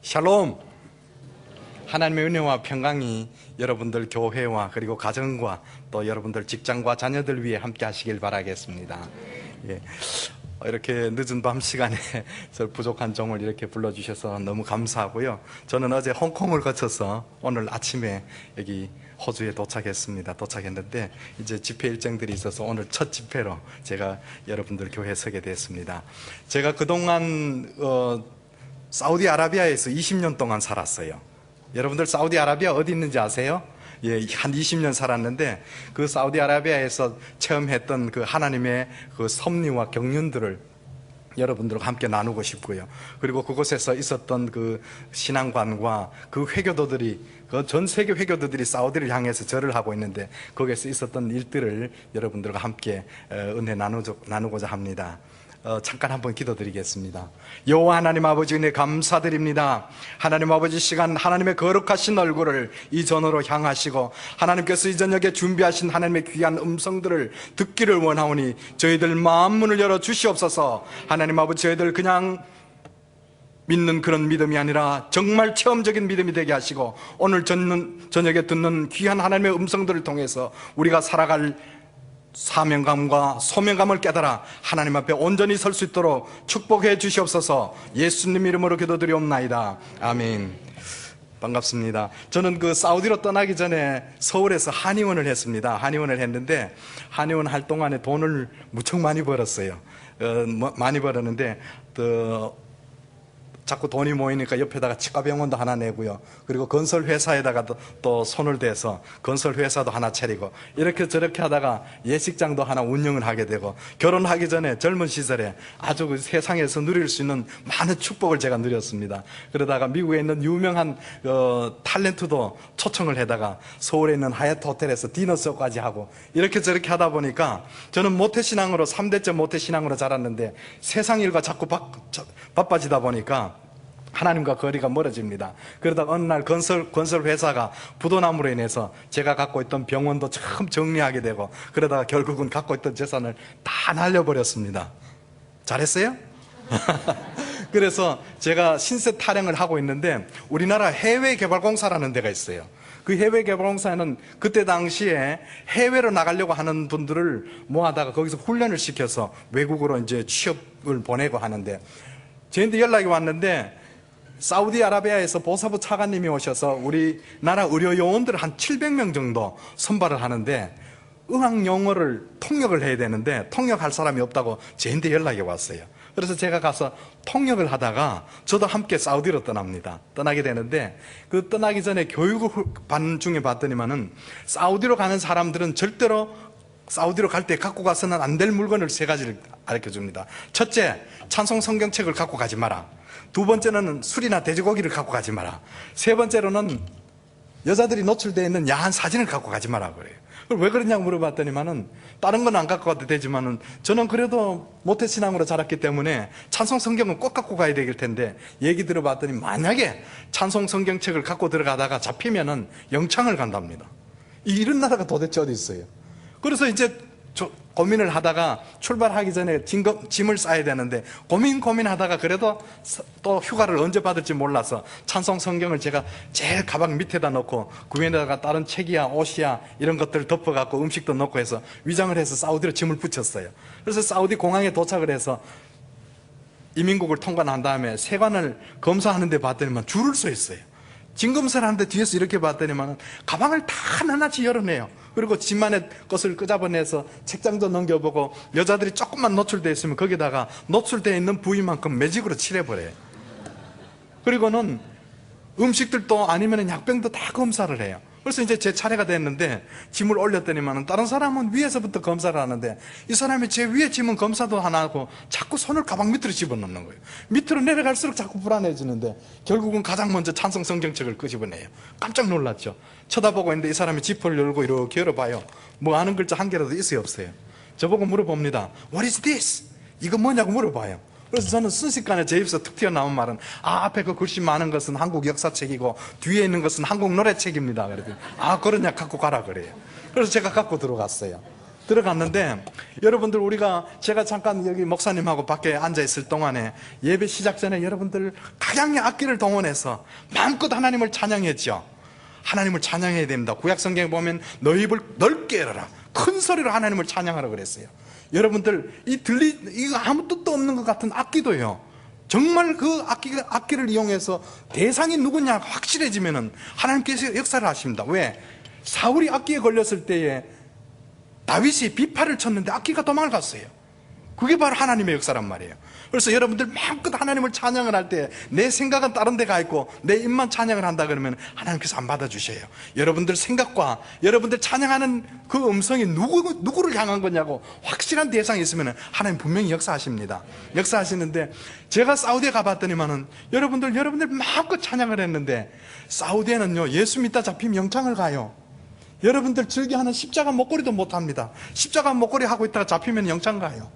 샬롬! 하나님의 은혜와 평강이 여러분들 교회와 그리고 가정과 또 여러분들 직장과 자녀들 위해 함께 하시길 바라겠습니다. 예. 이렇게 늦은 밤 시간에 저 부족한 종을 이렇게 불러주셔서 너무 감사하고요. 저는 어제 홍콩을 거쳐서 오늘 아침에 여기 호주에 도착했는데 이제 집회 일정들이 있어서 오늘 첫 집회로 제가 여러분들 교회에 서게 됐습니다. 제가 그동안 사우디아라비아에서 20년 동안 살았어요. 여러분들 사우디아라비아 어디 있는지 아세요? 예, 한 20년 살았는데 그 사우디아라비아에서 체험했던 그 하나님의 그 섭리와 경륜들을 여러분들과 함께 나누고 싶고요. 그리고 그곳에서 있었던 그 신앙관과 그 회교도들이, 그 전 세계 회교도들이 사우디를 향해서 절을 하고 있는데 거기에서 있었던 일들을 여러분들과 함께 은혜 나누고자 합니다. 잠깐 한번 기도드리겠습니다. 여호와 하나님 아버지, 은혜 감사드립니다. 하나님 아버지, 시간 하나님의 거룩하신 얼굴을 이 전으로 향하시고 하나님께서 이 저녁에 준비하신 하나님의 귀한 음성들을 듣기를 원하오니 저희들 마음문을 열어 주시옵소서. 하나님 아버지, 저희들 그냥 믿는 그런 믿음이 아니라 정말 체험적인 믿음이 되게 하시고 오늘 저녁에 듣는 귀한 하나님의 음성들을 통해서 우리가 살아갈 사명감과 소명감을 깨달아 하나님 앞에 온전히 설 수 있도록 축복해 주시옵소서. 예수님 이름으로 기도드리옵나이다. 아멘. 반갑습니다. 저는 그 사우디로 떠나기 전에 서울에서 한의원을 했습니다. 한의원을 했는데 한의원 할 동안에 돈을 무척 많이 벌었어요. 많이 벌었는데 자꾸 돈이 모이니까 옆에다가 치과병원도 하나 내고요. 그리고 건설회사에다가 또 손을 대서 건설회사도 하나 차리고 이렇게 저렇게 하다가 예식장도 하나 운영을 하게 되고 결혼하기 전에 젊은 시절에 아주 그 세상에서 누릴 수 있는 많은 축복을 제가 누렸습니다. 그러다가 미국에 있는 유명한 탤런트도 초청을 해다가 서울에 있는 하얏트 호텔에서 디너쇼까지 하고 이렇게 저렇게 하다 보니까 저는 모태신앙으로 3대째 모태신앙으로 자랐는데 세상 일과 자꾸 바빠지다 보니까 하나님과 거리가 멀어집니다. 그러다가 어느 날 건설회사가 부도남으로 인해서 제가 갖고 있던 병원도 참 정리하게 되고 그러다가 결국은 갖고 있던 재산을 다 날려버렸습니다. 잘했어요? 그래서 제가 신세 타령을 하고 있는데 우리나라 해외개발공사라는 데가 있어요. 그 해외개발공사에는 그때 당시에 해외로 나가려고 하는 분들을 모아다가 거기서 훈련을 시켜서 외국으로 이제 취업을 보내고 하는데 저한테 연락이 왔는데 사우디아라비아에서 보사부 차관님이 오셔서 우리나라 의료요원들 한 700명 정도 선발을 하는데 의학용어를 통역을 해야 되는데 통역할 사람이 없다고 저한테 연락이 왔어요. 그래서 제가 가서 통역을 하다가 저도 함께 사우디로 떠납니다. 떠나게 되는데 그 떠나기 전에 교육을 받는 중에 봤더니만은 사우디로 가는 사람들은 절대로 사우디로 갈 때 갖고 가서는 안 될 물건을 3가지를 가르쳐 줍니다. 첫째, 찬송 성경책을 갖고 가지 마라. 두 번째는 술이나 돼지고기를 갖고 가지 마라. 세 번째로는 여자들이 노출되어 있는 야한 사진을 갖고 가지 마라 그래요. 왜 그러냐고 물어봤더니만은 다른 건 안 갖고 가도 되지만은 저는 그래도 모태신앙으로 자랐기 때문에 찬송 성경은 꼭 갖고 가야 되길 텐데 얘기 들어봤더니 만약에 찬송 성경책을 갖고 들어가다가 잡히면은 영창을 간답니다. 이런 나라가 도대체 어디 있어요? 그래서 이제 고민을 하다가 출발하기 전에 짐을 싸야 되는데 고민하다가 그래도 또 휴가를 언제 받을지 몰라서 찬송 성경을 제가 제일 가방 밑에다 넣고 그 위에다가 다른 책이야 옷이야 이런 것들을 덮어갖고 음식도 넣고 해서 위장을 해서 사우디로 짐을 붙였어요. 그래서 사우디 공항에 도착을 해서 이민국을 통과한 다음에 세관을 검사하는 데 봤더니만 줄을 서 있어요. 짐검사를 하는데 뒤에서 이렇게 봤더니만 가방을 다 하나씩 열어내요. 그리고 집만의 것을 끄잡아내서 책장도 넘겨보고 여자들이 조금만 노출되어 있으면 거기다가 노출되어 있는 부위만큼 매직으로 칠해버려요. 그리고는 음식들도 아니면 약병도 다 검사를 해요. 그래서 이제 제 차례가 됐는데 짐을 올렸더니만 다른 사람은 위에서부터 검사를 하는데 이 사람이 제 위에 짐은 검사도 안 하고 자꾸 손을 가방 밑으로 집어넣는 거예요. 밑으로 내려갈수록 자꾸 불안해지는데 결국은 가장 먼저 찬송 성경책을 끄집어내요. 깜짝 놀랐죠. 쳐다보고 있는데 이 사람이 지퍼를 열고 이렇게 열어봐요. 뭐 아는 글자 한 개라도 있어요 없어요? 저보고 물어봅니다. What is this? 이거 뭐냐고 물어봐요. 그래서 저는 순식간에 제 입에서 툭 튀어나온 말은 앞에 그 글씨 많은 것은 한국 역사책이고 뒤에 있는 것은 한국 노래책입니다. 그랬더니 그러냐 갖고 가라 그래요. 그래서 제가 갖고 들어갔어요. 들어갔는데 여러분들 제가 잠깐 여기 목사님하고 밖에 앉아 있을 동안에 예배 시작 전에 여러분들 각양의 악기를 동원해서 마음껏 하나님을 찬양했죠. 하나님을 찬양해야 됩니다. 구약 성경에 보면 너희 입을 넓게 열어라, 큰 소리로 하나님을 찬양하라 그랬어요. 여러분들 이거 아무 뜻도 없는 것 같은 악기도요, 정말 그 악기를 이용해서 대상이 누구냐가 확실해지면은 하나님께서 역사를 하십니다. 왜? 사울이 악기에 걸렸을 때에 다윗이 비파를 쳤는데 악기가 도망을 갔어요. 그게 바로 하나님의 역사란 말이에요. 그래서 여러분들 마음껏 하나님을 찬양을 할 때 내 생각은 다른 데가 있고 내 입만 찬양을 한다 그러면 하나님께서 안 받아주셔요. 여러분들 생각과 여러분들 찬양하는 그 음성이 누구를 향한 거냐고 확실한 대상이 있으면 하나님 분명히 역사하십니다. 역사하시는데 제가 사우디에 가봤더니만은 여러분들 마음껏 찬양을 했는데 사우디에는요, 예수 믿다 잡히면 영창을 가요. 여러분들 즐겨하는 십자가 목걸이도 못합니다. 십자가 목걸이 하고 있다가 잡히면 영창 가요.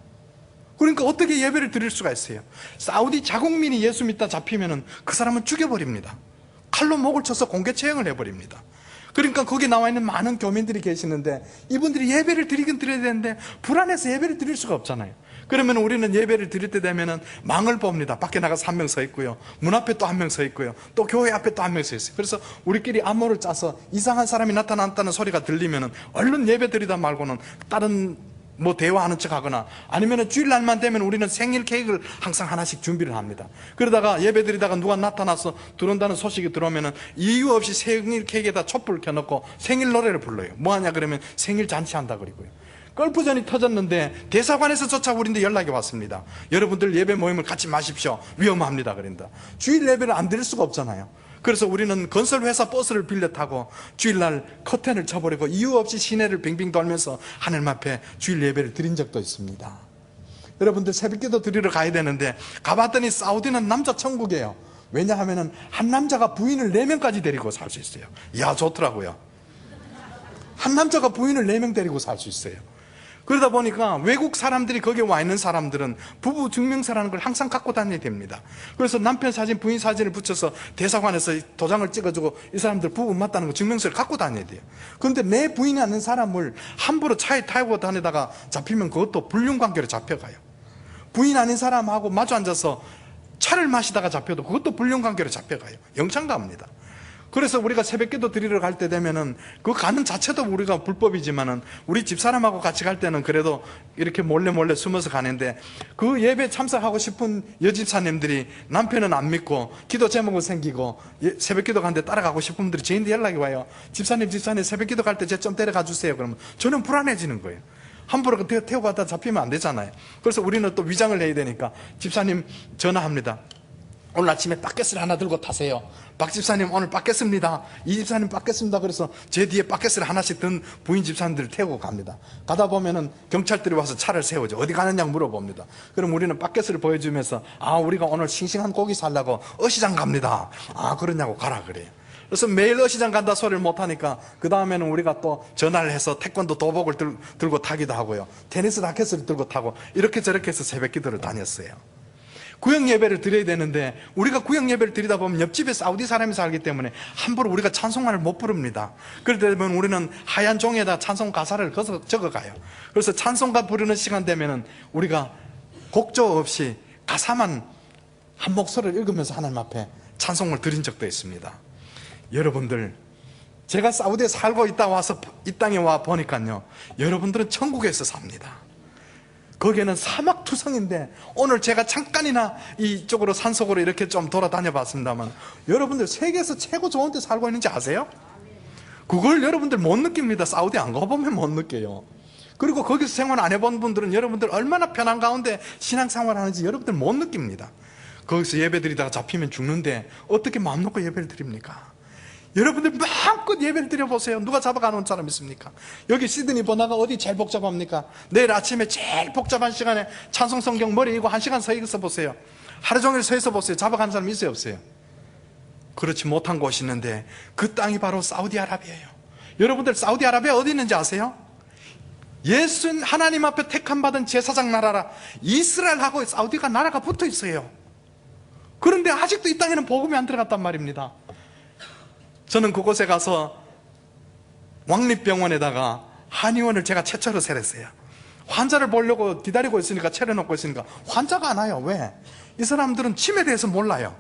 그러니까 어떻게 예배를 드릴 수가 있어요? 사우디 자국민이 예수 믿다 잡히면 그 사람은 죽여버립니다. 칼로 목을 쳐서 공개처형을 해버립니다. 그러니까 거기 나와 있는 많은 교민들이 계시는데 이분들이 예배를 드리긴 드려야 되는데 불안해서 예배를 드릴 수가 없잖아요. 그러면 우리는 예배를 드릴 때 되면은 망을 봅니다. 밖에 나가서 한 명 서 있고요, 문 앞에 또 한 명 서 있고요, 또 교회 앞에 또 한 명 서 있어요. 그래서 우리끼리 암호를 짜서 이상한 사람이 나타났다는 소리가 들리면은 얼른 예배 드리다 말고는 다른 대화하는 척 하거나, 아니면 주일날만 되면 우리는 생일 케이크를 항상 하나씩 준비를 합니다. 그러다가 예배 드리다가 누가 나타나서 들어온다는 소식이 들어오면은 이유 없이 생일 케이크에다 촛불을 켜놓고 생일 노래를 불러요. 뭐하냐 그러면 생일 잔치한다 그러고요. 골프전이 터졌는데 대사관에서조차 우리한테 연락이 왔습니다. 여러분들 예배 모임을 갖지 마십시오, 위험합니다 그런다. 주일 예배를 안 드릴 수가 없잖아요. 그래서 우리는 건설회사 버스를 빌려 타고 주일날 커튼을 쳐버리고 이유 없이 시내를 빙빙 돌면서 하나님 앞에 주일 예배를 드린 적도 있습니다. 여러분들 새벽기도 드리러 가야 되는데 가봤더니 사우디는 남자 천국이에요. 왜냐하면 한 남자가 부인을 4명까지 데리고 살 수 있어요. 이야, 좋더라고요. 한 남자가 부인을 4명 데리고 살 수 있어요. 그러다 보니까 외국 사람들이 거기에 와 있는 사람들은 부부 증명서라는 걸 항상 갖고 다녀야 됩니다. 그래서 남편 사진, 부인 사진을 붙여서 대사관에서 도장을 찍어주고 이 사람들 부부 맞다는 거 증명서를 갖고 다녀야 돼요. 그런데 내 부인이 아닌 사람을 함부로 차에 타고 다니다가 잡히면 그것도 불륜관계로 잡혀가요. 부인 아닌 사람하고 마주 앉아서 차를 마시다가 잡혀도 그것도 불륜관계로 잡혀가요. 영창 갑니다. 그래서 우리가 새벽기도 드리러 갈 때 되면은 그 가는 자체도 우리가 불법이지만은 우리 집사람하고 같이 갈 때는 그래도 이렇게 몰래 숨어서 가는데, 그 예배 참석하고 싶은 여집사님들이 남편은 안 믿고 기도 제목은 생기고 새벽기도 가는데 따라가고 싶은 분들이 저희한테 연락이 와요. 집사님 새벽기도 갈 때 제 좀 데려가 주세요. 그러면 저는 불안해지는 거예요. 함부로 태우고 가다 잡히면 안 되잖아요. 그래서 우리는 또 위장을 해야 되니까 집사님 전화합니다. 오늘 아침에 바켓을 하나 들고 타세요. 박 집사님 오늘 바켓습니다. 이 집사님 바켓습니다. 그래서 제 뒤에 바켓을 하나씩 든 부인 집사님들을 태우고 갑니다. 가다 보면은 경찰들이 와서 차를 세우죠. 어디 가느냐고 물어봅니다. 그럼 우리는 바켓을 보여주면서 우리가 오늘 싱싱한 고기 살려고 어시장 갑니다. 그러냐고 가라 그래요. 그래서 매일 어시장 간다 소리를 못하니까 그 다음에는 우리가 또 전화를 해서 태권도 도복을 들고 타기도 하고요, 테니스 라켓을 들고 타고 이렇게 저렇게 해서 새벽기도를 다녔어요. 구역 예배를 드려야 되는데 우리가 구역 예배를 드리다 보면 옆집에 사우디 사람이 살기 때문에 함부로 우리가 찬송가를 못 부릅니다. 그러다 보면 우리는 하얀 종이에다 찬송 가사를 적어가요. 그래서 찬송가 부르는 시간 되면은 우리가 곡조 없이 가사만 한 목소리를 읽으면서 하나님 앞에 찬송을 드린 적도 있습니다. 여러분들, 제가 사우디에 살고 있다 와서 이 땅에 와 보니까요, 여러분들은 천국에서 삽니다. 거기에는 사막투성인데 오늘 제가 잠깐이나 이쪽으로 산속으로 이렇게 좀 돌아다녀 봤습니다만 여러분들 세계에서 최고 좋은 데 살고 있는지 아세요? 그걸 여러분들 못 느낍니다. 사우디 안 가보면 못 느껴요. 그리고 거기서 생활 안 해본 분들은 여러분들 얼마나 편한 가운데 신앙생활 하는지 여러분들 못 느낍니다. 거기서 예배 드리다가 잡히면 죽는데 어떻게 마음 놓고 예배를 드립니까? 여러분들 마음껏 예배를 드려보세요. 누가 잡아가는 사람 있습니까? 여기 시드니 번화가 어디 제일 복잡합니까? 내일 아침에 제일 복잡한 시간에 찬송성경 머리 이고 1시간 서 있어 보세요. 하루 종일 서 있어 보세요. 잡아가는 사람 있어요 없어요? 그렇지 못한 곳이 있는데 그 땅이 바로 사우디아라비아예요. 여러분들 사우디아라비아 어디 있는지 아세요? 예수 하나님 앞에 택함받은 제사장 나라라. 이스라엘하고 사우디가 나라가 붙어 있어요. 그런데 아직도 이 땅에는 복음이 안 들어갔단 말입니다. 저는 그곳에 가서 왕립병원에다가 한의원을 제가 최초로 세렸어요. 환자를 보려고 기다리고 있으니까, 차려놓고 있으니까 환자가 안 와요. 왜? 이 사람들은 침에 대해서 몰라요.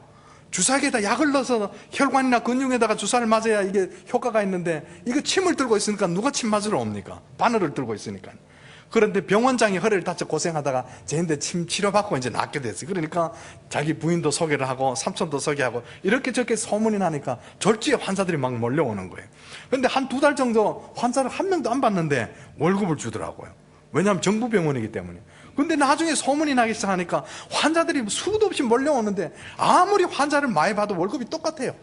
주사기에다 약을 넣어서 혈관이나 근육에다가 주사를 맞아야 이게 효과가 있는데, 이거 침을 들고 있으니까 누가 침 맞으러 옵니까? 바늘을 들고 있으니까. 그런데 병원장이 허리를 다쳐 고생하다가 쟤한테 침 치료받고 이제 낫게 됐어요. 그러니까 자기 부인도 소개를 하고 삼촌도 소개하고 이렇게 저렇게 소문이 나니까 졸지에 환자들이 막 몰려오는 거예요. 그런데 한 2달 정도 환자를 한 명도 안 받는데 월급을 주더라고요. 왜냐하면 정부 병원이기 때문에. 근데 나중에 소문이 나기 시작하니까 환자들이 수도 없이 몰려오는데, 아무리 환자를 많이 봐도 월급이 똑같아요.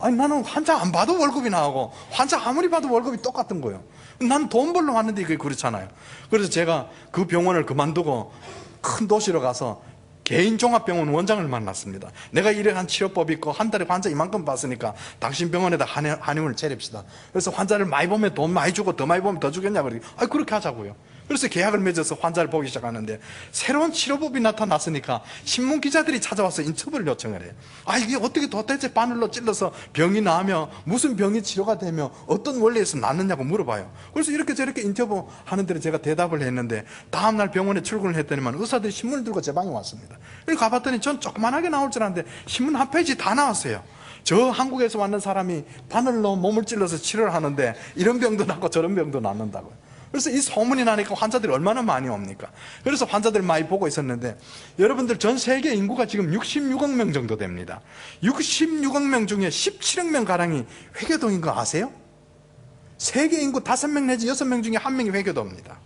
아니, 나는 환자 안 봐도 월급이 나오고 환자 아무리 봐도 월급이 똑같은 거예요. 난 돈 벌러 왔는데 이게 그렇잖아요. 그래서 제가 그 병원을 그만두고 큰 도시로 가서 개인 종합병원 원장을 만났습니다. 내가 이러한 치료법이 있고 한 달에 환자 이만큼 봤으니까 당신 병원에다 한의원을 차립시다. 그래서 환자를 많이 보면 돈 많이 주고 더 많이 보면 더 주겠냐 그러니, 그렇게 하자고요. 그래서 계약을 맺어서 환자를 보기 시작하는데, 새로운 치료법이 나타났으니까 신문 기자들이 찾아와서 인터뷰를 요청을 해요. 이게 어떻게 도대체 바늘로 찔러서 병이 나으며 무슨 병이 치료가 되며 어떤 원리에서 낫느냐고 물어봐요. 그래서 이렇게 저렇게 인터뷰 하는 데를 제가 대답을 했는데, 다음날 병원에 출근을 했더니만 의사들이 신문을 들고 제 방에 왔습니다. 그래서 가봤더니 전 조그만하게 나올 줄 알았는데 신문 한 페이지 다 나왔어요. 저 한국에서 왔는 사람이 바늘로 몸을 찔러서 치료를 하는데 이런 병도 낫고 저런 병도 낫는다고요. 그래서 이 소문이 나니까 환자들이 얼마나 많이 옵니까? 그래서 환자들 많이 보고 있었는데, 여러분들 전 세계 인구가 지금 66억 명 정도 됩니다. 66억 명 중에 17억 명 가량이 회교도인 거 아세요? 세계 인구 5명 내지 6명 중에 1명이 회교도입니다.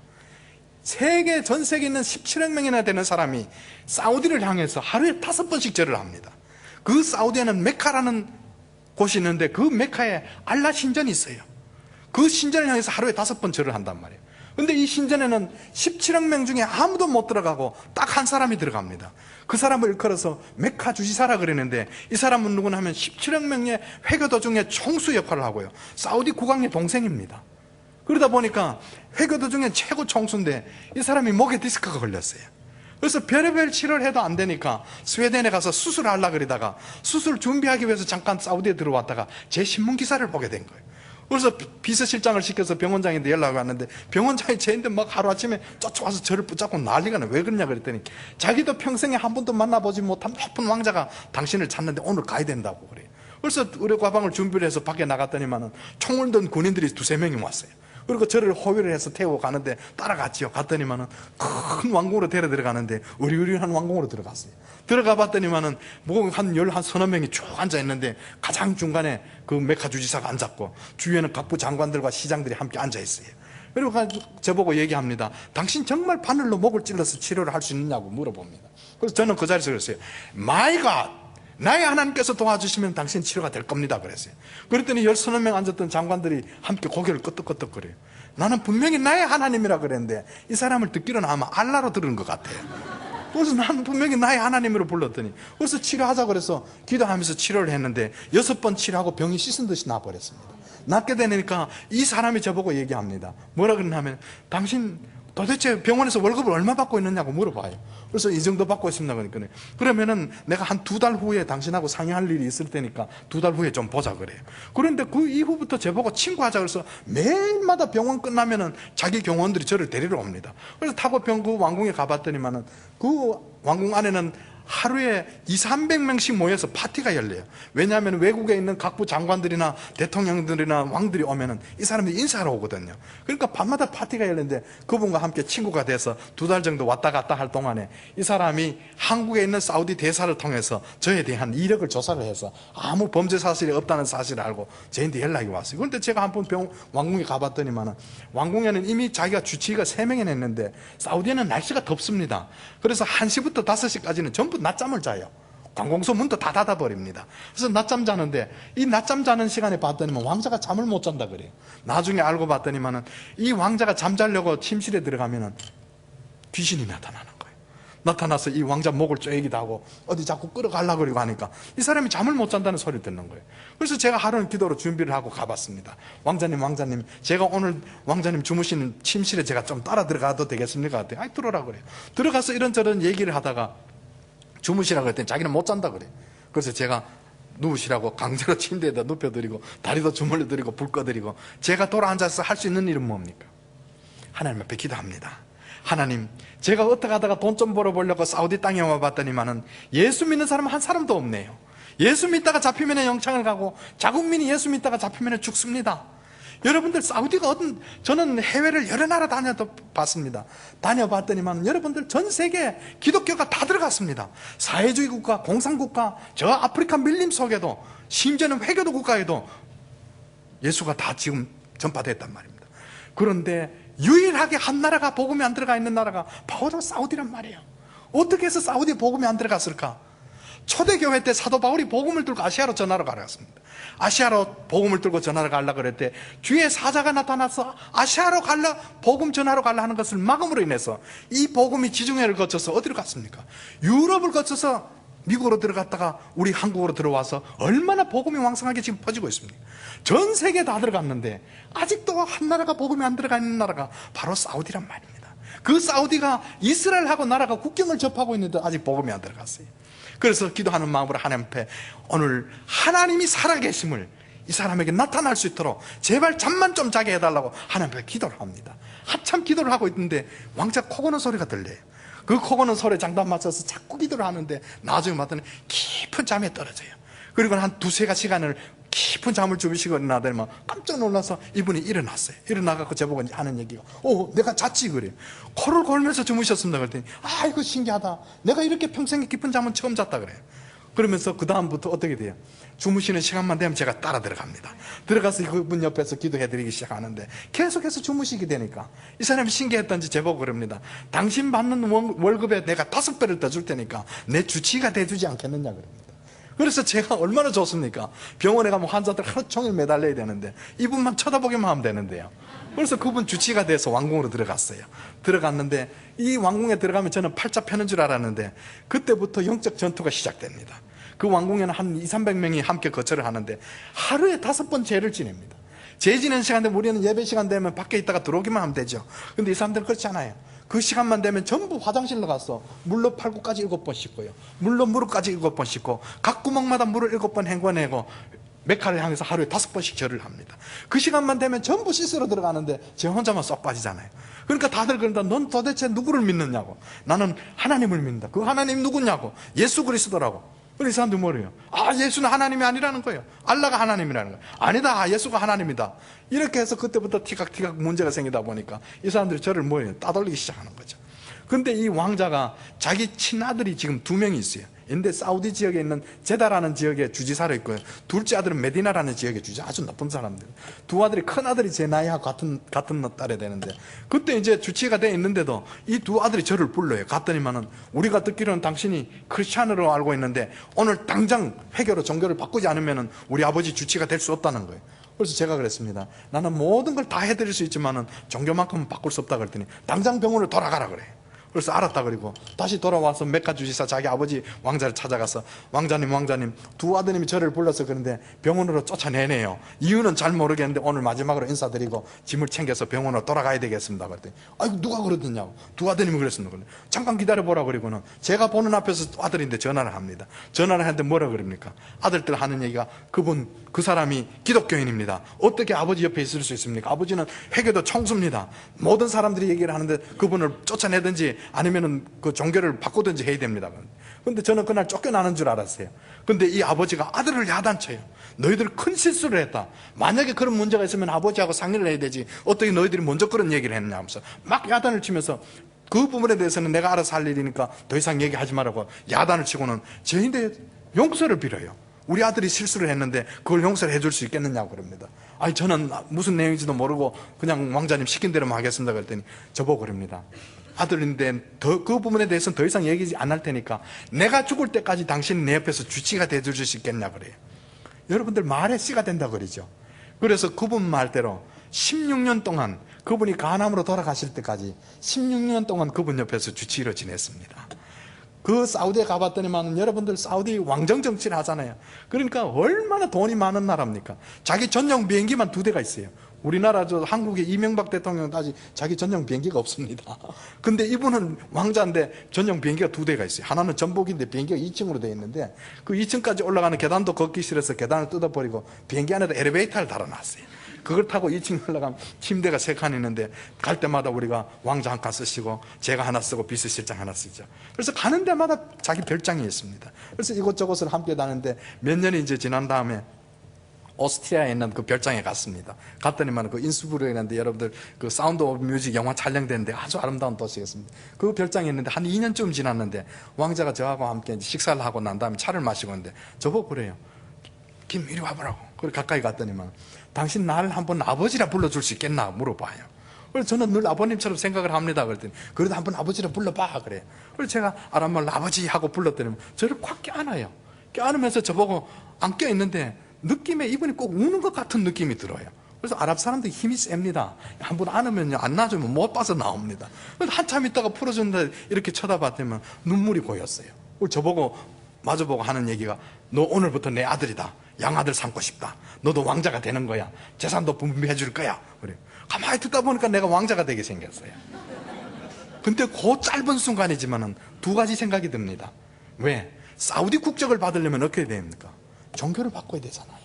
전 세계에 있는 17억 명이나 되는 사람이 사우디를 향해서 하루에 5번씩 절을 합니다. 그 사우디에는 메카라는 곳이 있는데, 그 메카에 알라 신전이 있어요. 그 신전을 향해서 하루에 5번 절을 한단 말이에요. 근데 이 신전에는 17억 명 중에 아무도 못 들어가고 딱 한 사람이 들어갑니다. 그 사람을 일컬어서 메카 주지사라 그러는데, 이 사람은 누구냐 하면 17억 명의 회교도 중에 총수 역할을 하고요, 사우디 국왕의 동생입니다. 그러다 보니까 회교도 중에 최고 총수인데 이 사람이 목에 디스크가 걸렸어요. 그래서 별의별 치료를 해도 안 되니까 스웨덴에 가서 수술을 하려고 그러다가, 수술 준비하기 위해서 잠깐 사우디에 들어왔다가 제 신문 기사를 보게 된 거예요. 그래서 비서실장을 시켜서 병원장한테 연락이 왔는데, 병원장이 쟤한테 막 하루아침에 쫓아와서 저를 붙잡고 난리가 나요. 왜 그러냐 그랬더니, 자기도 평생에 한 번도 만나보지 못한 높은 왕자가 당신을 찾는데 오늘 가야 된다고 그래요. 그래서 의료 가방을 준비를 해서 밖에 나갔더니만은 총을 든 군인들이 2-3명이 왔어요. 그리고 저를 호위를 해서 태우고 가는데 따라갔지요. 갔더니만은 큰 왕궁으로 데려 들어가는데 으리으리한 왕궁으로 들어갔어요. 들어가 봤더니만은 뭐 한 서너 명이 쭉 앉아 있는데, 가장 중간에 그 메카 주지사가 앉았고 주위에는 각부 장관들과 시장들이 함께 앉아 있어요. 그리고 저보고 얘기합니다. 당신 정말 바늘로 목을 찔러서 치료를 할 수 있느냐고 물어봅니다. 그래서 저는 그 자리에서 그랬어요. 마이 갓! 나의 하나님께서 도와주시면 당신 치료가 될 겁니다 그랬어요. 그랬더니 10서너 명 앉았던 장관들이 함께 고개를 끄덕끄덕거려요. 나는 분명히 나의 하나님이라 그랬는데 이 사람을 듣기로는 아마 알라로 들은 것 같아요. 그래서 나는 분명히 나의 하나님으로 불렀더니, 그래서 치료하자고 그래서 기도하면서 치료를 했는데 6번 치료하고 병이 씻은 듯이 나버렸습니다. 낫게 되니까 이 사람이 저보고 얘기합니다. 뭐라 그러냐면, 당신 도대체 병원에서 월급을 얼마 받고 있느냐고 물어봐요. 그래서 이 정도 받고 있습니다. 그러니까 그러면은 내가 한 2달 후에 당신하고 상의할 일이 있을 테니까 2달 후에 좀 보자 그래요. 그런데 그 이후부터 저보고 친구하자 그래서 매일마다 병원 끝나면은 자기 경호원들이 저를 데리러 옵니다. 그래서 타고 그 왕궁에 가봤더니만은 그 왕궁 안에는 하루에 200-300명씩 모여서 파티가 열려요. 왜냐하면 외국에 있는 각부 장관들이나 대통령들이나 왕들이 오면은 이 사람들이 인사하러 오거든요. 그러니까 밤마다 파티가 열리는데, 그분과 함께 친구가 돼서 2달 정도 왔다 갔다 할 동안에 이 사람이 한국에 있는 사우디 대사를 통해서 저에 대한 이력을 조사를 해서 아무 범죄 사실이 없다는 사실을 알고 저한테 연락이 왔어요. 그런데 제가 한번 왕궁에 가봤더니만은, 왕궁에는 이미 자기가 주치의가 3명이나 있는데, 사우디는 날씨가 덥습니다. 그래서 1시부터 5시까지는 전부 낮잠을 자요. 관공서 문도 다 닫아버립니다. 그래서 낮잠 자는데, 이 낮잠 자는 시간에 봤더니만 왕자가 잠을 못 잔다 그래요. 나중에 알고 봤더니만은 이 왕자가 잠자려고 침실에 들어가면은 귀신이 나타나는 거예요. 나타나서 이 왕자 목을 쪼이기도 하고 어디 자꾸 끌어가려고 그러고 하니까 이 사람이 잠을 못 잔다는 소리를 듣는 거예요. 그래서 제가 하루는 기도로 준비를 하고 가봤습니다. 왕자님, 제가 오늘 왕자님 주무시는 침실에 제가 좀 따라 들어가도 되겠습니까? 아이, 들어오라 그래요. 들어가서 이런저런 얘기를 하다가 주무시라고 했더니 자기는 못 잔다 그래. 그래서 제가 누우시라고 강제로 침대에다 눕혀드리고 다리도 주물러드리고 불 꺼드리고 제가 돌아앉아서 할 수 있는 일은 뭡니까? 하나님 앞에 기도합니다. 하나님, 제가 어떻게 하다가 돈 좀 벌어보려고 사우디 땅에 와봤더니만은 예수 믿는 사람 한 사람도 없네요. 예수 믿다가 잡히면 영창을 가고 자국민이 예수 믿다가 잡히면 죽습니다. 여러분들 사우디가 저는 해외를 여러 나라 다녀봤습니다. 다녀봤더니만 여러분들 전 세계 기독교가 다 들어갔습니다. 사회주의 국가, 공산국가, 저 아프리카 밀림 속에도 심지어는 회교도 국가에도 예수가 다 지금 전파됐단 말입니다. 그런데 유일하게 한 나라가 복음이 안 들어가 있는 나라가 바로 사우디란 말이에요. 어떻게 해서 사우디에 복음이 안 들어갔을까? 초대교회 때 사도 바울이 복음을 들고 아시아로 전하러 가려갔습니다. 아시아로 복음을 들고 전하러 가려고 그랬대 주의 사자가 나타나서 아시아로 복음 전하러 가려 하는 것을 막음으로 인해서 이 복음이 지중해를 거쳐서 어디로 갔습니까? 유럽을 거쳐서 미국으로 들어갔다가 우리 한국으로 들어와서 얼마나 복음이 왕성하게 지금 퍼지고 있습니까? 전 세계에 다 들어갔는데 아직도 한 나라가 복음이 안 들어가 있는 나라가 바로 사우디란 말입니다. 그 사우디가 이스라엘하고 나라가 국경을 접하고 있는데 아직 복음이 안 들어갔어요. 그래서 기도하는 마음으로 하나님 앞에 오늘 하나님이 살아계심을 이 사람에게 나타날 수 있도록 제발 잠만 좀 자게 해달라고 하나님 앞에 기도를 합니다. 한참 기도를 하고 있는데 왕자 코 고는 소리가 들려요. 그 코 고는 소리에 장단 맞춰서 자꾸 기도를 하는데 나중에 봤더니 깊은 잠에 떨어져요. 그리고 한 두세 시간을 깊은 잠을 주무시고 일어나더니 깜짝 놀라서 이분이 일어났어요. 일어나갖고 저보고 하는 얘기가 내가 잤지 그래요. 코를 골면서 주무셨습니다. 그랬더니 이거 신기하다. 내가 이렇게 평생에 깊은 잠은 처음 잤다 그래요. 그러면서 그 다음부터 어떻게 돼요? 주무시는 시간만 되면 제가 따라 들어갑니다. 들어가서 그분 옆에서 기도해드리기 시작하는데 계속해서 주무시게 되니까 이 사람이 신기했던지 제보고 그럽니다. 당신 받는 월급에 내가 5배를 더 줄 테니까 내 주치의가 돼주지 않겠느냐 그럽니다. 그래서 제가 얼마나 좋습니까? 병원에 가면 환자들 하루 종일 매달려야 되는데 이분만 쳐다보기만 하면 되는데요. 그래서 그분 주치의가 돼서 왕궁으로 들어갔어요. 들어갔는데 이 왕궁에 들어가면 저는 팔자 펴는 줄 알았는데 그때부터 영적 전투가 시작됩니다. 그 왕궁에는 한 200~300명이 함께 거처를 하는데 하루에 5번 제를 지냅니다. 제 지내는 시간 되면 우리는 예배 시간 되면 밖에 있다가 들어오기만 하면 되죠. 근데 이 사람들은 그렇지 않아요. 그 시간만 되면 전부 화장실로 가서 물로 팔굽까지 7번 씻고요. 물로 무릎까지 7번 씻고 각 구멍마다 물을 7번 헹궈내고 메카를 향해서 하루에 5번씩 절을 합니다. 그 시간만 되면 전부 씻으러 들어가는데 제 혼자만 쏙 빠지잖아요. 그러니까 다들 그런다. 넌 도대체 누구를 믿느냐고. 나는 하나님을 믿는다. 그 하나님 누구냐고. 예수 그리스도라고. 그래서 이 사람들이 뭐래요? 예수는 하나님이 아니라는 거예요. 알라가 하나님이라는 거예요. 아니다, 예수가 하나님이다. 이렇게 해서 그때부터 티각티각 문제가 생기다 보니까 이 사람들이 저를 뭐예요? 따돌리기 시작하는 거죠. 근데 이 왕자가 자기 친아들이 지금 2명이 있어요. 근데 사우디 지역에 있는 제다라는 지역의 주지사로 있고요. 둘째 아들은 메디나라는 지역의 주지사, 아주 나쁜 사람들. 두 아들이, 큰 아들이 제 나이하고 같은 딸이 되는데 그때 이제 주치의가 돼 있는데도 이 두 아들이 저를 불러요. 갔더니만은 우리가 듣기로는 당신이 크리스찬으로 알고 있는데 오늘 당장 회교로 종교를 바꾸지 않으면은 우리 아버지 주치의가 될 수 없다는 거예요. 그래서 제가 그랬습니다. 나는 모든 걸 다 해드릴 수 있지만은 종교만큼은 바꿀 수 없다 그랬더니 당장 병원을 돌아가라 그래요. 그래서 알았다 그리고 다시 돌아와서 메카 주지사 자기 아버지 왕자를 찾아가서 왕자님 두 아드님이 저를 불러서 그런데 병원으로 쫓아내네요. 이유는 잘 모르겠는데 오늘 마지막으로 인사드리고 짐을 챙겨서 병원으로 돌아가야 되겠습니다. 그랬더니 누가 그러더냐고. 두 아드님이 그랬습니다. 잠깐 기다려보라 그리고는 제가 보는 앞에서 아들인데 전화를 합니다. 전화를 하는데 뭐라 그럽니까? 아들들 하는 얘기가 그 사람이 기독교인입니다. 어떻게 아버지 옆에 있을 수 있습니까? 아버지는 회개도 청수입니다. 모든 사람들이 얘기를 하는데 그분을 쫓아내든지 아니면은 그 종교를 바꾸든지 해야 됩니다. 근데 저는 그날 쫓겨나는 줄 알았어요. 근데 이 아버지가 아들을 야단쳐요. 너희들 큰 실수를 했다. 만약에 그런 문제가 있으면 아버지하고 상의를 해야 되지. 어떻게 너희들이 먼저 그런 얘기를 했냐 하면서 막 야단을 치면서 그 부분에 대해서는 내가 알아서 할 일이니까 더 이상 얘기하지 말라고 야단을 치고는 저희한테 용서를 빌어요. 우리 아들이 실수를 했는데 그걸 용서를 해줄 수 있겠느냐고 그럽니다. 저는 무슨 내용인지도 모르고 그냥 왕자님 시킨 대로만 하겠습니다. 그랬더니 저보고 그럽니다. 아들인데 그 부분에 대해서는 더 이상 얘기 안 할 테니까 내가 죽을 때까지 당신이 내 옆에서 주치가 돼줄 수 있겠냐 그래요. 여러분들 말에 씨가 된다 그러죠. 그래서 그분 말대로 16년 동안 그분이 간암으로 돌아가실 때까지 16년 동안 그분 옆에서 주치의로 지냈습니다. 그 사우디에 가봤더니만 여러분들 사우디 왕정 정치를 하잖아요. 그러니까 얼마나 돈이 많은 나라입니까? 자기 전용 비행기만 2대가 있어요. 우리나라 한국의 이명박 대통령은 아직 자기 전용 비행기가 없습니다. 근데 이분은 왕자인데 전용 비행기가 2대가 있어요. 하나는 전복인데 비행기가 2층으로 되어 있는데 그 2층까지 올라가는 계단도 걷기 싫어서 계단을 뜯어버리고 비행기 안에다 엘리베이터를 달아놨어요. 그걸 타고 2층 올라가면 침대가 3칸 있는데 갈 때마다 우리가 왕자 한 칸 쓰시고 제가 하나 쓰고 비서실장 하나 쓰죠. 그래서 가는 데마다 자기 별장이 있습니다. 그래서 이곳저곳을 함께 다니는데 몇 년이 이제 지난 다음에 오스트리아에 있는 그 별장에 갔습니다. 갔더니만 그 인스부르크라는데 여러분들 그 사운드 오브 뮤직 영화 촬영되는데 아주 아름다운 도시였습니다. 그 별장에 있는데 한 2년쯤 지났는데 왕자가 저하고 함께 식사를 하고 난 다음에 차를 마시고 있는데 저보고 그래요. 김 이리 와보라고. 그래 가까이 갔더니만 당신 나를 한번 아버지라 불러줄 수 있겠나 물어봐요. 그래서 저는 늘 아버님처럼 생각을 합니다. 그랬더니 그래도 한번 아버지라 불러봐 그래요. 그래서 제가 아랍말로 아버지 하고 불렀더니 저를 콱 껴안아요. 껴안으면서 저보고 안 껴있는데 느낌에 이분이 꼭 우는 것 같은 느낌이 들어요. 그래서 아랍 사람들이 힘이 셉니다. 한번 안으면요 안 놔주면 못 봐서 나옵니다. 그래서 한참 있다가 풀어준다 이렇게 쳐다봤더니 눈물이 고였어요. 저보고 마주보고 하는 얘기가 너 오늘부터 내 아들이다. 양아들 삼고 싶다. 너도 왕자가 되는 거야. 재산도 분배해 줄 거야. 그래. 가만히 듣다 보니까 내가 왕자가 되게 생겼어요. 근데 그 짧은 순간이지만은 2가지 생각이 듭니다. 왜? 사우디 국적을 받으려면 어떻게 됩니까? 종교를 바꿔야 되잖아요.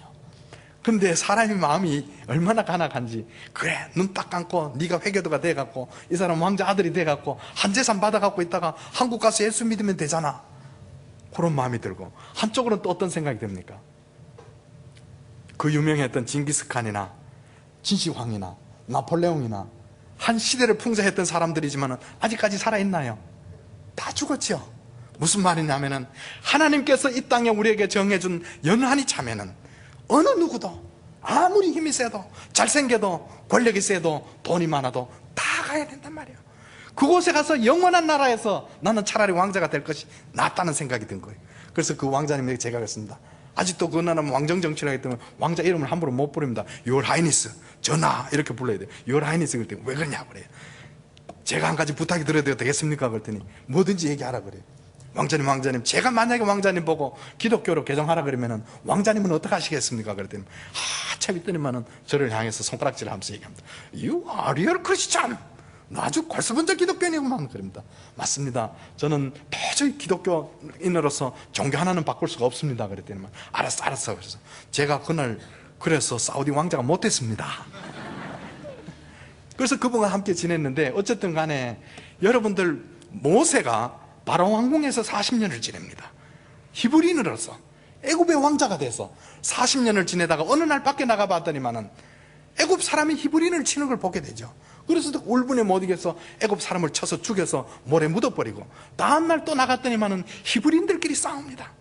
근데 사람이 마음이 얼마나 간악한지 그래 눈 딱 감고 네가 회교도가 돼갖고 이 사람 왕자 아들이 돼갖고 한 재산 받아갖고 있다가 한국 가서 예수 믿으면 되잖아. 그런 마음이 들고 한쪽으로는 또 어떤 생각이 듭니까? 그 유명했던 징기스칸이나 진시황이나 나폴레옹이나 한 시대를 풍자했던 사람들이지만 아직까지 살아있나요? 다 죽었죠. 무슨 말이냐면은 하나님께서 이 땅에 우리에게 정해준 연한이 차면은 어느 누구도 아무리 힘이 세도 잘생겨도 권력이 세도 돈이 많아도 다 가야 된단 말이에요. 그곳에 가서 영원한 나라에서 나는 차라리 왕자가 될 것이 낫다는 생각이 든 거예요. 그래서 그 왕자님에게 제가 그랬습니다. 아직도 그 나라는 왕정정치를 하기 때문에 왕자 이름을 함부로 못 부릅니다. Your Highness, 전하 이렇게 불러야 돼요. Your Highness 그럴 때 왜 그러냐 그래요. 제가 한 가지 부탁이 드려도 되겠습니까? 그랬더니 뭐든지 얘기하라 그래요. 왕자님 제가 만약에 왕자님 보고 기독교로 개종하라 그러면은 왕자님은 어떻게 하시겠습니까? 그랬더니 한참 있더니만은 저를 향해서 손가락질을 하면서 얘기합니다. You are real Christian. 아주 괄수본적 기독교인이구만 그럽니다. 맞습니다. 저는 도저히 기독교인으로서 종교 하나는 바꿀 수가 없습니다. 그랬더니 알았어. 그래서 제가 그날 그래서 사우디 왕자가 못됐습니다. 그래서 그분과 함께 지냈는데 어쨌든 간에 여러분들 모세가 바로 왕궁에서 40년을 지냅니다. 히브리인으로서 애굽의 왕자가 돼서 40년을 지내다가 어느 날 밖에 나가봤더니만은 애굽 사람이 히브리인을 치는 걸 보게 되죠. 그래서 울분에 못 이겨서 애굽 사람을 쳐서 죽여서 모래 묻어버리고 다음날 또 나갔더니만은 히브리인들끼리 싸웁니다.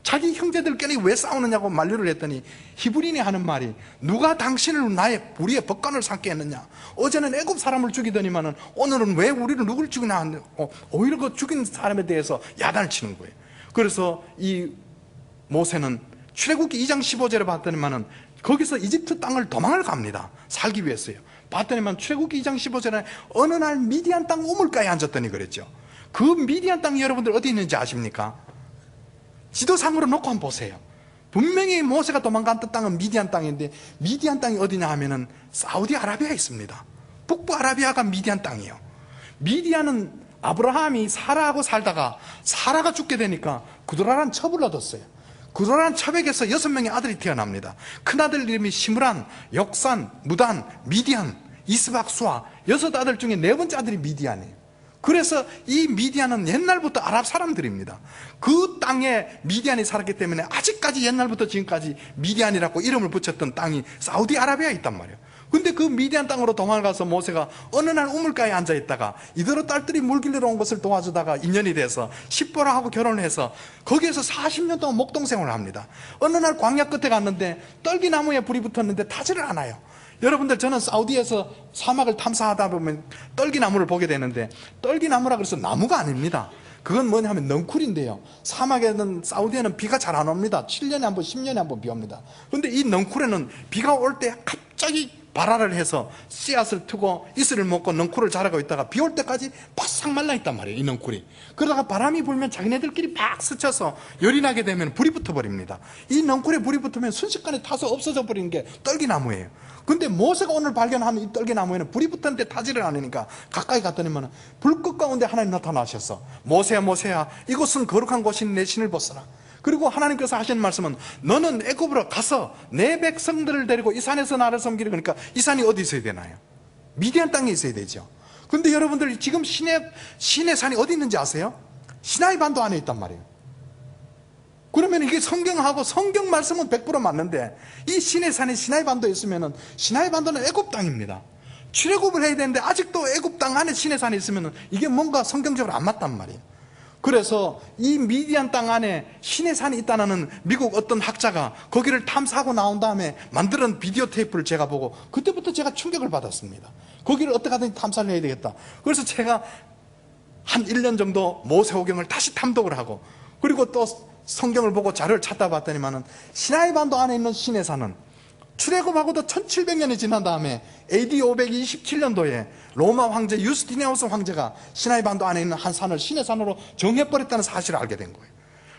자기 형제들끼리 왜 싸우느냐고 만류를 했더니 히브리인이 하는 말이 누가 당신을 우리의 법관을 삼게 했느냐. 어제는 애굽 사람을 죽이더니만은 오늘은 왜 우리를 누굴 죽이나 하고 오히려 그 죽인 사람에 대해서 야단을 치는 거예요. 그래서 이 모세는 출애굽기 2장 15절에 봤더니만은 거기서 이집트 땅을 도망을 갑니다. 살기 위해서요. 봤더니만 출애굽기 2장 15절에 어느 날 미디안 땅 우물가에 앉았더니 그랬죠. 그 미디안 땅이 여러분들 어디 있는지 아십니까? 지도상으로 놓고 한번 보세요. 분명히 모세가 도망갔던 땅은 미디안 땅인데 미디안 땅이 어디냐 하면은 사우디아라비아에 있습니다. 북부 아라비아가 미디안 땅이에요. 미디안은 아브라함이 사라하고 살다가 사라가 죽게 되니까 구드라란 첩을 얻었어요. 구드라란 첩에게서 6명의 아들이 태어납니다. 큰아들 이름이 시므란, 역산, 무단, 미디안, 이스박, 수아 6아들 중에 4번째 아들이 미디안이에요. 그래서 이 미디안은 옛날부터 아랍 사람들입니다. 그 땅에 미디안이 살았기 때문에 아직까지 옛날부터 지금까지 미디안이라고 이름을 붙였던 땅이 사우디아라비아에 있단 말이에요. 근데 그 미디안 땅으로 도망을 가서 모세가 어느 날 우물가에 앉아있다가 이대로 딸들이 물 길러 온 것을 도와주다가 인연이 돼서 십보라하고 결혼을 해서 거기에서 40년 동안 목동생활을 합니다. 어느 날 광야 끝에 갔는데 떨기나무에 불이 붙었는데 타지를 않아요. 여러분들 저는 사우디에서 사막을 탐사하다 보면 떨기나무를 보게 되는데 떨기나무라 그래서 나무가 아닙니다. 그건 뭐냐면 넝쿨인데요. 사막에는 사우디에는 비가 잘 안 옵니다. 7년에 한 번, 10년에 한 번 비 옵니다. 근데 이 넝쿨에는 비가 올 때 갑자기 발화를 해서 씨앗을 트고 이슬을 먹고 넝쿨을 자라고 있다가 비 올 때까지 바싹 말라있단 말이에요, 이 넝쿨이. 그러다가 바람이 불면 자기네들끼리 막 스쳐서 열이 나게 되면 불이 붙어버립니다. 이 넝쿨에 불이 붙으면 순식간에 타서 없어져 버리는 게 떨기나무예요. 근데 모세가 오늘 발견한 이 떨기나무에는 불이 붙었는데 타지를 않으니까 가까이 갔더니만 불꽃 가운데 하나님 나타나셨어. 모세야 모세야, 이곳은 거룩한 곳인 내 신을 벗어라. 그리고 하나님께서 하시는 말씀은 너는 애굽으로 가서 내 백성들을 데리고 이 산에서 나를 섬기려. 그러니까 이 산이 어디 있어야 되나요? 미디안 땅에 있어야 되죠. 근데 여러분들 지금 신의 산이 어디 있는지 아세요? 시나이 반도 안에 있단 말이에요. 그러면 이게 성경하고 성경 말씀은 100% 맞는데 이 신의 산이 시나이 반도에 있으면 시나이 반도는 애굽 땅입니다. 출애굽을 해야 되는데 아직도 애굽 땅 안에 신의 산이 있으면 이게 뭔가 성경적으로 안 맞단 말이에요. 그래서 이 미디안 땅 안에 신의 산이 있다는 미국 어떤 학자가 거기를 탐사하고 나온 다음에 만드는 비디오 테이프를 제가 보고 그때부터 제가 충격을 받았습니다. 거기를 어떻게 하든지 탐사를 해야 되겠다. 그래서 제가 한 1년 정도 모세오경을 다시 탐독을 하고 그리고 또 성경을 보고 자료를 찾다 봤더니만은 시나이 반도 안에 있는 신의 산은 출애굽하고도 1700년이 지난 다음에 AD 527년도에 로마 황제 유스티니아누스 황제가 시나이 반도 안에 있는 한 산을 신의 산으로 정해버렸다는 사실을 알게 된 거예요.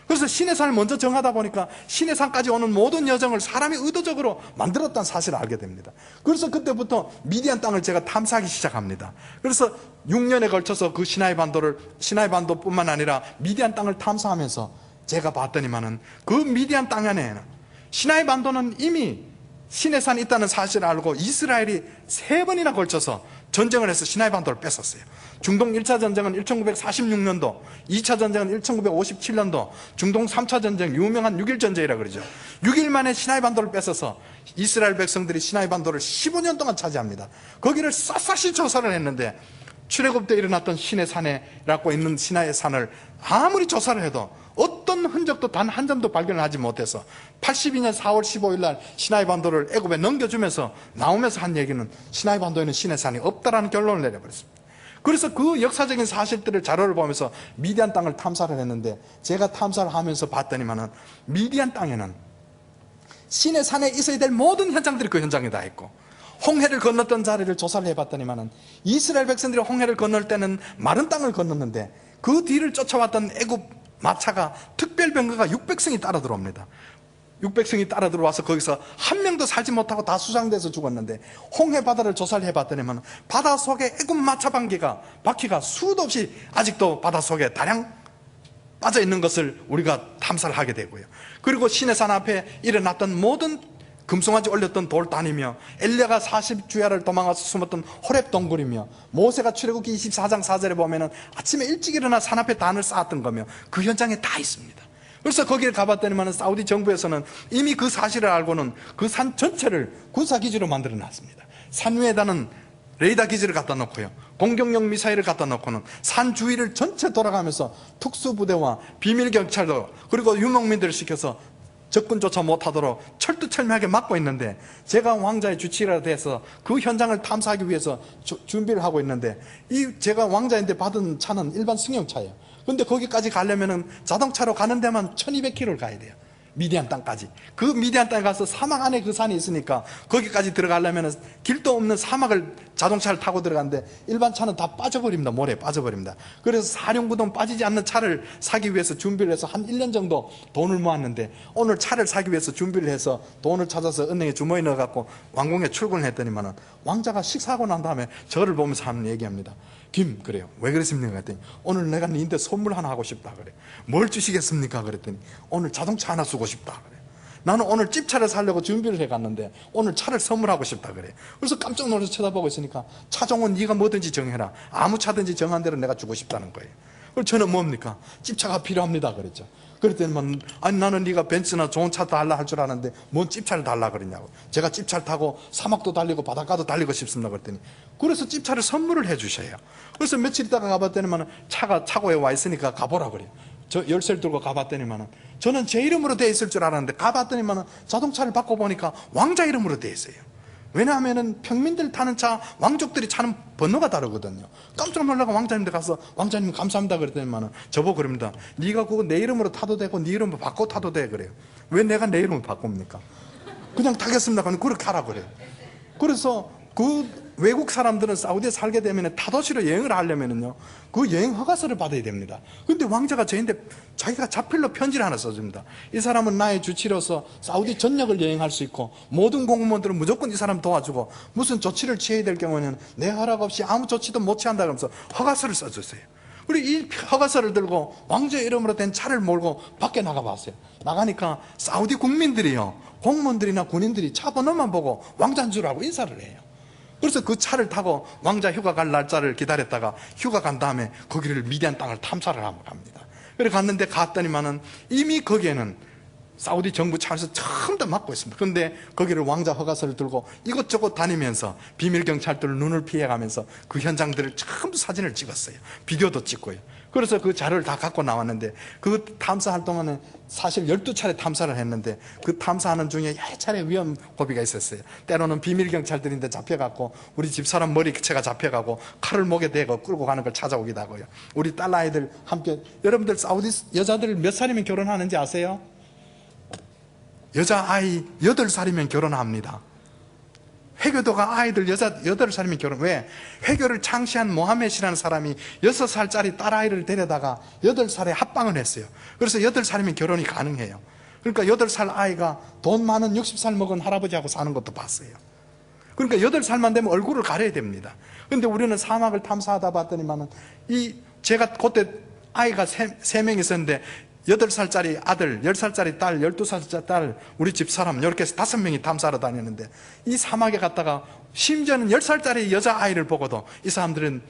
그래서 신의 산을 먼저 정하다 보니까 신의 산까지 오는 모든 여정을 사람이 의도적으로 만들었다는 사실을 알게 됩니다. 그래서 그때부터 미디안 땅을 제가 탐사하기 시작합니다. 그래서 6년에 걸쳐서 그 시나이 반도뿐만 아니라 미디안 땅을 탐사하면서 제가 봤더니만은 그 미디안 땅 안에는 시나이 반도는 이미 신의 산이 있다는 사실을 알고 이스라엘이 3번이나 걸쳐서 전쟁을 해서 시나이 반도를 뺏었어요. 중동 1차 전쟁은 1946년도, 2차 전쟁은 1957년도, 중동 3차 전쟁, 유명한 6.1 전쟁이라 그러죠. 6일 만에 시나이 반도를 뺏어서 이스라엘 백성들이 시나이 반도를 15년 동안 차지합니다. 거기를 샅샅이 조사를 했는데 출애굽 때 일어났던 신의 산에라고 있는 시나이 산을 아무리 조사를 해도 어떤 흔적도 단 한 점도 발견을 하지 못해서 82년 4월 15일 날 시나이 반도를 애굽에 넘겨주면서 나오면서 한 얘기는 시나이 반도에는 신의 산이 없다라는 결론을 내려버렸습니다. 그래서 그 역사적인 사실들을 자료를 보면서 미디안 땅을 탐사를 했는데 제가 탐사를 하면서 봤더니만은 미디안 땅에는 신의 산에 있어야 될 모든 현장들이 그 현장에 다 있고 홍해를 건넜던 자리를 조사를 해봤더니만은 이스라엘 백성들이 홍해를 건널 때는 마른 땅을 건넜는데 그 뒤를 쫓아왔던 애굽 마차가 특별병거가 600승이 따라 들어옵니다. 600승이 따라 들어와서 거기서 한 명도 살지 못하고 다 수상돼서 죽었는데 홍해 바다를 조사를 해봤더니만 바다 속에 애굽 마차 바퀴가 수도 없이 아직도 바다 속에 다량 빠져 있는 것을 우리가 탐사를 하게 되고요. 그리고 신의 산 앞에 일어났던 모든 금송아지 올렸던 돌단이며 엘리야가 40주야를 도망가서 숨었던 호렙 동굴이며 모세가 출애굽기 24장 4절에 보면은 아침에 일찍 일어나 산 앞에 단을 쌓았던 거며 그 현장에 다 있습니다. 그래서 거기를 가봤더니만 사우디 정부에서는 이미 그 사실을 알고는 그 산 전체를 군사기지로 만들어 놨습니다. 산 위에다는 레이더 기지를 갖다 놓고요, 공격용 미사일을 갖다 놓고는 산 주위를 전체 돌아가면서 특수부대와 비밀경찰도 그리고 유목민들을 시켜서 접근조차 못하도록 철두철미하게 막고 있는데 제가 왕자의 주치의라 돼서 그 현장을 탐사하기 위해서 준비를 하고 있는데 제가 왕자인데 받은 차는 일반 승용차예요. 근데 거기까지 가려면은 자동차로 가는 데만 1200km를 가야 돼요. 미디안 땅까지. 그 미디안 땅에 가서 사막 안에 그 산이 있으니까 거기까지 들어가려면 길도 없는 사막을 자동차를 타고 들어가는데 일반 차는 다 빠져버립니다. 모래에 빠져버립니다. 그래서 사륜구동 빠지지 않는 차를 사기 위해서 준비를 해서 한 1년 정도 돈을 모았는데 오늘 차를 사기 위해서 준비를 해서 돈을 찾아서 은행에 주머니에 넣어갖고 왕궁에 출근을 했더니만은 왕자가 식사하고 난 다음에 저를 보면서 하는 얘기합니다. 김, 그래요. 왜 그랬습니까? 그랬더니 오늘 내가 니한테 선물 하나 하고 싶다 그래. 뭘 주시겠습니까? 그랬더니 오늘 자동차 하나 쓰고 싶다 그래. 나는 오늘 집차를 사려고 준비를 해갔는데 오늘 차를 선물하고 싶다 그래. 그래서 깜짝 놀라서 쳐다보고 있으니까 차종은 네가 뭐든지 정해라. 아무 차든지 정한 대로 내가 주고 싶다는 거예요. 그래서 저는 뭡니까? 집차가 필요합니다 그랬죠. 그랬더니 아니 나는 네가 벤츠나 좋은 차 달라 할 줄 아는데 뭔 집차를 달라 그러냐고. 제가 집차를 타고 사막도 달리고 바닷가도 달리고 싶습니다 그랬더니 그래서 집차를 선물을 해 주셔요. 그래서 며칠 있다가 가봤더니만 차가 차고에 와 있으니까 가보라 그래요. 저 열쇠를 들고 가봤더니만 저는 제 이름으로 돼 있을 줄 알았는데 가봤더니만 자동차를 바꿔보니까 왕자 이름으로 돼 있어요. 왜냐하면 평민들 타는 차, 왕족들이 타는 번호가 다르거든요. 깜짝 놀라고 왕자님한테 가서 왕자님 감사합니다 그랬더니만 저보고 그럽니다. 네가 그거 내 이름으로 타도 되고 네 이름으로 바꿔 타도 돼 그래요. 왜 내가 내 이름을 바꿉니까? 그냥 타겠습니다. 그냥 그렇게 하라 그래요. 그래서 그 외국 사람들은 사우디에 살게 되면 타도시로 여행을 하려면요, 그 여행 허가서를 받아야 됩니다. 근데 왕자가 저인데 자기가 자필로 편지를 하나 써줍니다. 이 사람은 나의 주치로서 사우디 전역을 여행할 수 있고 모든 공무원들은 무조건 이 사람 도와주고 무슨 조치를 취해야 될 경우에는 내 허락 없이 아무 조치도 못 취한다 그러면서 허가서를 써주세요. 그리고 이 허가서를 들고 왕자의 이름으로 된 차를 몰고 밖에 나가봤어요. 나가니까 사우디 국민들이요, 공무원들이나 군인들이 차 번호만 보고 왕자인 줄 알고 인사를 해요. 그래서 그 차를 타고 왕자 휴가 갈 날짜를 기다렸다가 휴가 간 다음에 거기를 미디안 땅을 탐사를 하고 갑니다. 그래 갔는데 갔더니만은 이미 거기에는 사우디 정부 차에서 처음 다 막고 있습니다. 그런데 거기를 왕자 허가서를 들고 이곳저곳 다니면서 비밀 경찰들 눈을 피해가면서 그 현장들을 처음부터 사진을 찍었어요. 비디오도 찍고요. 그래서 그 자료를 다 갖고 나왔는데 그 탐사할 동안에 사실 12차례 탐사를 했는데 그 탐사하는 중에 여러 차례 위험 고비가 있었어요. 때로는 비밀 경찰들인데 잡혀갖고 우리 집사람 머리채가 잡혀가고 칼을 목에 대고 끌고 가는 걸 찾아오기도 하고요. 우리 딸아이들 함께, 여러분들 사우디 여자들 몇 살이면 결혼하는지 아세요? 여자아이 8살이면 결혼합니다. 회교도가 아이들 여자 8살이면 결혼. 왜? 회교를 창시한 모하мет이라는 사람이 6살짜리 딸아이를 데려다가 8살에 합방을 했어요. 그래서 8살이면 결혼이 가능해요. 그러니까 8살 아이가 돈 많은 60살 먹은 할아버지하고 사는 것도 봤어요. 그러니까 8살만 되면 얼굴을 가려야 됩니다. 그런데 우리는 사막을 탐사하다 봤더니만은 제가 그때 아이가 3명 있었는데 8살짜리 아들, 10살짜리 딸, 12살짜리 딸, 우리 집사람 이렇게 해서 5명이 탐사하러 다니는데 이 사막에 갔다가 심지어는 10살짜리 여자아이를 보고도 이 사람들은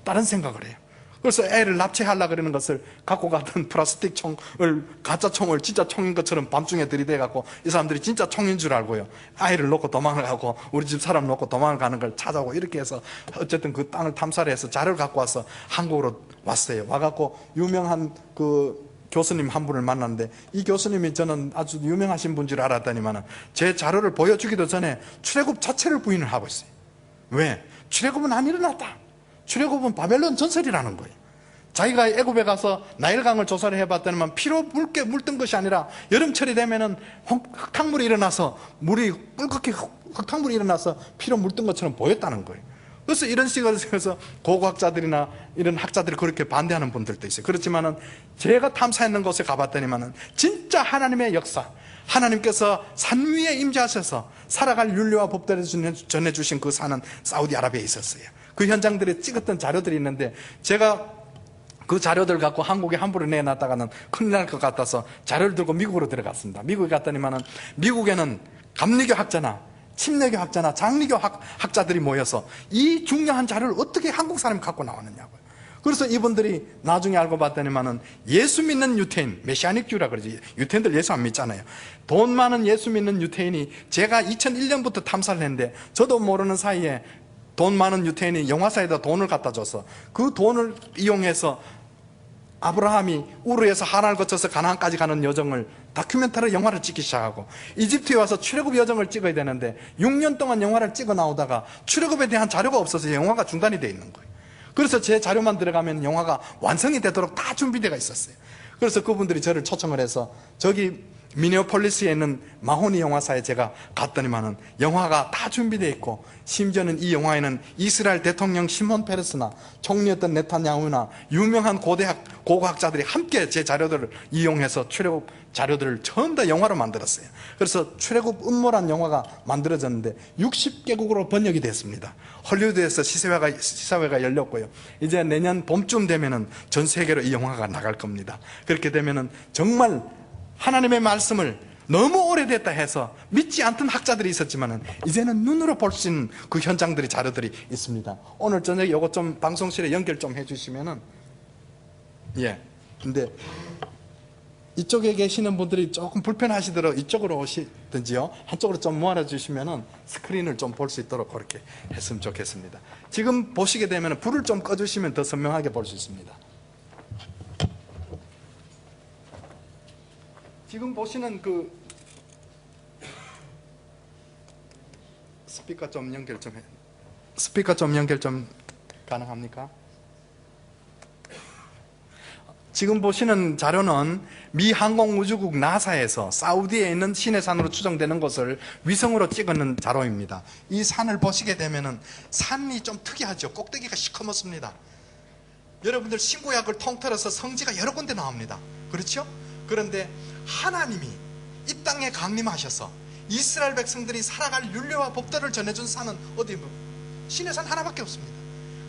다른 생각을 해요. 그래서 애를 납치하려고 그러는 것을 갖고 갔던 플라스틱 총을, 가짜 총을 진짜 총인 것처럼 밤중에 들이대갖고 이 사람들이 진짜 총인 줄 알고요, 아이를 놓고 도망을 가고 우리 집 사람 놓고 도망을 가는 걸 찾아오고 이렇게 해서 어쨌든 그 땅을 탐사를 해서 자료를 갖고 와서 한국으로 왔어요. 와갖고 유명한 그 교수님 한 분을 만났는데 이 교수님이 저는 아주 유명하신 분 줄 알았더니만 제 자료를 보여주기도 전에 출애굽 자체를 부인을 하고 있어요. 왜? 출애굽은 안 일어났다. 출애굽은 바벨론 전설이라는 거예요. 자기가 애굽에 가서 나일강을 조사를 해봤더니만 피로 묽게 물든 것이 아니라 여름철이 되면은 흙탕물이 일어나서 물이 꿀꺽히 흙탕물이 일어나서 피로 물든 것처럼 보였다는 거예요. 그래서 이런 식으로 해서 고고학자들이나 이런 학자들이 그렇게 반대하는 분들도 있어요. 그렇지만은 제가 탐사했는 곳에 가봤더니만은 진짜 하나님의 역사, 하나님께서 산 위에 임재하셔서 살아갈 윤리와 법대로 전해주신 그 산은 사우디아라비아에 있었어요. 그 현장들이 찍었던 자료들이 있는데 제가 그 자료들 갖고 한국에 함부로 내놨다가는 큰일 날 것 같아서 자료를 들고 미국으로 들어갔습니다. 미국에 갔더니만은 미국에는 감리교 학자나 침례교 학자나 장리교 학자들이 모여서 이 중요한 자료를 어떻게 한국 사람이 갖고 나왔느냐고요. 그래서 이분들이 나중에 알고 봤더니만은 예수 믿는 유태인, 메시아닉주라 그러지. 유태인들 예수 안 믿잖아요. 돈 많은 예수 믿는 유태인이, 제가 2001년부터 탐사를 했는데 저도 모르는 사이에 돈 많은 유태인이 영화사에다 돈을 갖다 줘서 그 돈을 이용해서 아브라함이 우르에서 하란을 거쳐서 가나안까지 가는 여정을 다큐멘터리 영화를 찍기 시작하고, 이집트에 와서 출애굽 여정을 찍어야 되는데 6년 동안 영화를 찍어 나오다가 출애굽에 대한 자료가 없어서 영화가 중단이 돼 있는 거예요. 그래서 제 자료만 들어가면 영화가 완성이 되도록 다 준비되어 있었어요. 그래서 그분들이 저를 초청을 해서 저기 미네오폴리스에 있는 마호니 영화사에 제가 갔더니만은 영화가 다 준비되어 있고, 심지어는 이 영화에는 이스라엘 대통령 시몬 페레스나 총리였던 네타냐후나 유명한 고고학자들이 함께 제 자료들을 이용해서 출애굽 자료들을 전부 다 영화로 만들었어요. 그래서 출애굽 음모란 영화가 만들어졌는데 60개국으로 번역이 됐습니다. 헐리우드에서 시사회가 열렸고요. 이제 내년 봄쯤 되면은 전 세계로 이 영화가 나갈 겁니다. 그렇게 되면은 정말 하나님의 말씀을 너무 오래됐다 해서 믿지 않던 학자들이 있었지만은 이제는 눈으로 볼 수 있는 그 현장들이, 자료들이 있습니다. 오늘 저녁에 요거 좀 방송실에 연결 좀 해주시면은, 근데 이쪽에 계시는 분들이 조금 불편하시더라도 이쪽으로 오시든지요, 한쪽으로 좀 모아놔 주시면은 스크린을 좀 볼 수 있도록 그렇게 했으면 좋겠습니다. 지금 보시게 되면 불을 좀 꺼주시면 더 선명하게 볼 수 있습니다. 지금 보시는 그 스피커 좀 연결 좀 가능합니까? 지금 보시는 자료는 미 항공우주국 나사에서 사우디에 있는 시내산으로 추정되는 것을 위성으로 찍은 자료입니다. 이 산을 보시게 되면은 산이 좀 특이하죠. 꼭대기가 시커멓습니다. 여러분들 신구약을 통틀어서 성지가 여러 군데 나옵니다. 그렇죠? 그런데 하나님이 이 땅에 강림하셔서 이스라엘 백성들이 살아갈 율례와 법도를 전해준 산은 어디 시내산 하나밖에 없습니다.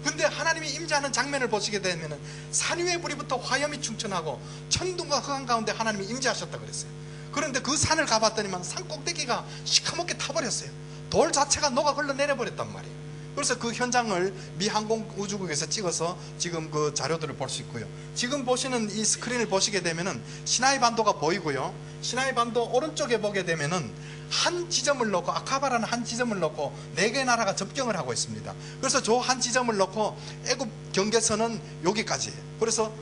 근데 하나님이 임재하는 장면을 보시게 되면 산 위에 불이부터 화염이 충천하고 천둥과 흑암 가운데 하나님이 임재하셨다 그랬어요. 그런데 그 산을 가봤더니만 산 꼭대기가 시커멓게 타버렸어요. 돌 자체가 녹아 흘러내려 버렸단 말이에요. 그래서 그 현장을 미 항공우주국에서 찍어서 지금 그 자료들을 볼 수 있고요. 지금 보시는 이 스크린을 보시게 되면은 시나이 반도가 보이고요. 시나이 반도 오른쪽에 보게 되면은 한 지점을 놓고, 아카바라는 한 지점을 놓고 4개의 나라가 접경을 하고 있습니다. 그래서 저 한 지점을 놓고 애굽 경계선은 여기까지예요. 그래서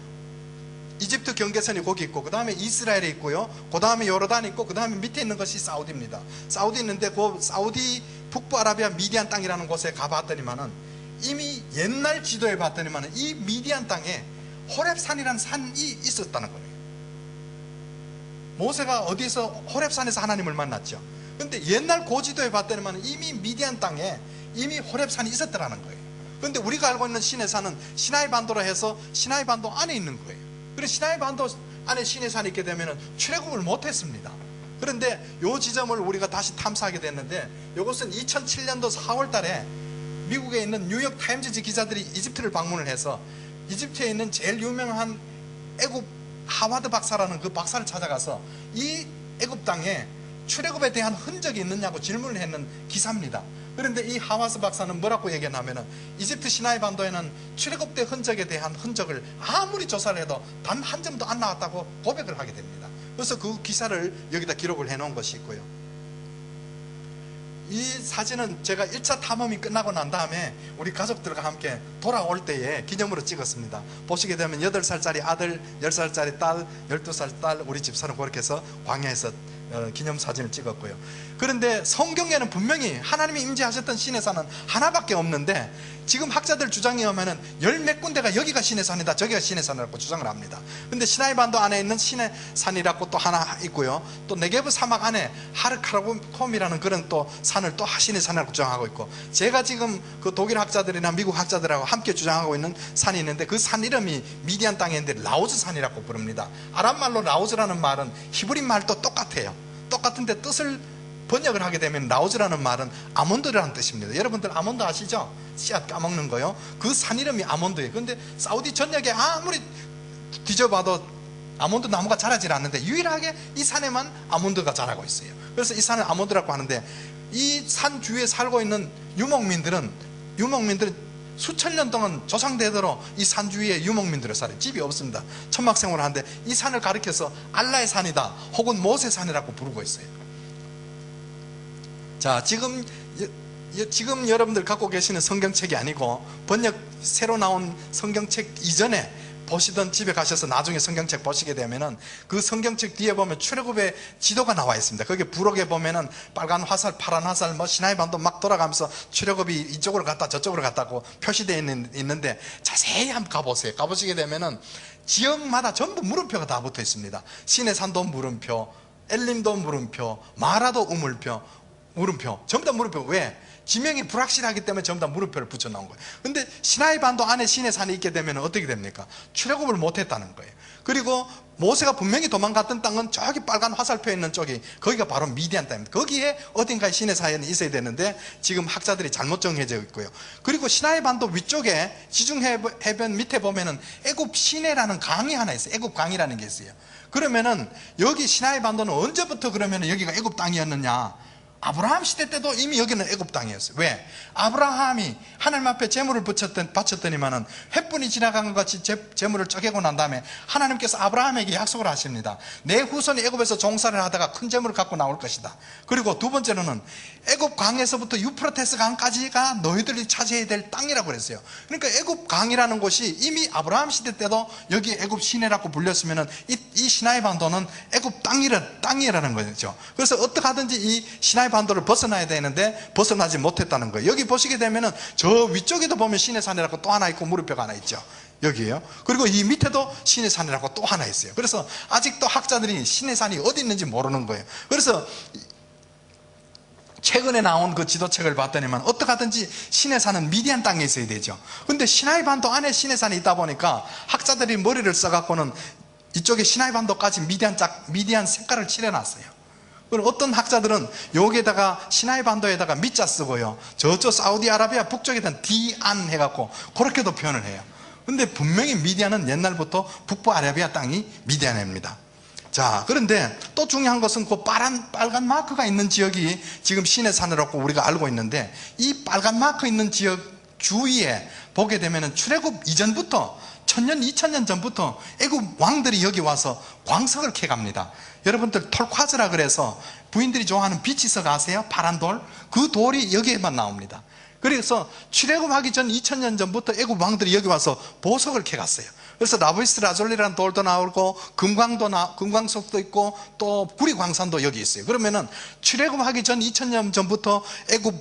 이집트 경계선이 거기 있고, 그 다음에 이스라엘이 있고요, 그 다음에 요르단이 있고, 그 다음에 밑에 있는 것이 사우디입니다. 사우디 있는데 그 사우디 북부 아라비아 미디안 땅이라는 곳에 가봤더니만은 이미 옛날 지도에 봤더니만은 이 미디안 땅에 호렙산이라는 산이 있었다는 거예요. 모세가 어디서 호렙산에서 하나님을 만났죠. 근데 옛날 고지도에 봤더니만 이미 미디안 땅에 이미 호렙산이 있었더라는 거예요. 그런데 우리가 알고 있는 시내산은 시나이 반도로 해서 시나이 반도 안에 있는 거예요. 그래서 시나이 반도 안에 시내산이 있게 되면 출애굽을 못했습니다. 그런데 이 지점을 우리가 다시 탐사하게 됐는데, 이것은 2007년도 4월 달에 미국에 있는 뉴욕 타임즈 기자들이 이집트를 방문을 해서 이집트에 있는 제일 유명한 애굽 하와드 박사라는 그 박사를 찾아가서 이 애굽 땅에 출애굽에 대한 흔적이 있느냐고 질문을 했는 기사입니다. 그런데 이 하와드 박사는 뭐라고 얘기하냐면은 이집트 시나이 반도에는 출애굽 때 흔적에 대한 흔적을 아무리 조사를 해도 단 한 점도 안 나왔다고 고백을 하게 됩니다. 그래서 그 기사를 여기다 기록을 해 놓은 것이 있고요. 이 사진은 제가 1차 탐험이 끝나고 난 다음에 우리 가족들과 함께 돌아올 때에 기념으로 찍었습니다. 보시게 되면 8살짜리 아들, 10살짜리 딸, 12살 딸, 우리 집사는 그렇게 해서 광야에서 기념사진을 찍었고요. 그런데 성경에는 분명히 하나님이 임재하셨던 시내산은 하나밖에 없는데, 지금 학자들 주장에 의하면 열 몇 군데가 여기가 시내산이다, 저기가 시내산이라고 주장을 합니다. 근데 시나이 반도 안에 있는 시내산이라고 또 하나 있고요, 또 네게브 사막 안에 하르카라콤이라는 그런 또 산을 또 시내산이라고 주장하고 있고, 제가 지금 그 독일 학자들이나 미국 학자들하고 함께 주장하고 있는 산이 있는데 그 산 이름이 미디안 땅에 있는데 라우즈 산이라고 부릅니다. 아랍말로 라우즈라는 말은 히브리 말도 똑같아요. 똑같은데 뜻을 번역을 하게 되면 라우즈라는 말은 아몬드라는 뜻입니다. 여러분들 아몬드 아시죠? 씨앗 까먹는 거요. 그 산 이름이 아몬드예요. 그런데 사우디 전역에 아무리 뒤져봐도 아몬드 나무가 자라질 않는데 유일하게 이 산에만 아몬드가 자라고 있어요. 그래서 이 산을 아몬드라고 하는데, 이 산 주위에 살고 있는 유목민들은 수천 년 동안 조상대대로 이 산 주위에 유목민들을 살아요. 집이 없습니다. 천막생활을 하는데 이 산을 가리켜서 알라의 산이다 혹은 모세 산이라고 부르고 있어요. 자, 지금 여러분들 갖고 계시는 성경책이 아니고 번역 새로 나온 성경책 이전에 보시던 집에 가셔서 나중에 성경책 보시게 되면은 그 성경책 뒤에 보면 출애굽의 지도가 나와 있습니다. 거기 부록에 보면은 빨간 화살, 파란 화살, 뭐 시나이 반도 막 돌아가면서 출애굽이 이쪽으로 갔다 저쪽으로 갔다고 표시되어 있는데 자세히 한번 가보세요. 가보시게 되면은 지역마다 전부 물음표가 다 붙어 있습니다. 시내산도 물음표, 엘림도 물음표, 마라도 물음표, 전부 다 물음표. 왜? 지명이 불확실하기 때문에 전부 다 물음표를 붙여 놓은 거예요. 근데 시나이 반도 안에 시내산이 있게 되면 어떻게 됩니까? 출애굽을 못했다는 거예요. 그리고 모세가 분명히 도망갔던 땅은 저기 빨간 화살표 있는 쪽이, 거기가 바로 미디안 땅입니다. 거기에 어딘가에 시내산이 있어야 되는데 지금 학자들이 잘못 정해져 있고요. 그리고 시나이 반도 위쪽에 지중해변 밑에 보면은 애굽 시내라는 강이 하나 있어요. 애굽 강이라는 게 있어요. 그러면은 여기 시나이 반도는 언제부터 그러면은 여기가 애굽 땅이었느냐? 아브라함 시대 때도 이미 여기는 애굽 땅이었어요. 왜? 아브라함이 하나님 앞에 제물을 바쳤더니만은 횃분이 지나간 것 같이 제물을 쪼개고 난 다음에 하나님께서 아브라함에게 약속을 하십니다. 내 후손이 애굽에서 종살이를 하다가 큰 제물을 갖고 나올 것이다. 그리고 두 번째로는 애굽 강에서부터 유프라테스 강까지가 너희들이 차지해야 될 땅이라고 그랬어요. 그러니까 애굽 강이라는 곳이 이미 아브라함 시대 때도 여기 애굽 시내라고 불렸으면은 이 시나이 반도는 애굽 땅이라는 거죠. 그래서 어떻게 하든지 이 시나이 반도를 벗어나야 되는데 벗어나지 못했다는 거예요. 여기 보시게 되면은 저 위쪽에도 보면 시내산이라고 또 하나 있고 물음표가 하나 있죠. 여기에요. 그리고 이 밑에도 신의 산이라고 또 하나 있어요. 그래서 아직도 학자들이 신의 산이 어디 있는지 모르는 거예요. 그래서 최근에 나온 그 지도책을 봤더니만 어떻게 하든지 신의 산은 미디안 땅에 있어야 되죠. 근데 시나이 반도 안에 신의 산이 있다 보니까 학자들이 머리를 써갖고는 이쪽에 시나이 반도까지 미디안 색깔을 칠해놨어요. 그리고 어떤 학자들은 여기에다가 시나이 반도에다가 미자 쓰고요, 저쪽 사우디아라비아 북쪽에다가 디안 해갖고 그렇게도 표현을 해요. 근데 분명히 미디안은 옛날부터 북부 아라비아 땅이 미디안입니다. 자, 그런데 또 중요한 것은 그 빨간 마크가 있는 지역이 지금 신의 산이라고 우리가 알고 있는데, 이 빨간 마크 있는 지역 주위에 보게 되면 출애굽 이전부터 1000년, 2000년 전부터 애굽 왕들이 여기 와서 광석을 캐갑니다. 여러분들 톨콰즈라 그래서 부인들이 좋아하는 비치석 아세요? 파란 돌? 그 돌이 여기에만 나옵니다. 그래서 출애굽하기 전 2000년 전부터 애굽 왕들이 여기 와서 보석을 캐갔어요. 그래서 라브이스 라졸리라는 돌도 나오고 금광석도 있고 또 구리광산도 여기 있어요. 그러면은 출애굽하기 전 2000년 전부터 애굽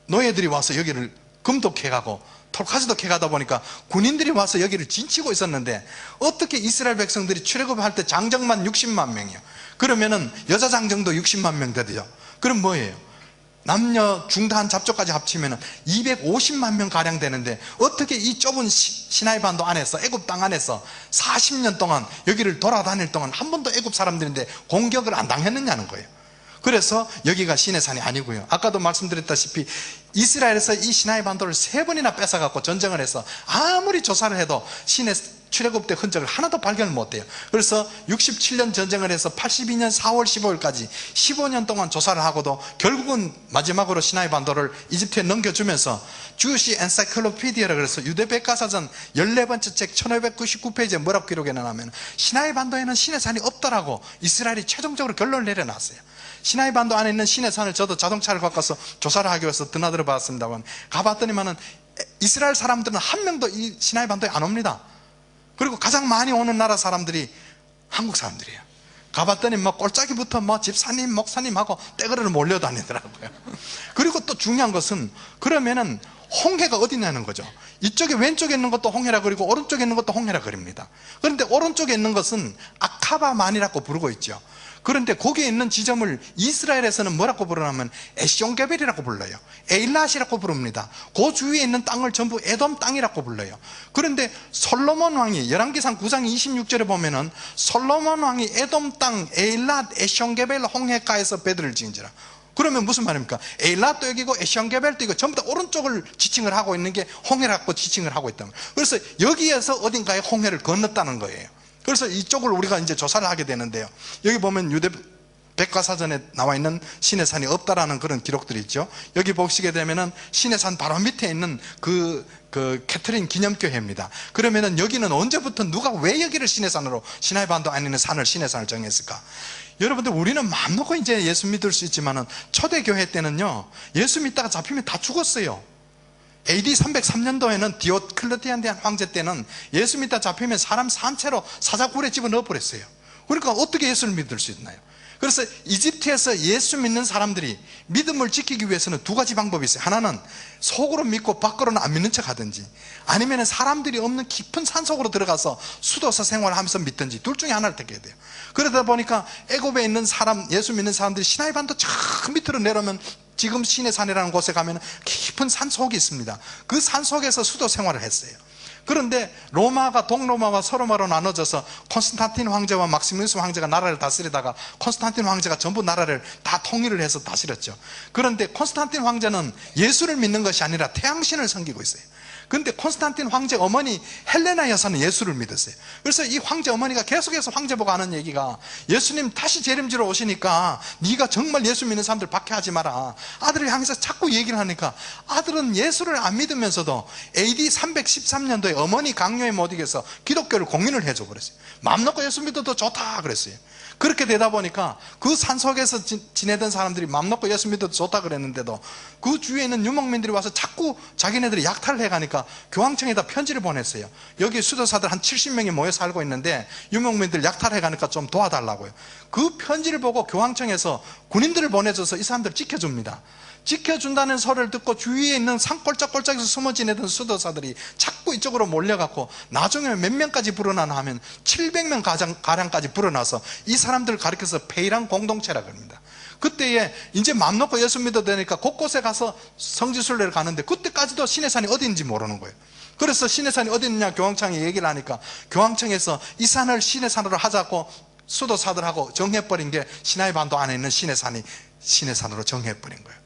노예들이 와서 여기를 금도 캐가고 톨카즈도 캐가다 보니까 군인들이 와서 여기를 진치고 있었는데, 어떻게 이스라엘 백성들이 출애굽할 때 장정만 60만 명이요. 그러면은 여자 장정도 60만 명 되죠. 그럼 뭐예요? 남녀 중다한 잡초까지 합치면 250만 명 가량 되는데, 어떻게 이 좁은 시나이 반도 안에서, 애굽 땅 안에서 40년 동안 여기를 돌아다닐 동안 한 번도 애굽 사람들인데 공격을 안 당했느냐는 거예요. 그래서 여기가 신의 산이 아니고요, 아까도 말씀드렸다시피 이스라엘에서 이 시나이 반도를 3번이나 뺏어갖고 전쟁을 해서 아무리 조사를 해도 신의 출애굽 때 흔적을 하나도 발견을 못해요. 그래서 67년 전쟁을 해서 82년 4월 15일까지 15년 동안 조사를 하고도 결국은 마지막으로 시나이 반도를 이집트에 넘겨주면서 주시 엔사이클로피디아라 그래서 유대 백과사전 14번째 책 1599페이지에 뭐라고 기록해놨냐면, 시나이 반도에는 신의 산이 없다라고 이스라엘이 최종적으로 결론을 내려놨어요. 시나이 반도 안에 있는 신의 산을 저도 자동차를 바꿔서 조사를 하기 위해서 드나들어 봤습니다만, 가봤더니만은 이스라엘 사람들은 한 명도 이 시나이 반도에 안 옵니다. 그리고 가장 많이 오는 나라 사람들이 한국 사람들이에요. 가봤더니 꼴짜기부터 집사님, 목사님하고 떼거리를 몰려다니더라고요. 그리고 또 중요한 것은, 그러면은 홍해가 어디 있냐는 거죠. 이쪽에 왼쪽에 있는 것도 홍해라 그리고 오른쪽에 있는 것도 홍해라 그립니다. 그런데 오른쪽에 있는 것은 아카바만이라고 부르고 있죠. 그런데 거기에 있는 지점을 이스라엘에서는 뭐라고 부르냐면 에숑게벨이라고 불러요. 에일랏이라고 부릅니다. 그 주위에 있는 땅을 전부 에돔 땅이라고 불러요. 그런데 솔로몬 왕이 열왕기상 9장 26절에 보면은 솔로몬 왕이 에돔 땅 에일랏 에숑게벨 홍해가에서 배들을 지은지라. 그러면 무슨 말입니까? 에일랏도 여기고 에숑게벨도 이거 전부 다 오른쪽을 지칭을 하고 있는 게 홍해라고 지칭을 하고 있다는 거예요. 그래서 여기에서 어딘가에 홍해를 건넜다는 거예요. 그래서 이쪽을 우리가 이제 조사를 하게 되는데요, 여기 보면 유대 백과사전에 나와 있는 신의 산이 없다라는 그런 기록들이 있죠. 여기 보시게 되면은 신의 산 바로 밑에 있는 그 캐트린 기념교회입니다. 그러면은 여기는 언제부터 누가 왜 여기를 신의 산으로, 시나이 반도 안에 있는 산을 신의 산을 정했을까? 여러분들, 우리는 마음 놓고 이제 예수 믿을 수 있지만은 초대교회 때는요, 예수 믿다가 잡히면 다 죽었어요. AD 303년도에는 디오클레티안대 황제 때는 예수 믿다 잡히면 사람 산채로 사자굴에 집어넣어 버렸어요. 그러니까 어떻게 예수를 믿을 수 있나요? 그래서 이집트에서 예수 믿는 사람들이 믿음을 지키기 위해서는 두 가지 방법이 있어요. 하나는 속으로 믿고 밖으로는 안 믿는 척 하든지, 아니면 사람들이 없는 깊은 산속으로 들어가서 수도사 생활을 하면서 믿든지, 둘 중에 하나를 택해야 돼요. 그러다 보니까 애굽에 있는 사람, 예수 믿는 사람들이 시나이 반도 저 밑으로 내려오면 지금 신의 산이라는 곳에 가면 깊은 산속이 있습니다. 그 산속에서 수도 생활을 했어요. 그런데 로마가 동로마와 서로마로 나눠져서 콘스탄틴 황제와 막시무스 황제가 나라를 다스리다가 콘스탄틴 황제가 전부 나라를 다 통일을 해서 다스렸죠. 그런데 콘스탄틴 황제는 예수를 믿는 것이 아니라 태양신을 섬기고 있어요. 그런데 콘스탄틴 황제 어머니 헬레나 여사는 예수를 믿었어요. 그래서 이 황제 어머니가 계속해서 황제 보고 하는 얘기가, 예수님 다시 재림지로 오시니까 네가 정말 예수 믿는 사람들 박해하지 마라. 아들을 향해서 자꾸 얘기를 하니까 아들은 예수를 안 믿으면서도 AD 313년도에 어머니 강요에 못 이겨서 기독교를 공인을 해줘 버렸어요. 마음 놓고 예수 믿어도 좋다 그랬어요. 그렇게 되다 보니까 그 산속에서 지내던 사람들이 마음 놓고 예수 믿어도 좋다 그랬는데도 그 주위에 있는 유목민들이 와서 자꾸 자기네들이 약탈을 해가니까 교황청에다 편지를 보냈어요. 여기 수도사들 한 70명이 모여 살고 있는데 유목민들 약탈해 가니까 좀 도와달라고요. 그 편지를 보고 교황청에서 군인들을 보내줘서 이 사람들 지켜줍니다. 지켜준다는 소리를 듣고 주위에 있는 산골짜골짜기에서 숨어 지내던 수도사들이 자꾸 전부 이쪽으로 몰려갖고 나중에 몇 명까지 불어나나 하면 700명 가량까지 불어나서 이 사람들을 가리켜서 페이랑 공동체라고 합니다. 그때에 이제 맘 놓고 예수 믿어야 되니까 곳곳에 가서 성지순례를 가는데 그때까지도 시내산이 어디인지 모르는 거예요. 그래서 시내산이 어디 있느냐 교황청에 얘기를 하니까 교황청에서 이 산을 시내산으로 하자고 수도사들하고 정해버린 게 시나이 반도 안에 있는 시내산이 시내산으로 정해버린 거예요.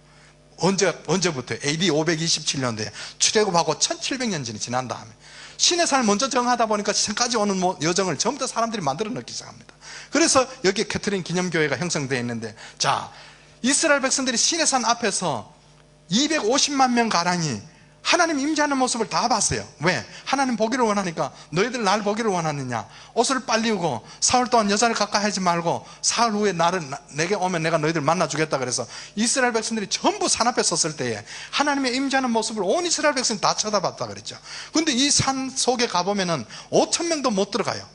언제부터? AD 527년도에 출애굽하고 1700년 전이 지난 다음에 시내산을 먼저 정하다 보니까 지금까지 오는 여정을 전부 다 사람들이 만들어 넣기 시작합니다. 그래서 여기에 캐터린 기념교회가 형성되어 있는데, 자, 이스라엘 백성들이 시내산 앞에서 250만 명 가량이 하나님 임재하는 모습을 다 봤어요. 왜? 하나님 보기를 원하니까. 너희들 날 보기를 원하느냐? 옷을 빨리 입고 사흘 동안 여자를 가까이 하지 말고 사흘 후에 내게 오면 내가 너희들 만나주겠다. 그래서 이스라엘 백성들이 전부 산 앞에 섰을 때에 하나님의 임재하는 모습을 온 이스라엘 백성이 다 쳐다봤다 그랬죠. 근데 이 산 속에 가보면은 5천 명도 못 들어가요.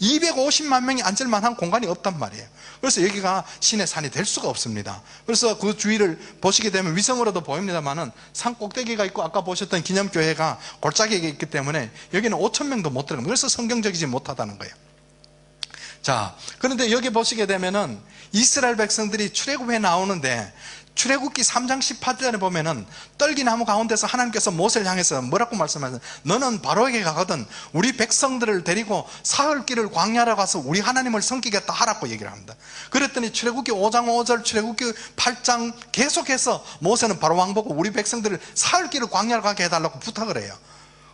250만 명이 앉을 만한 공간이 없단 말이에요. 그래서 여기가 신의 산이 될 수가 없습니다. 그래서 그 주위를 보시게 되면 위성으로도 보입니다만은 산 꼭대기가 있고 아까 보셨던 기념교회가 골짜기에 있기 때문에 여기는 5천 명도 못 들어갑니다. 그래서 성경적이지 못하다는 거예요. 자, 그런데 여기 보시게 되면은 이스라엘 백성들이 출애굽에 나오는데 출애굽기 3장 18절에 보면은 떨기나무 가운데서 하나님께서 모세를 향해서 뭐라고 말씀하세요? 너는 바로에게 가거든 우리 백성들을 데리고 사흘 길을 광야로 가서 우리 하나님을 섬기겠다 하라고 얘기를 합니다. 그랬더니 출애굽기 5장 5절, 출애굽기 8장 계속해서 모세는 바로 왕 보고 우리 백성들을 사흘 길을 광야로 가게 해달라고 부탁을 해요.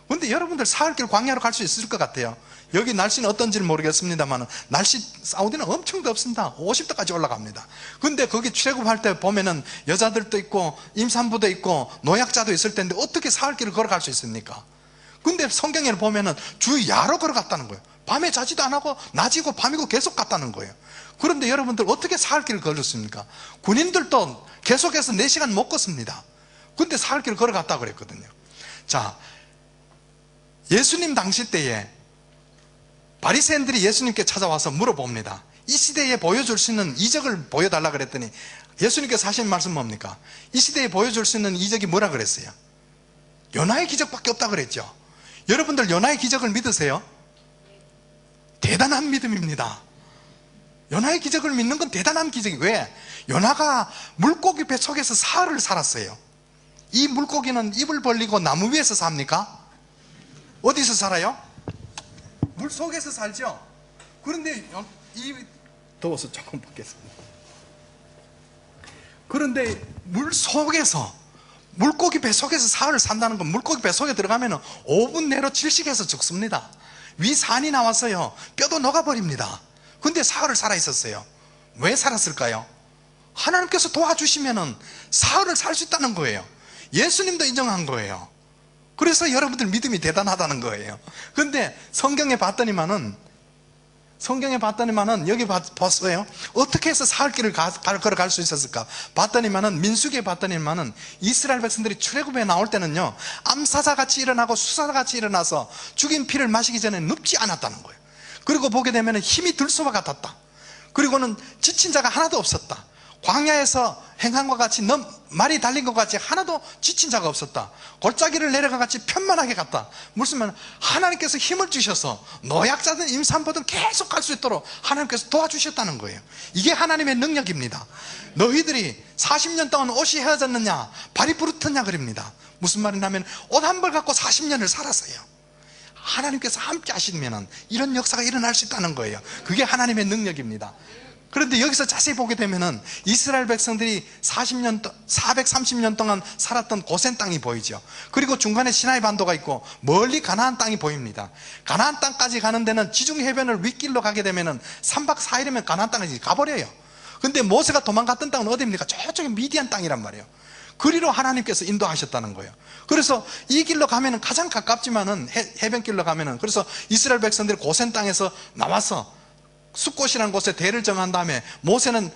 근데 여러분들 사흘 길 광야로 갈 수 있을 것 같아요? 여기 날씨는 어떤지는 모르겠습니다만 날씨 사우디는 엄청 덥습니다. 50도까지 올라갑니다. 근데 거기 출애굽할 때 보면은 여자들도 있고 임산부도 있고 노약자도 있을 텐데 어떻게 사흘 길을 걸어갈 수 있습니까? 근데 성경에는 보면은 주 야로 걸어갔다는 거예요. 밤에 자지도 안 하고 낮이고 밤이고 계속 갔다는 거예요. 그런데 여러분들 어떻게 사흘 길을 걸었습니까? 군인들도 계속해서 4시간 못 걷습니다. 근데 사흘 길을 걸어갔다고 그랬거든요. 자, 예수님 당시 때에 바리새인들이 예수님께 찾아와서 물어봅니다. 이 시대에 보여줄 수 있는 이적을 보여달라 그랬더니 예수님께서 하신 말씀 뭡니까? 이 시대에 보여줄 수 있는 이적이 뭐라 그랬어요? 요나의 기적밖에 없다 그랬죠. 여러분들 요나의 기적을 믿으세요? 대단한 믿음입니다. 요나의 기적을 믿는 건 대단한 기적이. 왜? 요나가 물고기 배 속에서 사흘을 살았어요. 이 물고기는 입을 벌리고 나무 위에서 삽니까? 어디서 살아요? 물 속에서 살죠. 그런데 더워서 조금 벗겠습니다. 그런데 물 속에서 물고기 배 속에서 사흘을 산다는 건 물고기 배 속에 들어가면 5분 내로 질식해서 죽습니다. 위 산이 나와서요 뼈도 녹아버립니다. 근데 사흘을 살아 있었어요. 왜 살았을까요? 하나님께서 도와주시면 사흘을 살 수 있다는 거예요. 예수님도 인정한 거예요. 그래서 여러분들 믿음이 대단하다는 거예요. 근데 성경에 봤더니만은 여기 봤어요. 어떻게 해서 사흘 길을 걸어갈 수 있었을까? 봤더니만은 민수기에 봤더니만은 이스라엘 백성들이 출애굽에 나올 때는요 암사자같이 일어나고 수사자같이 일어나서 죽인 피를 마시기 전에 눕지 않았다는 거예요. 그리고 보게 되면은 힘이 들소와 같았다. 그리고는 지친 자가 하나도 없었다. 광야에서 행한 것 같이 말이 달린 것 같이 하나도 지친 자가 없었다. 골짜기를 내려가 같이 편만하게 갔다. 무슨 하나님께서 힘을 주셔서 노약자든 임산부든 계속 갈 수 있도록 하나님께서 도와주셨다는 거예요. 이게 하나님의 능력입니다. 너희들이 40년 동안 옷이 헤어졌느냐 발이 부르텄냐 그럽니다. 무슨 말이냐면 옷 한 벌 갖고 40년을 살았어요. 하나님께서 함께 하시면 이런 역사가 일어날 수 있다는 거예요. 그게 하나님의 능력입니다. 그런데 여기서 자세히 보게 되면은 이스라엘 백성들이 430년 동안 살았던 고센 땅이 보이죠. 그리고 중간에 시나이 반도가 있고 멀리 가나안 땅이 보입니다. 가나안 땅까지 가는 데는 지중 해변을 윗길로 가게 되면은 3박 4일이면 가나안 땅에 가버려요. 근데 모세가 도망갔던 땅은 어디입니까? 저쪽에 미디안 땅이란 말이에요. 그리로 하나님께서 인도하셨다는 거예요. 그래서 이 길로 가면은 가장 가깝지만은 해변길로 가면은, 그래서 이스라엘 백성들이 고센 땅에서 나와서 숫곳이라는 곳에 대를 정한 다음에 모세는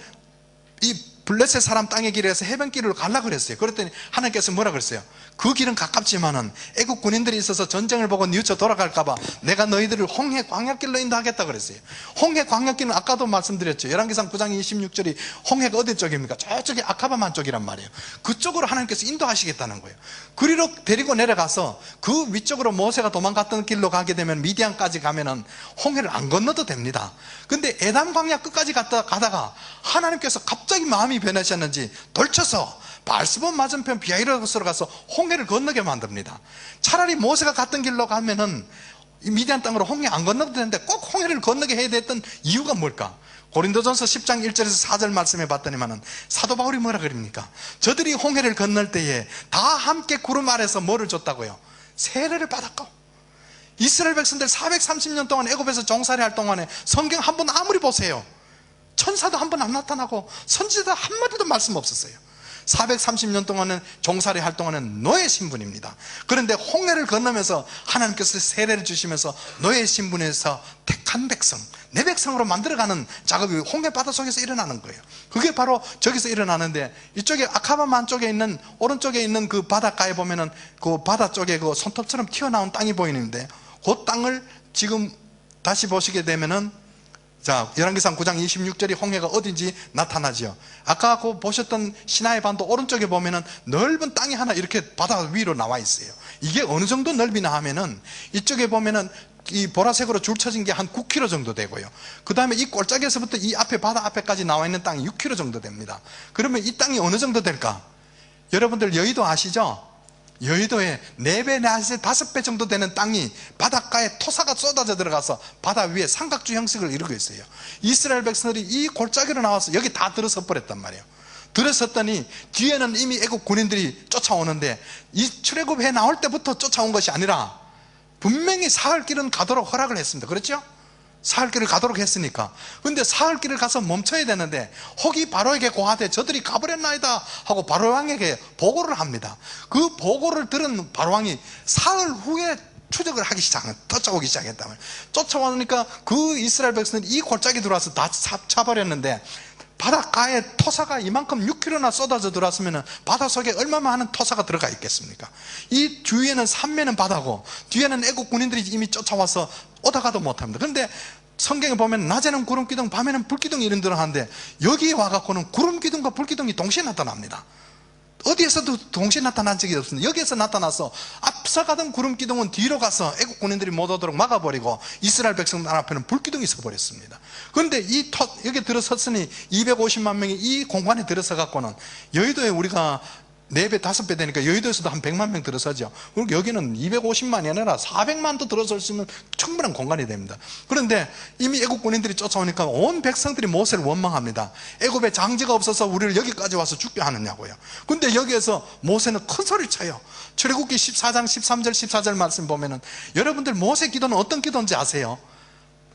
이 블레셋 사람 땅의 길에서 해변길을 가려고 그랬어요. 그랬더니 하나님께서 뭐라 그랬어요? 그 길은 가깝지만은 애국 군인들이 있어서 전쟁을 보고 뉘우쳐 돌아갈까봐 내가 너희들을 홍해 광야길로 인도하겠다 그랬어요. 홍해 광야길은 아까도 말씀드렸죠. 열왕기상 9장 26절이 홍해가 어디 쪽입니까? 저쪽이 아카바만 쪽이란 말이에요. 그쪽으로 하나님께서 인도하시겠다는 거예요. 그리로 데리고 내려가서 그 위쪽으로 모세가 도망갔던 길로 가게 되면 미디안까지 가면은 홍해를 안 건너도 됩니다. 근데 에담 광야 끝까지 가다가 하나님께서 갑자기 마음이 변하셨는지 돌쳐서 바알스본 맞은편 비하이로스로 가서 홍해를 건너게 만듭니다. 차라리 모세가 갔던 길로 가면은 이 미디안 땅으로 홍해 안 건너도 되는데 꼭 홍해를 건너게 해야 됐던 이유가 뭘까? 고린도전서 10장 1절에서 4절 말씀해 봤더니만은 사도 바울이 뭐라 그럽니까? 저들이 홍해를 건널 때에 다 함께 구름 아래서 뭐를 줬다고요? 세례를 받았고, 이스라엘 백성들 430년 동안 애굽에서 종살이 할 동안에 성경 한번 아무리 보세요, 천사도 한 번 안 나타나고 선지자도 한마디도 말씀 없었어요. 430년 동안은 종살이 할 동안은 노예 신분입니다. 그런데 홍해를 건너면서 하나님께서 세례를 주시면서 노예 신분에서 택한 백성, 내 백성으로 만들어가는 작업이 홍해 바다 속에서 일어나는 거예요. 그게 바로 저기서 일어나는데, 이쪽에 아카바만 쪽에 있는 오른쪽에 있는 그 바닷가에 보면은 그 바다 쪽에 그 손톱처럼 튀어나온 땅이 보이는데, 그 땅을 지금 다시 보시게 되면은, 자, 열왕기상 9장 26절이 홍해가 어딘지 나타나죠. 아까 그 보셨던 시나이 반도 오른쪽에 보면은 넓은 땅이 하나 이렇게 바다 위로 나와 있어요. 이게 어느 정도 넓이나 하면은, 이쪽에 보면은 이 보라색으로 줄 쳐진 게 한 9km 정도 되고요. 그 다음에 이 골짜기에서부터 이 앞에 바다 앞에까지 나와 있는 땅이 6km 정도 됩니다. 그러면 이 땅이 어느 정도 될까? 여러분들 여의도 아시죠? 여의도에 4배, 4배, 5배 정도 되는 땅이 바닷가에 토사가 쏟아져 들어가서 바다 위에 삼각주 형식을 이루고 있어요. 이스라엘 백성들이 이 골짜기로 나와서 여기 다 들어서 버렸단 말이에요. 들어섰더니 뒤에는 이미 애국 군인들이 쫓아오는데, 이 출애굽해 나올 때부터 쫓아온 것이 아니라 분명히 사흘길은 가도록 허락을 했습니다. 그렇죠? 사흘길을 가도록 했으니까. 근데 사흘길을 가서 멈춰야 되는데, 혹이 바로에게 고하되 저들이 가버렸나이다 하고 바로왕에게 보고를 합니다. 그 보고를 들은 바로왕이 사흘 후에 추적을 하기 시작한, 쫓아오기 시작했단 말이에요. 쫓아오니까 그 이스라엘 백성들이 이 골짜기 들어와서 다 차버렸는데, 바닷가에 토사가 이만큼 6km나 쏟아져 들어왔으면 바다 속에 얼마나 많은 토사가 들어가 있겠습니까? 이 주위에는 삼면은 바다고 뒤에는 애국 군인들이 이미 쫓아와서 오다가도 못합니다. 그런데 성경에 보면 낮에는 구름기둥, 밤에는 불기둥이 이런 데로 하는데, 여기 와갖고는 구름기둥과 불기둥이 동시에 나타납니다. 어디에서도 동시에 나타난 적이 없습니다. 여기에서 나타나서 앞서가던 구름기둥은 뒤로 가서 애국 군인들이 못 오도록 막아버리고 이스라엘 백성들 앞에는 불기둥이 서버렸습니다. 그런데 여기 들어섰으니 250만 명이 이 공간에 들어서 갖고는, 여의도에 우리가 4배, 5배 되니까 여의도에서도 한 100만 명 들어서죠. 그리고 여기는 250만이 아니라 400만도 들어설 수 있는 충분한 공간이 됩니다. 그런데 이미 애국 군인들이 쫓아오니까 온 백성들이 모세를 원망합니다. 애국에 장지가 없어서 우리를 여기까지 와서 죽게 하느냐고요. 근데 여기에서 모세는 큰 소리를 쳐요. 출애굽기 14장 13절 14절 말씀 보면은, 여러분들 모세 기도는 어떤 기도인지 아세요?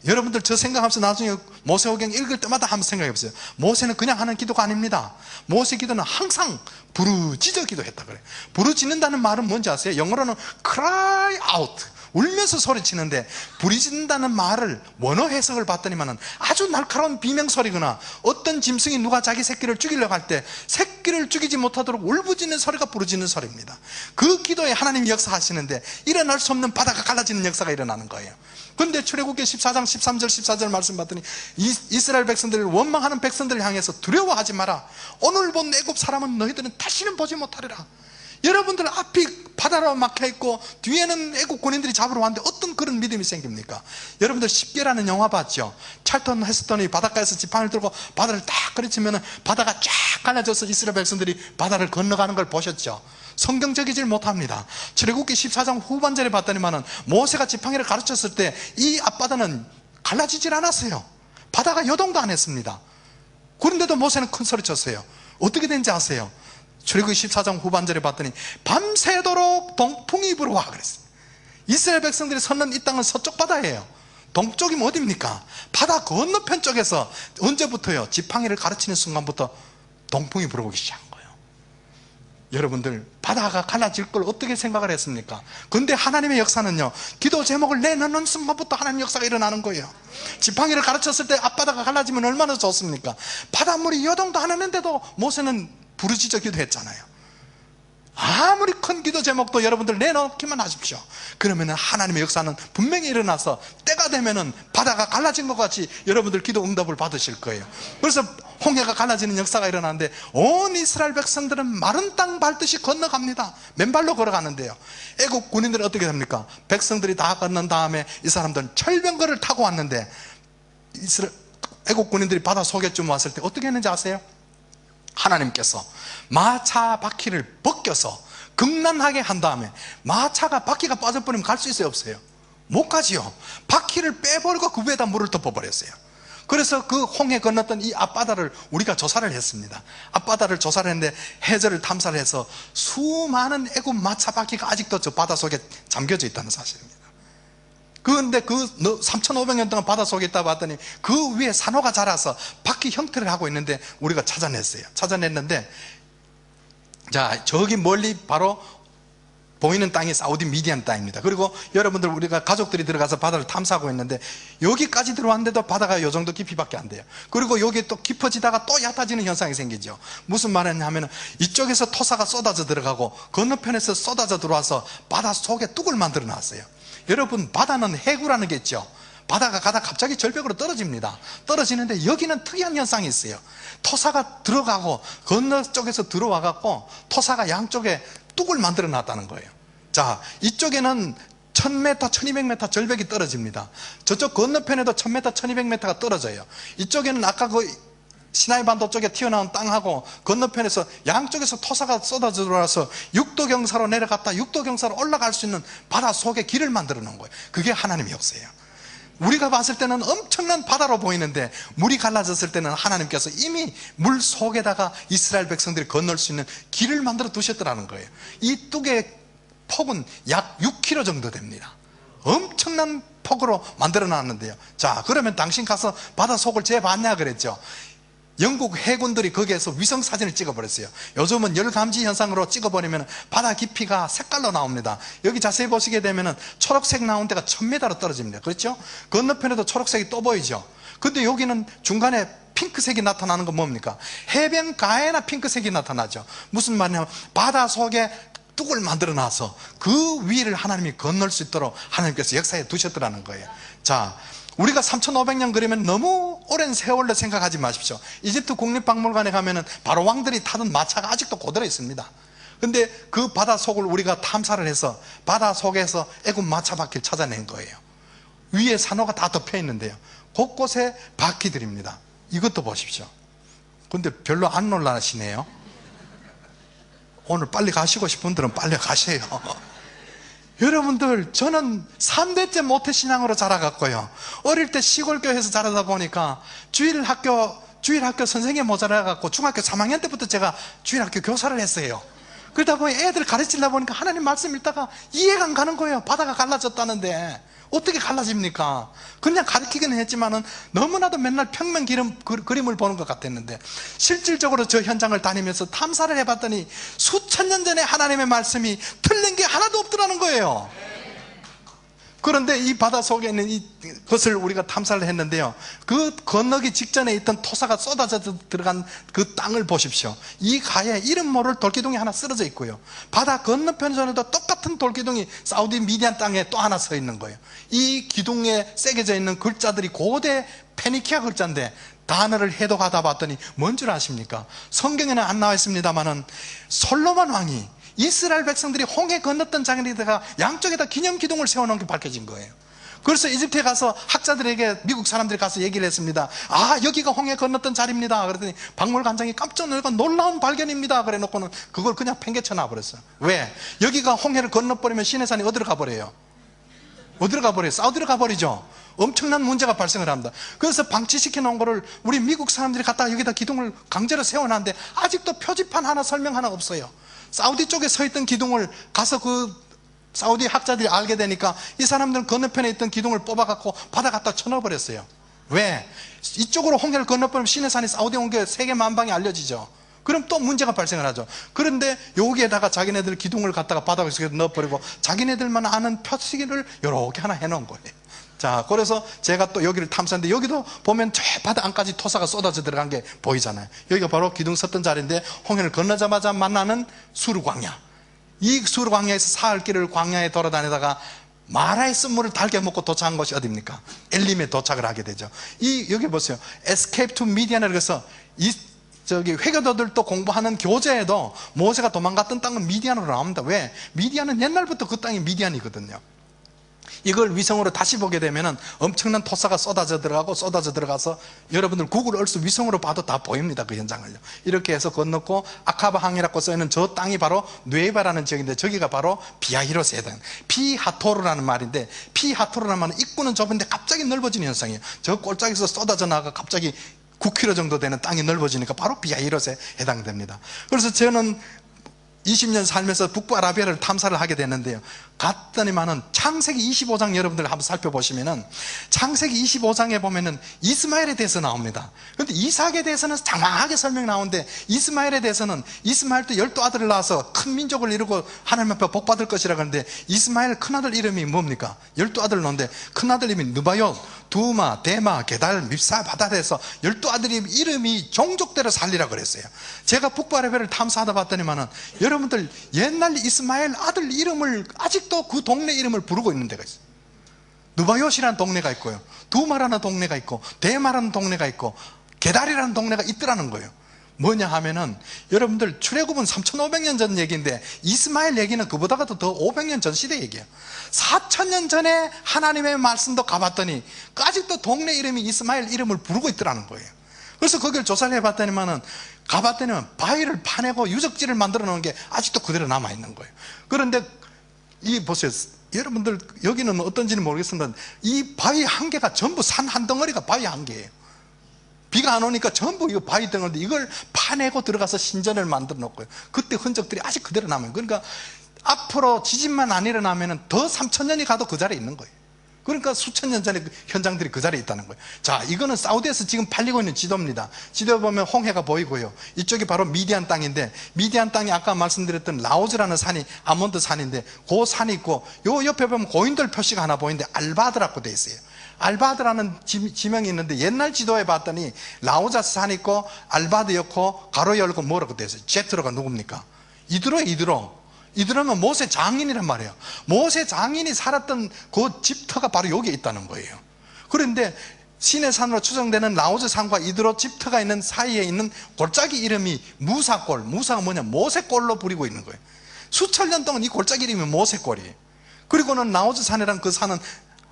여러분들 저 생각하면서 나중에 모세오경 읽을 때마다 한번 생각해 보세요. 모세는 그냥 하는 기도가 아닙니다. 모세 기도는 항상 부르짖어 기도했다 그래요. 부르짖는다는 말은 뭔지 아세요? 영어로는 cry out, 울면서 소리치는데, 부르짖는다는 말을 원어 해석을 봤더니만은 아주 날카로운 비명소리거나, 어떤 짐승이 누가 자기 새끼를 죽이려고 할 때 새끼를 죽이지 못하도록 울부짖는 소리가 부르짖는 소리입니다. 그 기도에 하나님이 역사하시는데 일어날 수 없는 바다가 갈라지는 역사가 일어나는 거예요. 그런데 출애굽기 14장 13절 14절 말씀 봤더니, 이스라엘 백성들을 원망하는 백성들을 향해서 두려워하지 마라. 오늘 본 애굽 사람은 너희들은 다시는 보지 못하리라. 여러분들 앞이 바다로 막혀있고 뒤에는 애국 군인들이 잡으러 왔는데 어떤 그런 믿음이 생깁니까? 여러분들 10개라는 영화 봤죠? 찰턴 헤스턴이 바닷가에서 지팡이를 들고 바다를 딱 그리치면 바다가 쫙 갈라져서 이스라엘 백성들이 바다를 건너가는 걸 보셨죠? 성경적이질 못합니다. 출애굽기 14장 후반절에 봤더니만은 모세가 지팡이를 가르쳤을 때 이 앞바다는 갈라지질 않았어요. 바다가 요동도 안 했습니다. 그런데도 모세는 큰 소리 쳤어요. 어떻게 된지 아세요? 출애굽기 14장 후반절에 봤더니 밤새도록 동풍이 불어와 그랬어요. 이스라엘 백성들이 섰는 이 땅은 서쪽 바다예요. 동쪽이면 어디입니까? 바다 건너편 쪽에서 언제부터요? 지팡이를 가르치는 순간부터 동풍이 불어오기 시작한 거예요. 여러분들 바다가 갈라질 걸 어떻게 생각을 했습니까? 근데 하나님의 역사는요, 기도 제목을 내놓는 순간부터 하나님의 역사가 일어나는 거예요. 지팡이를 가르쳤을 때 앞바다가 갈라지면 얼마나 좋습니까? 바닷물이 요동도 안 하는데도 모세는 부르짖어 기도했잖아요. 아무리 큰 기도 제목도 여러분들 내놓기만 하십시오. 그러면 하나님의 역사는 분명히 일어나서 때가 되면은 바다가 갈라진 것 같이 여러분들 기도 응답을 받으실 거예요. 그래서 홍해가 갈라지는 역사가 일어나는데 온 이스라엘 백성들은 마른 땅 밟듯이 건너갑니다. 맨발로 걸어가는데요, 애국 군인들은 어떻게 합니까? 백성들이 다 건넌 다음에 이 사람들은 철병거를 타고 왔는데 애국 군인들이 바다 속에쯤 왔을 때 어떻게 했는지 아세요? 하나님께서 마차 바퀴를 벗겨서 극난하게 한 다음에, 마차가 바퀴가 빠져버리면 갈 수 있어요, 없어요? 못 가지요. 바퀴를 빼버리고 그 위에다 물을 덮어버렸어요. 그래서 그 홍해 건넜던 이 앞바다를 우리가 조사를 했습니다. 앞바다를 조사를 했는데 해저를 탐사를 해서 수많은 애국 마차 바퀴가 아직도 저 바다 속에 잠겨져 있다는 사실입니다. 그런데 그 3,500년 동안 바다 속에 있다 봤더니 그 위에 산호가 자라서 바퀴 형태를 하고 있는데 우리가 찾아냈어요. 찾아냈는데, 자, 저기 멀리 바로 보이는 땅이 사우디 미디안 땅입니다. 그리고 여러분들, 우리가 가족들이 들어가서 바다를 탐사하고 있는데 여기까지 들어왔는데도 바다가 요 정도 깊이밖에 안 돼요. 그리고 여기 또 깊어지다가 또 얕아지는 현상이 생기죠. 무슨 말이냐면 이쪽에서 토사가 쏟아져 들어가고 건너편에서 쏟아져 들어와서 바다 속에 뚝을 만들어 놨어요. 여러분, 바다는 해구라는 게 있죠. 바다가 가다 갑자기 절벽으로 떨어집니다. 떨어지는데 여기는 특이한 현상이 있어요. 토사가 들어가고 건너 쪽에서 들어와 갖고 토사가 양쪽에 뚝을 만들어 놨다는 거예요. 자, 이쪽에는 1000m, 1200m 절벽이 떨어집니다. 저쪽 건너편에도 1000m, 1200m가 떨어져요. 이쪽에는 아까 그 시나이 반도 쪽에 튀어나온 땅하고 건너편에서 양쪽에서 토사가 쏟아져 들어와서 육도경사로 내려갔다 육도경사로 올라갈 수 있는 바다 속에 길을 만들어 놓은 거예요. 그게 하나님의 역사예요. 우리가 봤을 때는 엄청난 바다로 보이는데 물이 갈라졌을 때는 하나님께서 이미 물 속에다가 이스라엘 백성들이 건널 수 있는 길을 만들어 두셨더라는 거예요. 이 뚝의 폭은 약 6km 정도 됩니다. 엄청난 폭으로 만들어 놨는데요. 자, 그러면 당신 가서 바다 속을 재봤냐 그랬죠. 영국 해군들이 거기에서 위성사진을 찍어버렸어요. 요즘은 열감지 현상으로 찍어버리면 바다 깊이가 색깔로 나옵니다. 여기 자세히 보시게 되면 초록색 나온 데가 1000m로 떨어집니다. 그렇죠? 건너편에도 초록색이 또 보이죠. 근데 여기는 중간에 핑크색이 나타나는 건 뭡니까? 해변가에나 핑크색이 나타나죠. 무슨 말이냐면 바다 속에 뚝을 만들어 놔서 그 위를 하나님이 건널 수 있도록 하나님께서 역사에 두셨더라는 거예요. 자, 우리가 3,500년 그러면 너무 오랜 세월로 생각하지 마십시오. 이집트 국립박물관에 가면은 바로 왕들이 타던 마차가 아직도 그대로 있습니다. 근데 그 바다 속을 우리가 탐사를 해서 바다 속에서 애굽 마차 바퀴를 찾아낸 거예요. 위에 산호가 다 덮여 있는데요, 곳곳에 바퀴들입니다. 이것도 보십시오. 근데 별로 안 놀라시네요. 오늘 빨리 가시고 싶은 분들은 빨리 가세요. 여러분들, 저는 3대째 모태신앙으로 자라갔고요, 어릴 때 시골교회에서 자라다 보니까 주일학교 선생님이 모자라갖고 중학교 3학년 때부터 제가 주일학교 교사를 했어요. 그러다 보니 애들 가르치려다 보니까 하나님 말씀 읽다가 이해가 안 가는 거예요. 바다가 갈라졌다는데 어떻게 갈라집니까? 그냥 가르치기는 했지만은 너무나도 맨날 평면 그림을 보는 것 같았는데, 실질적으로 저 현장을 다니면서 탐사를 해봤더니 수천 년 전에 하나님의 말씀이 틀린 게 하나도 없더라는 거예요. 그런데 이 바다 속에 있는 이것을 우리가 탐사를 했는데요, 그 건너기 직전에 있던 토사가 쏟아져 들어간 그 땅을 보십시오. 이 가에 이름 모를 돌기둥이 하나 쓰러져 있고요, 바다 건너편에도 똑같은 돌기둥이 사우디 미디안 땅에 또 하나 서 있는 거예요. 이 기둥에 새겨져 있는 글자들이 고대 페니키아 글자인데 단어를 해독하다 봤더니 뭔 줄 아십니까? 성경에는 안 나와 있습니다만은 솔로몬 왕이 이스라엘 백성들이 홍해 건넜던 장에다가 양쪽에다 기념 기둥을 세워놓은 게 밝혀진 거예요. 그래서 이집트에 가서 학자들에게, 미국 사람들이 가서 얘기를 했습니다. 아, 여기가 홍해 건넜던 자리입니다. 그랬더니 박물관장이 깜짝 놀라고 놀라운 발견입니다. 그래 놓고는 그걸 그냥 팽개쳐 놔버렸어요. 왜? 여기가 홍해를 건너버리면 시내산이 어디로 가버려요? 어디로 가버려요? 사우디로 가버리죠. 엄청난 문제가 발생을 합니다. 그래서 방치시켜 놓은 거를 우리 미국 사람들이 갖다가 여기다 기둥을 강제로 세워놨는데 아직도 표지판 하나, 설명 하나 없어요. 사우디 쪽에 서 있던 기둥을 가서 그 사우디 학자들이 알게 되니까 이 사람들은 건너편에 있던 기둥을 뽑아갖고 바다 갖다 쳐넣어버렸어요. 왜? 이쪽으로 홍해를 건너버리면 시내산이 사우디 홍해 세계 만방에 알려지죠. 그럼 또 문제가 발생을 하죠. 그런데 여기에다가 자기네들 기둥을 갖다가 바닥에 넣어버리고 자기네들만 아는 표시기를 이렇게 하나 해놓은 거예요. 자, 그래서 제가 또 여기를 탐사했는데 여기도 보면 저 바다 안까지 토사가 쏟아져 들어간 게 보이잖아요. 여기가 바로 기둥 섰던 자리인데 홍해를 건너자마자 만나는 수르 광야. 이 수르 광야에서 사흘 길을 광야에 돌아다니다가 마라의 쓴물을 달게 먹고 도착한 곳이 어디입니까? 엘림에 도착을 하게 되죠. 여기 보세요. Escape to Midian을 그래서 회교도들도 공부하는 교재에도 모세가 도망갔던 땅은 미디안으로 나옵니다. 왜? 미디안은 옛날부터 그 땅이 미디안이거든요. 이걸 위성으로 다시 보게 되면은 엄청난 토사가 쏟아져 들어가서 여러분들 구글 얼스 위성으로 봐도 다 보입니다. 그 현장을요. 이렇게 해서 건넜고 아카바 항이라고 써있는 저 땅이 바로 뇌바라는 지역인데 저기가 바로 비하히로스에 해당. 피하토르라는 말인데 피하토르라는 말은 입구는 좁은데 갑자기 넓어지는 현상이에요. 저 꼴짝에서 쏟아져 나가 갑자기 9km 정도 되는 땅이 넓어지니까 바로 비하히로스에 해당됩니다. 그래서 저는 20년 살면서 북부아라비아를 탐사를 하게 됐는데요. 갔더니만은 창세기 25장 여러분들 한번 살펴보시면은 창세기 25장에 보면은 이스마엘에 대해서 나옵니다. 그런데 이삭에 대해서는 장황하게 설명이 나오는데 이스마엘에 대해서는 이스마엘도 12아들을 낳아서 큰 민족을 이루고 하나님 앞에 복 받을 것이라 그러는데 이스마엘 큰아들 이름이 뭡니까? 12아들을 낳는데 큰아들 이름이 느바옅, 두마, 데마, 게달, 밉사, 바다에서 12아들이 이름이 종족대로 살리라 그랬어요. 제가 북부아라비아를 탐사하다 봤더니만은 여러분들 옛날 이스마엘 아들 이름을 아직도 그 동네 이름을 부르고 있는 데가 있어요. 느바옅이라는 동네가 있고요, 두마라는 동네가 있고, 데마라는 동네가 있고, 게달이라는 동네가 있더라는 거예요. 뭐냐 하면은 여러분들 출애굽은 3500년 전 얘기인데 이스마엘 얘기는 그보다도 더 500년 전 시대 얘기예요. 4000년 전에 하나님의 말씀도 가봤더니 아직도 동네 이름이 이스마엘 이름을 부르고 있더라는 거예요. 그래서 거기를 조사를 해봤더니만은 가봤더니만 바위를 파내고 유적지를 만들어 놓은 게 아직도 그대로 남아있는 거예요. 그런데 이 보세요. 여러분들 여기는 어떤지는 모르겠습니다. 이 바위 한 개가 전부 산 한 덩어리가 바위 한 개예요. 비가 안 오니까 전부 이거 바위 덩어리인데 이걸 파내고 들어가서 신전을 만들어 놓고요. 그때 흔적들이 아직 그대로 남아요. 그러니까 앞으로 지진만 안 일어나면 더 3000년이 가도 그 자리에 있는 거예요. 그러니까 수천 년 전에 현장들이 그 자리에 있다는 거예요. 자, 이거는 사우디에서 지금 팔리고 있는 지도입니다. 지도에 보면 홍해가 보이고요. 이쪽이 바로 미디안 땅인데 미디안 땅이 아까 말씀드렸던 라오즈라는 산이 아몬드 산인데 그 산이 있고 요 옆에 보면 고인돌 표시가 하나 보이는데 알바드라고 돼 있어요. 알바드라는 지명이 있는데 옛날 지도에 봤더니 라오자 산 있고 알바드 였고 가로 열고 뭐라고 돼 있어요. 제트로가 누굽니까? 이드로면 모세 장인이란 말이에요. 모세 장인이 살았던 그 집터가 바로 여기에 있다는 거예요. 그런데 시내산으로 추정되는 라오즈 산과 이드로 집터가 있는 사이에 있는 골짜기 이름이 무사골. 무사가 뭐냐? 모세골로 부리고 있는 거예요. 수천 년 동안 이 골짜기 이름이 모세골이에요. 그리고는 라오즈 산이란 그 산은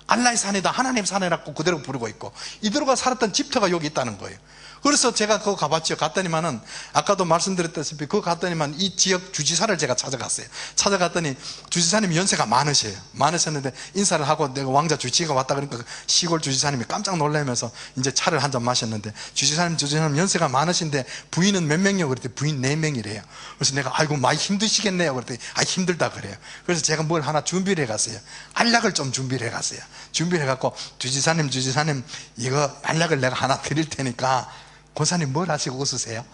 알라의 산이다, 하나님 산이라고 그대로 부르고 있고 이드로가 살았던 집터가 여기 있다는 거예요. 그래서 제가 그거 가봤죠. 갔더니만은 아까도 말씀드렸다시피 그거 갔더니만 이 지역 주지사를 제가 찾아갔어요. 찾아갔더니 주지사님이 연세가 많으셨는데 인사를 하고 내가 왕자 주치의가 왔다 그러니까 시골 주지사님이 깜짝 놀라면서 이제 차를 한 잔 마셨는데 주지사님 연세가 많으신데 부인은 몇 명이요? 그랬더니 부인 4명이래요. 그래서 내가 아이고 많이 힘드시겠네요. 그랬더니 힘들다 그래요. 그래서 제가 뭘 하나 준비를 해갔어요. 알약을 좀 준비를 해갔어요. 준비를 해갖고 주지사님 이거 알약을 내가 하나 드릴 테니까 고사님 뭘 하시고 웃으세요?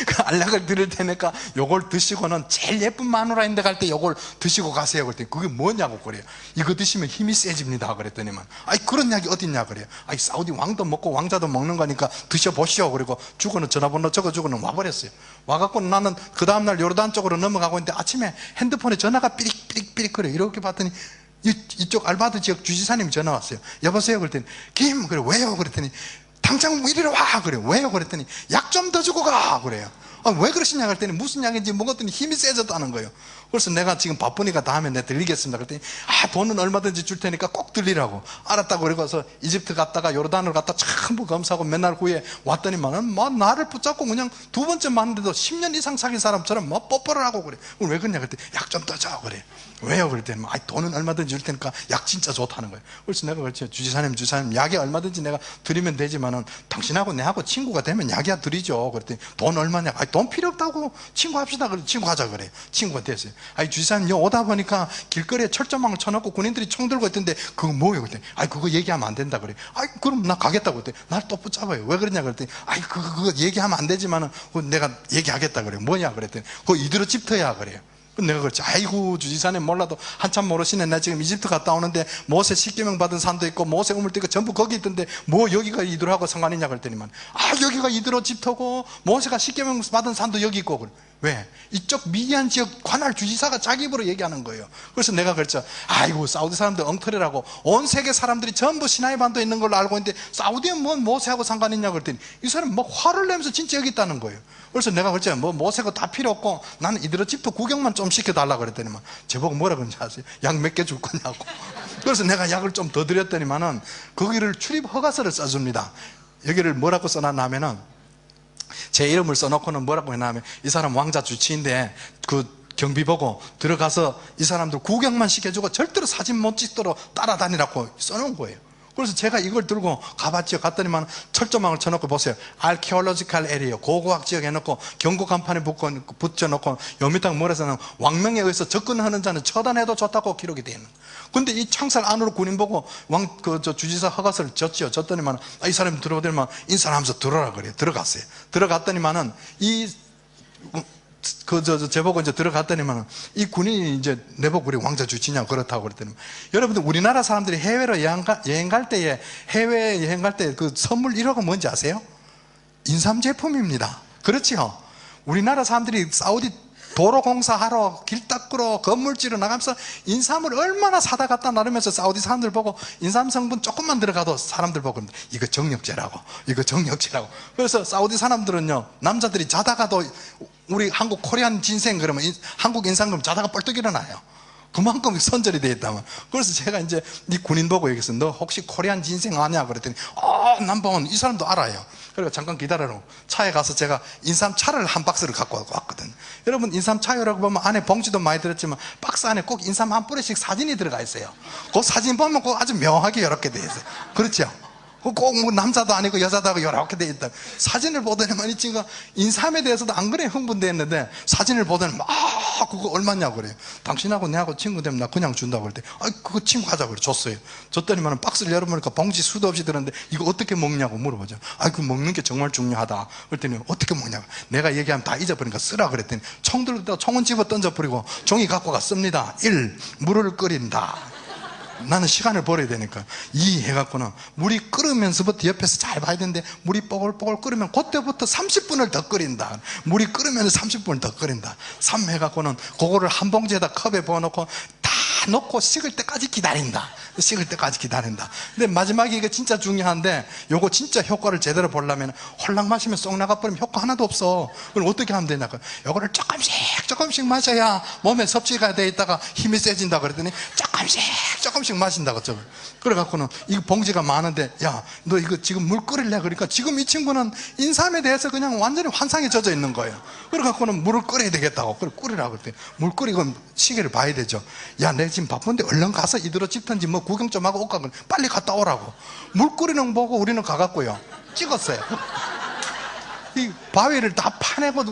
그 알약을 드릴 테니까 요걸 드시고는 제일 예쁜 마누라인데 갈 때 요걸 드시고 가세요. 그랬더니 그게 뭐냐고 그래요. 이거 드시면 힘이 세집니다. 그랬더니만 그런 약이 어딨냐 그래요. 사우디 왕도 먹고 왕자도 먹는 거니까 드셔보시오. 그리고 주고는 전화번호 적어주고는 와버렸어요. 와갖고 나는 그 다음날 요르단 쪽으로 넘어가고 있는데 아침에 핸드폰에 전화가 삐릭 거려요. 이렇게 봤더니 이쪽 알바드 지역 주지사님이 전화 왔어요. 여보세요? 그랬더니 김 그래 왜요? 그랬더니 당장 이리로 와 그래요. 왜요? 그랬더니 약 좀 더 주고 가 그래요. 왜 그러시냐 그랬더니 무슨 약인지 먹었더니 힘이 세졌다는 거예요. 그래서 내가 지금 바쁘니까 다음에 내가 들리겠습니다 그랬더니 돈은 얼마든지 줄 테니까 꼭 들리라고. 알았다고 그래서 이집트 갔다가 요르단을 갔다 전부 검사하고 맨날 후에 왔더니만은 나를 붙잡고 그냥 두 번째 만났는데도 10년 이상 사귄 사람처럼 뽀뽀를 하고 그래. 왜 그러냐 그랬더니 약 좀 더 줘 그래. 왜요? 그랬더니 돈은 얼마든지 줄 테니까 약 진짜 좋다는 거예요. 그래서 내가 그랬죠. 주지사님 약이 얼마든지 내가 드리면 되지만은 당신하고 내하고 친구가 되면 약이야 드리죠. 그랬더니 돈 얼마냐? 돈 필요 없다고 친구합시다. 그래. 친구하자 그래. 친구가 됐어요. 아니, 주지사님, 여 오다 보니까 길거리에 철조망을 쳐놓고 군인들이 총 들고 있던데, 그거 뭐예요? 그랬더니, 아이, 그거 얘기하면 안 된다. 그래. 아이, 그럼 나 가겠다고 그랬더니, 날 또 붙잡아요. 왜 그러냐? 그랬더니, 아이, 그거 얘기하면 안 되지만은, 그거 내가 얘기하겠다. 그래. 뭐냐? 그랬더니, 그거 이드로 집터야. 그래요. 내가 그랬지. 아이고, 주지사님 몰라도 한참 모르시네. 나 지금 이집트 갔다 오는데 모세 10계명 받은 산도 있고 모세 우물도 있고 전부 거기 있던데 뭐 여기가 이드로하고 상관이냐 그랬더니만, 아, 여기가 이드로 집터고 모세가 10계명 받은 산도 여기 있고. 그래. 왜? 이쪽 미디안 지역 관할 주지사가 자기 입으로 얘기하는 거예요. 그래서 내가 그랬죠. 아이고, 사우디 사람들 엉터리라고. 온 세계 사람들이 전부 시나이 반도에 있는 걸로 알고 있는데 사우디에 뭔 모세하고 상관있냐 그랬더니 이 사람 막 화를 내면서 진짜 여기 있다는 거예요. 그래서 내가 그랬죠. 뭐 모세가 다 필요 없고 나는 이들의 집도 구경만 좀 시켜달라 그랬더니만, 제보고 뭐라 그런지 아세요? 약 몇 개 줄 거냐고. 그래서 내가 약을 좀 더 드렸더니만은 거기를 출입 허가서를 써줍니다. 여기를 뭐라고 써놨냐면은, 제 이름을 써놓고는 뭐라고 했냐면, 이 사람 왕자 주치인데 그 경비 보고 들어가서 이 사람들 구경만 시켜주고 절대로 사진 못 찍도록 따라다니라고 써놓은 거예요. 그래서 제가 이걸 들고 가봤죠. 갔더니만 철조망을 쳐놓고, 보세요, 아키올로지칼 에리어, 고고학 지역 해놓고 경고 간판에 붙여놓고 요 밑에 뭐라 써는 왕명에 의해서 접근하는 자는 처단해도 좋다고 기록이 되어 있는. 근데 이 창살 안으로 군인 보고 주지사 허가서를 줬지요. 줬더니만, 이 사람이 들어오더니만 인사하면서 들어라 그래요. 들어갔어요. 들어갔더니만은 제보고 이제 들어갔더니만 이 군인이 이제 내보고 우리 왕자 주치냐 그렇다고 그랬더니, 여러분들 우리나라 사람들이 해외로 여행 갈 때에, 해외 여행 갈 때 그 선물 1호가 뭔지 아세요? 인삼 제품입니다. 그렇지요? 우리나라 사람들이 사우디 도로 공사하러 길 닦으러 건물지로 나가면서 인삼을 얼마나 사다 갖다 나르면서 사우디 사람들 보고 인삼 성분 조금만 들어가도 사람들 보고 이거 정력제라고, 이거 정력제라고. 그래서 사우디 사람들은요, 남자들이 자다가도 우리 한국 코리안 진생 그러면 한국 인삼 그러면 자다가 뻘떡 일어나요. 그만큼 선절이 되어 있다면. 그래서 제가 이제 이 군인 보고 얘기했어요. 너 혹시 코리안 진생 아냐? 그랬더니, 남방은 이 사람도 알아요. 그리고 잠깐 기다려라. 차에 가서 제가 인삼차를 한 박스를 갖고 왔거든. 여러분, 인삼차요라고 보면 안에 봉지도 많이 들었지만 박스 안에 꼭 인삼 한 뿌리씩 사진이 들어가 있어요. 그 사진 보면 꼭 아주 묘하게 이렇게 되어 있어요. 그렇죠? 꼭 뭐 남자도 아니고 여자도 아니고 이렇게 돼 있다. 사진을 보더니만 이 친구가 인삼에 대해서도 안 그래 흥분됐는데 사진을 보더니 그거 얼마냐고 그래요. 당신하고 내하고 친구 되면 나 그냥 준다고 그럴 때, 그거 친구 하자고 그래. 줬어요. 줬더니만 박스를 열어보니까 봉지 수도 없이 들었는데 이거 어떻게 먹냐고 물어보죠. 그 먹는 게 정말 중요하다. 그랬더니 어떻게 먹냐고. 내가 얘기하면 다 잊어버리니까 쓰라 그랬더니 총 들고 총은 집어 던져버리고 종이 갖고 갔습니다. 1. 물을 끓인다. 나는 시간을 버려야 되니까 2 해갖고는 물이 끓으면서부터 옆에서 잘 봐야 되는데, 물이 뽀글뽀글 끓으면 그때부터 30분을 더 끓인다. 물이 끓으면 30분을 더 끓인다. 3 해갖고는 그거를 한 봉지에다 컵에 부어놓고 다 놓고 식을 때까지 기다린다. 식을 때까지 기다린다. 근데 마지막에 이게 진짜 중요한데, 요거 진짜 효과를 제대로 보려면 홀랑 마시면 쏙 나가버리면 효과 하나도 없어. 그럼 어떻게 하면 되냐? 요거를 조금씩 마셔야 몸에 섭취가 돼 있다가 힘이 세진다 그랬더니 조금씩 마신다고. 그래갖고는 이 봉지가 많은데, 야, 너 이거 지금 물 끓일래? 그러니까 지금 이 친구는 인삼에 대해서 그냥 완전히 환상에 젖어 있는 거예요. 그래갖고는 물을 끓여야 되겠다고. 그래, 끓이라고 그랬더니 물 끓이고 시계를 봐야 되죠. 야, 내가 지금 바쁜데 얼른 가서 이대로 집든지 뭐 구경 좀 하고 올까? 빨리 갔다 오라고. 물 끓이는 거 보고 우리는 가갖고요, 찍었어요. 이 바위를 다 파내고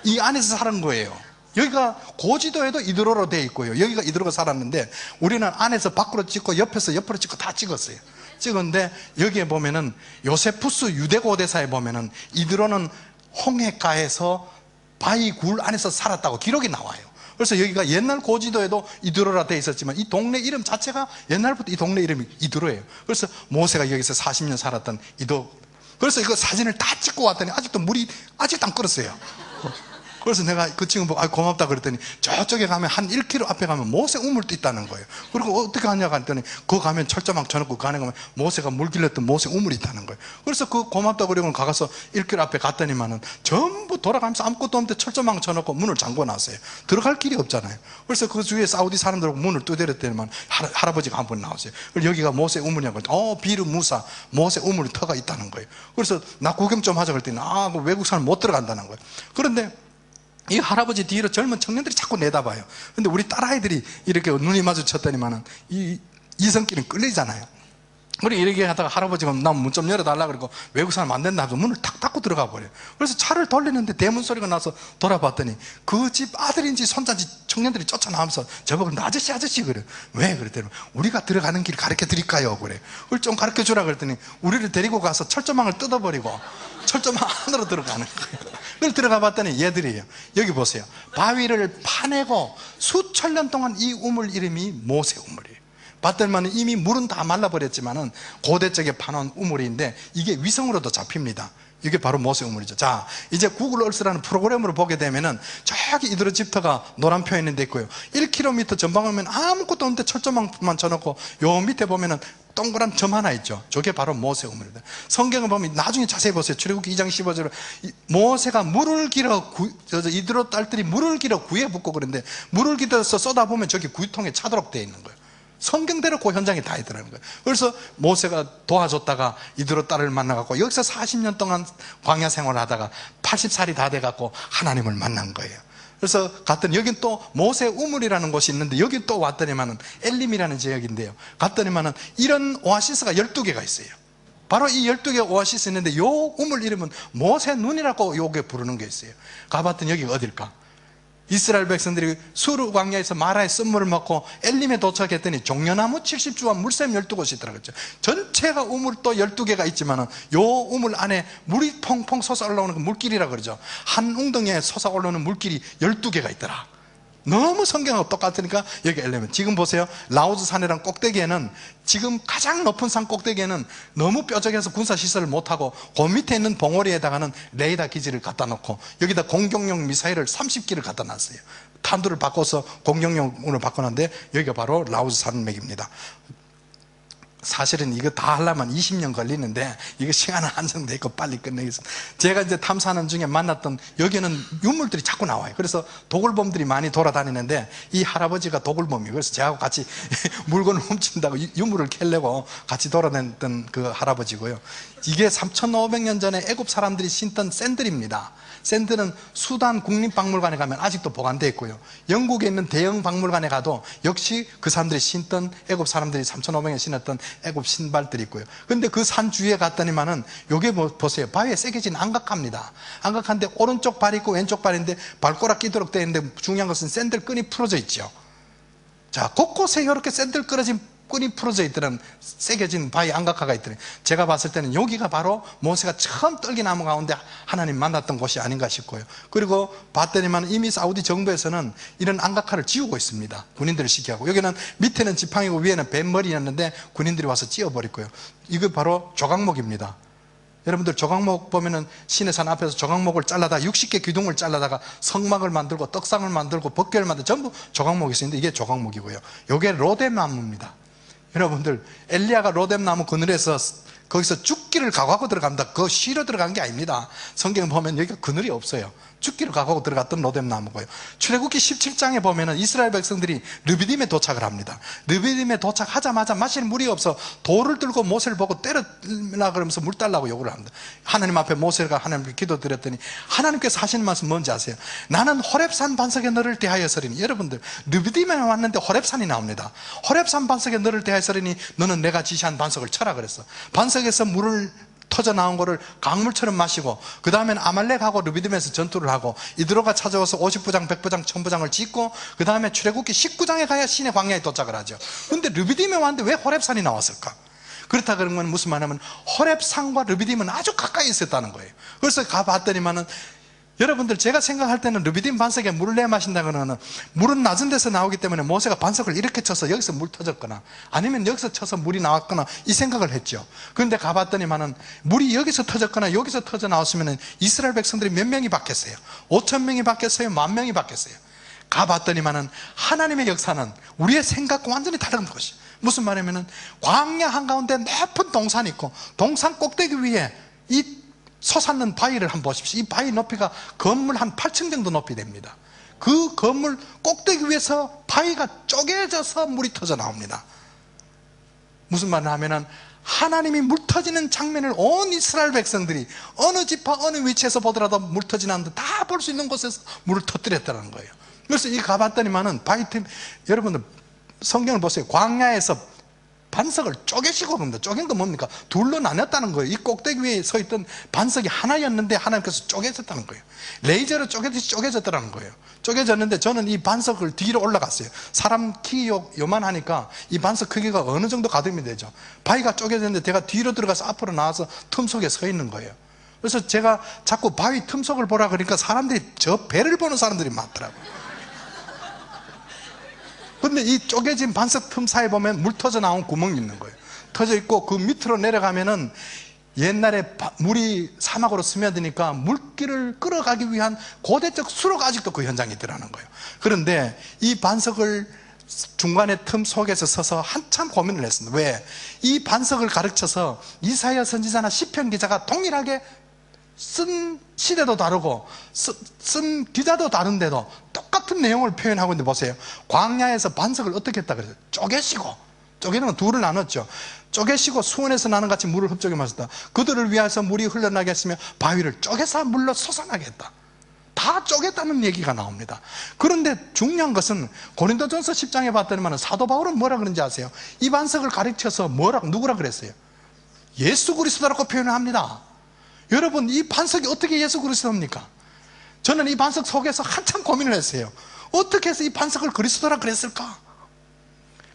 이 안에서 사는 거예요. 여기가 고지도에도 이드로로 되어 있고요, 여기가 이드로가 살았는데 우리는 안에서 밖으로 찍고 옆에서 옆으로 찍고 다 찍었어요. 찍었는데 여기에 보면은 요세푸스 유대고대사에 보면은 이드로는 홍해가에서 바위 굴 안에서 살았다고 기록이 나와요. 그래서 여기가 옛날 고지도에도 이드로라 되어 있었지만 이 동네 이름 자체가 옛날부터 이 동네 이름이 이드로예요. 그래서 모세가 여기서 40년 살았던 이도. 그래서 이거 사진을 다 찍고 왔더니 아직도 물이 아직도 안 끓었어요. 그래서 내가 그 친구 보고 고맙다 그랬더니 저쪽에 가면 한 1km 앞에 가면 모세 우물도 있다는 거예요. 그리고 어떻게 하냐고 했더니 그거 가면 철조망 쳐놓고 가는 거면 모세가 물 길렀던 모세 우물이 있다는 거예요. 그래서 그 고맙다 그러고 가서 1km 앞에 갔더니만은 전부 돌아가면서 아무것도 없는데 철조망 쳐놓고 문을 잠궈 놨어요. 들어갈 길이 없잖아요. 그래서 그 주위에 사우디 사람들하고 문을 두드렸더니만 할아버지가 한 번 나왔어요. 여기가 모세 우물이냐고. 비르 무사, 모세 우물 터가 있다는 거예요. 그래서 나 구경 좀 하자 그랬더니 그 외국 사람 못 들어간다는 거예요. 그런데 이 할아버지 뒤로 젊은 청년들이 자꾸 내다봐요. 근데 우리 딸아이들이 이렇게 눈이 마주쳤더니만은 이 이성끼리는 끌리잖아요. 우리 이렇게 하다가 할아버지가 나 문 좀 열어달라 그러고 외국 사람 안 된다 하면서 문을 탁 닫고 들어가 버려요. 그래서 차를 돌리는데 대문 소리가 나서 돌아봤더니 그 집 아들인지 손자인지 청년들이 쫓아나오면서 저보고 아저씨 아저씨 그래. 왜 그랬더니 우리가 들어가는 길 가르쳐 드릴까요? 그래. 그걸 좀 가르쳐 주라 그랬더니 우리를 데리고 가서 철조망을 뜯어버리고 철조망 안으로 들어가는 거예요. 그걸 들어가 봤더니 얘들이에요. 여기 보세요. 바위를 파내고 수천 년 동안 이 우물 이름이 모세 우물이에요. 봤더니만 이미 물은 다 말라버렸지만은 고대 쪽에 파놓은 우물인데 이게 위성으로도 잡힙니다. 이게 바로 모세 우물이죠. 자, 이제 구글 얼스라는 프로그램으로 보게 되면은 저기 이드로집터가 노란 표현이 돼 있고요. 1km 전방하면 아무것도 없는데 철조망만 쳐놓고 요 밑에 보면은 동그란 점 하나 있죠. 저게 바로 모세 우물입니다. 성경을 보면 나중에 자세히 보세요. 출애굽기 2장 15절에 모세가 물을 길어 이드로 딸들이 물을 길어 구에 붓고 그런데 물을 길어서 쏟아보면 저기 구유통에 차도록 되어 있는 거예요. 성경대로 그 현장에 다 있더라는 거예요. 그래서 모세가 도와줬다가 이드로 딸을 만나갖고 여기서 40년 동안 광야 생활을 하다가 80살이 다 돼갖고 하나님을 만난 거예요. 그래서 갔더니 여긴 또 모세 우물이라는 곳이 있는데 여기 또 왔더니만은 엘림이라는 지역인데요. 갔더니만은 이런 오아시스가 12개가 있어요. 바로 이 12개 오아시스 있는데 요 우물 이름은 모세 눈이라고 요게 부르는 게 있어요. 가봤더니 여기가 어딜까? 이스라엘 백성들이 수르 광야에서 마라의 쓴물을 먹고 엘림에 도착했더니 종려나무 70주와 물샘 12곳이 있더라고요. 전체가 우물 또 12개가 있지만은 요 우물 안에 물이 펑펑 솟아 올라오는 그 물길이라 그러죠. 한 웅덩이에 솟아 올라오는 물길이 12개가 있더라. 너무 성경하고 똑같으니까 여기 엘렘은 지금 보세요. 라오즈 산이란 꼭대기에는 지금 가장 높은 산 꼭대기에는 너무 뾰족해서 군사시설을 못하고 그 밑에 있는 봉오리에다가는 레이더 기지를 갖다 놓고 여기다 공격용 미사일을 30기를 갖다 놨어요. 탄두를 바꿔서 공격용으로 바꿔놨는데 여기가 바로 라오즈 산맥입니다. 사실은 이거 다 하려면 20년 걸리는데 이거 시간은 한정돼 있고 빨리 끝내겠습니다. 제가 이제 탐사하는 중에 만났던 여기는 유물들이 자꾸 나와요. 그래서 도굴범들이 많이 돌아다니는데 이 할아버지가 도굴범이에요. 그래서 저하고 같이 물건을 훔친다고 유물을 캐려고 같이 돌아다녔던 그 할아버지고요. 이게 3,500년 전에 애굽 사람들이 신던 샌들입니다. 샌들은 수단 국립박물관에 가면 아직도 보관되어 있고요. 영국에 있는 대형 박물관에 가도 역시 그 사람들이 신던 애굽 사람들이 3,500년 신었던 애굽 신발들이 있고요. 그런데 그 산 주위에 갔더니만은 요게 보세요. 바위에 새겨진 안각합니다. 안각한데 오른쪽 발이 있고 왼쪽 발인데 발가락 끼도록 되어 있는데 중요한 것은 샌들 끈이 풀어져 있죠. 자, 곳곳에 이렇게 샌들 끊어진 끈이 풀어져 있더란 새겨진 바위 안각화가 있더니 제가 봤을 때는 여기가 바로 모세가 처음 떨기나무 가운데 하나님 만났던 곳이 아닌가 싶고요. 그리고 봤더니만 이미 사우디 정부에서는 이런 안각화를 지우고 있습니다. 군인들을 시키고 여기는 밑에는 지팡이고 위에는 뱀머리였는데 군인들이 와서 찧어버렸고요. 이거 바로 조각목입니다. 여러분들 조각목 보면은 시내산 앞에서 조각목을 잘라다 60개 기둥을 잘라다가 성막을 만들고 떡상을 만들고 법궤를 만들고 전부 조각목이 있었는데 이게 조각목이고요. 이게 로뎀나무입니다. 여러분들 엘리야가 로뎀나무 그늘에서 거기서 죽기를 각오하고 들어갑니다. 그거 쉬러 들어간 게 아닙니다. 성경 보면 여기가 그늘이 없어요. 죽기를 각오하고 들어갔던 로뎀나무고요. 출애굽기 17장에 보면은 이스라엘 백성들이 르비딤에 도착을 합니다. 르비딤에 도착하자마자 마실 물이 없어 돌을 들고 모세를 보고 때려라 그러면서 물 달라고 요구를 합니다. 하나님 앞에 모세가 하나님께 기도드렸더니 하나님께서 하시는 말씀 뭔지 아세요? 나는 호렙산 반석에 너를 대하여서리니. 여러분들 르비딤에 왔는데 호렙산이 나옵니다. 호렙산 반석에 너를 대하여서리니 너는 내가 지시한 반석을 쳐라 그랬어. 반석에서 물을 터져 나온 거를 강물처럼 마시고 그 다음에는 아말렉하고 르비딤에서 전투를 하고 이드로가 찾아와서 50부장, 100부장, 1000부장을 짓고 그 다음에 출애굽기 19장에 가야 신의 광야에 도착을 하죠. 그런데 르비딤에 왔는데 왜 호렙산이 나왔을까? 그렇다 그런 건 무슨 말이냐면 호렙산과 르비딤은 아주 가까이 있었다는 거예요. 그래서 가봤더니만은 여러분들 제가 생각할 때는 르비딤 반석에 물을 내 마신다거나 물은 낮은 데서 나오기 때문에 모세가 반석을 이렇게 쳐서 여기서 물 터졌거나 아니면 여기서 쳐서 물이 나왔거나 이 생각을 했죠. 그런데 가봤더니만은 물이 여기서 터졌거나 여기서 터져 나왔으면 이스라엘 백성들이 몇 명이 바뀌었어요? 5,000명이 바뀌었어요? 10,000명이 바뀌었어요? 가봤더니만은 하나님의 역사는 우리의 생각과 완전히 다른 것이 무슨 말이냐면은 광야 한가운데 높은 동산이 있고 동산 꼭대기 위에 이 솟았는 바위를 한번 보십시오. 이 바위 높이가 건물 한 8층 정도 높이 됩니다. 그 건물 꼭대기 위에서 바위가 쪼개져서 물이 터져 나옵니다. 무슨 말을 하면은 하나님이 물 터지는 장면을 온 이스라엘 백성들이 어느 지파 어느 위치에서 보더라도 물 터지는 데 다 볼 수 있는 곳에서 물을 터뜨렸다는 거예요. 그래서 이 가봤더니만은 바위틈 여러분들 성경을 보세요. 광야에서 반석을 쪼개시고 그럽니다. 쪼갠 건 뭡니까? 둘로 나눴다는 거예요. 이 꼭대기 위에 서 있던 반석이 하나였는데 하나님께서 쪼개졌다는 거예요. 레이저로 쪼개듯이 쪼개졌다는 거예요. 쪼개졌는데 저는 이 반석을 뒤로 올라갔어요. 사람 키 요만하니까 이 반석 크기가 어느 정도 가늠이 되죠. 바위가 쪼개졌는데 제가 뒤로 들어가서 앞으로 나와서 틈 속에 서 있는 거예요. 그래서 제가 자꾸 바위 틈 속을 보라 그러니까 사람들이 저 배를 보는 사람들이 많더라고요. 근데 이 쪼개진 반석 틈 사이에 보면 물 터져 나온 구멍이 있는 거예요. 터져 있고 그 밑으로 내려가면은 옛날에 물이 사막으로 스며드니까 물길을 끌어가기 위한 고대적 수로가 아직도 그 현장에 있더라는 거예요. 그런데 이 반석을 중간에 틈 속에서 서서 한참 고민을 했습니다. 왜? 이 반석을 가르쳐서 이사야 선지자나 시편 기자가 동일하게 쓴 시대도 다르고 쓴 기자도 다른데도 똑같은 내용을 표현하고 있는데 보세요. 광야에서 반석을 어떻게 했다 그랬어요? 쪼개시고, 쪼개는 건 둘을 나눴죠. 쪼개시고 수원에서 나는 같이 물을 흡족해 마셨다. 그들을 위해서 물이 흘러나게 했으며 바위를 쪼개서 물로 솟아나게 했다. 다 쪼갰다는 얘기가 나옵니다. 그런데 중요한 것은 고린도전서 10장에 봤더니만 사도 바울은 뭐라 그런지 아세요? 이 반석을 가르쳐서 누구라 그랬어요? 예수 그리스도라고 표현을 합니다. 여러분, 이 반석이 어떻게 예수 그리스도입니까? 저는 이 반석 속에서 한참 고민을 했어요. 어떻게 해서 이 반석을 그리스도라 그랬을까?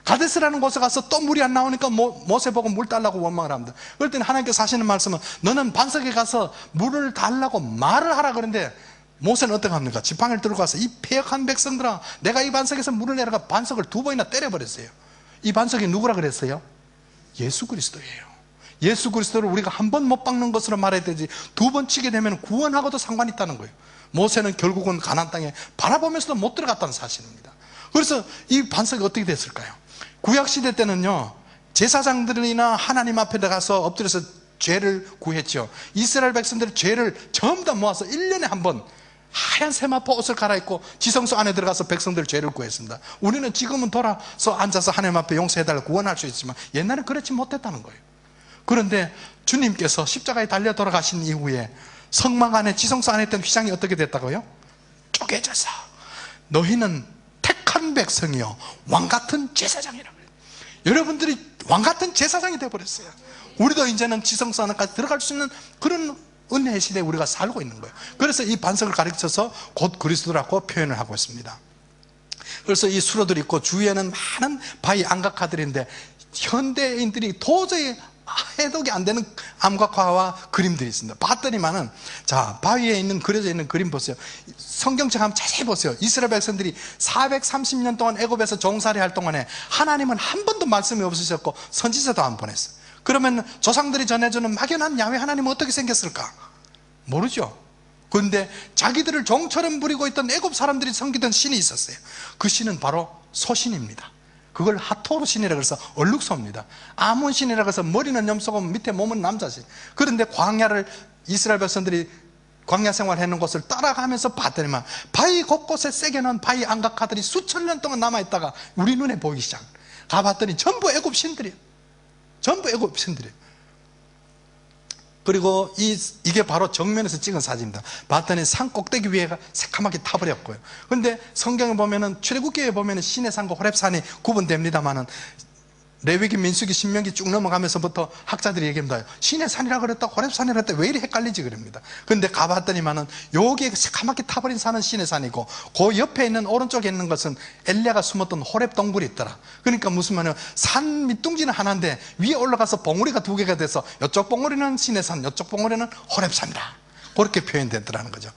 가데스라는 곳에 가서 또 물이 안 나오니까 모세 보고 물 달라고 원망을 합니다. 그럴 때는 하나님께서 하시는 말씀은 너는 반석에 가서 물을 달라고 말을 하라 그러는데 모세는 어떻게 합니까? 지팡이를 들고 가서 이 패역한 백성들아, 내가 이 반석에서 물을 내려가 반석을 2번이나 때려버렸어요. 이 반석이 누구라 그랬어요? 예수 그리스도예요. 예수 그리스도를 우리가 한 번 못 박는 것으로 말해야 되지 2번 치게 되면 구원하고도 상관이 있다는 거예요. 모세는 결국은 가나안 땅에 바라보면서도 못 들어갔다는 사실입니다. 그래서 이 반석이 어떻게 됐을까요? 구약시대 때는요, 제사장들이나 하나님 앞에 나가서 엎드려서 죄를 구했죠. 이스라엘 백성들의 죄를 전부 다 모아서 1년에 한 번 하얀 세마포 옷을 갈아입고 지성소 안에 들어가서 백성들 죄를 구했습니다. 우리는 지금은 돌아서 앉아서 하나님 앞에 용서해달라고 구원할 수 있지만 옛날엔 그렇지 못했다는 거예요. 그런데 주님께서 십자가에 달려 돌아가신 이후에 성막 안에 지성소 안에 있던 휘장이 어떻게 됐다고요? 쪼개져서 너희는 택한 백성이요 왕같은 제사장이라고 해요. 여러분들이 왕같은 제사장이 되어버렸어요. 우리도 이제는 지성소 안까지 들어갈 수 있는 그런 은혜의 시대에 우리가 살고 있는 거예요. 그래서 이 반석을 가르쳐서 곧 그리스도라고 표현을 하고 있습니다. 그래서 이 수로들이 있고 주위에는 많은 바위 암각화들인데 현대인들이 도저히 해독이 안 되는 암각화와 그림들이 있습니다. 봤더니만은, 자, 바위에 있는 그려져 있는 그림 보세요. 성경책 한번 자세히 보세요. 이스라엘 백성들이 430년 동안 애굽에서 종살이 할 동안에 하나님은 한 번도 말씀이 없으셨고 선지자도 안 보냈어요. 그러면 조상들이 전해주는 막연한 야훼 하나님은 어떻게 생겼을까? 모르죠. 그런데 자기들을 종처럼 부리고 있던 애굽 사람들이 섬기던 신이 있었어요. 그 신은 바로 소신입니다. 그걸 하토르 신이라고 해서 얼룩소입니다. 아몬 신이라고 해서 머리는 염소고 밑에 몸은 남자신. 그런데 광야를 이스라엘 백성들이 광야 생활하는 곳을 따라가면서 봤더니만 바위 곳곳에 세게 넣은 바위 암각화들이 수천 년 동안 남아있다가 우리 눈에 보이기 시작. 가봤더니 전부 애굽 신들이에요. 전부 애굽 신들이에요. 그리고 이게 바로 정면에서 찍은 사진입니다. 봤더니 산 꼭대기 위에가 새카맣게 타버렸고요. 그런데 성경에 보면은 출애굽기에 보면은 신의 산과 호렙산이 구분됩니다만은 레위기, 민수기, 신명기 쭉 넘어가면서부터 학자들이 얘기합니다. 신의 산이라 그랬다, 호렙산이라 그랬다, 왜 이리 헷갈리지 그럽니다. 그런데 가봤더니만은 여기에 새카맣게 타버린 산은 신의 산이고 그 옆에 있는 오른쪽에 있는 것은 엘리야가 숨었던 호렙 동굴이 있더라. 그러니까 무슨 말이냐면 산 밑둥지는 하나인데 위에 올라가서 봉우리가 2개가 돼서 이쪽 봉우리는 신의 산, 이쪽 봉우리는 호렙산이다. 그렇게 표현되더라는 거죠.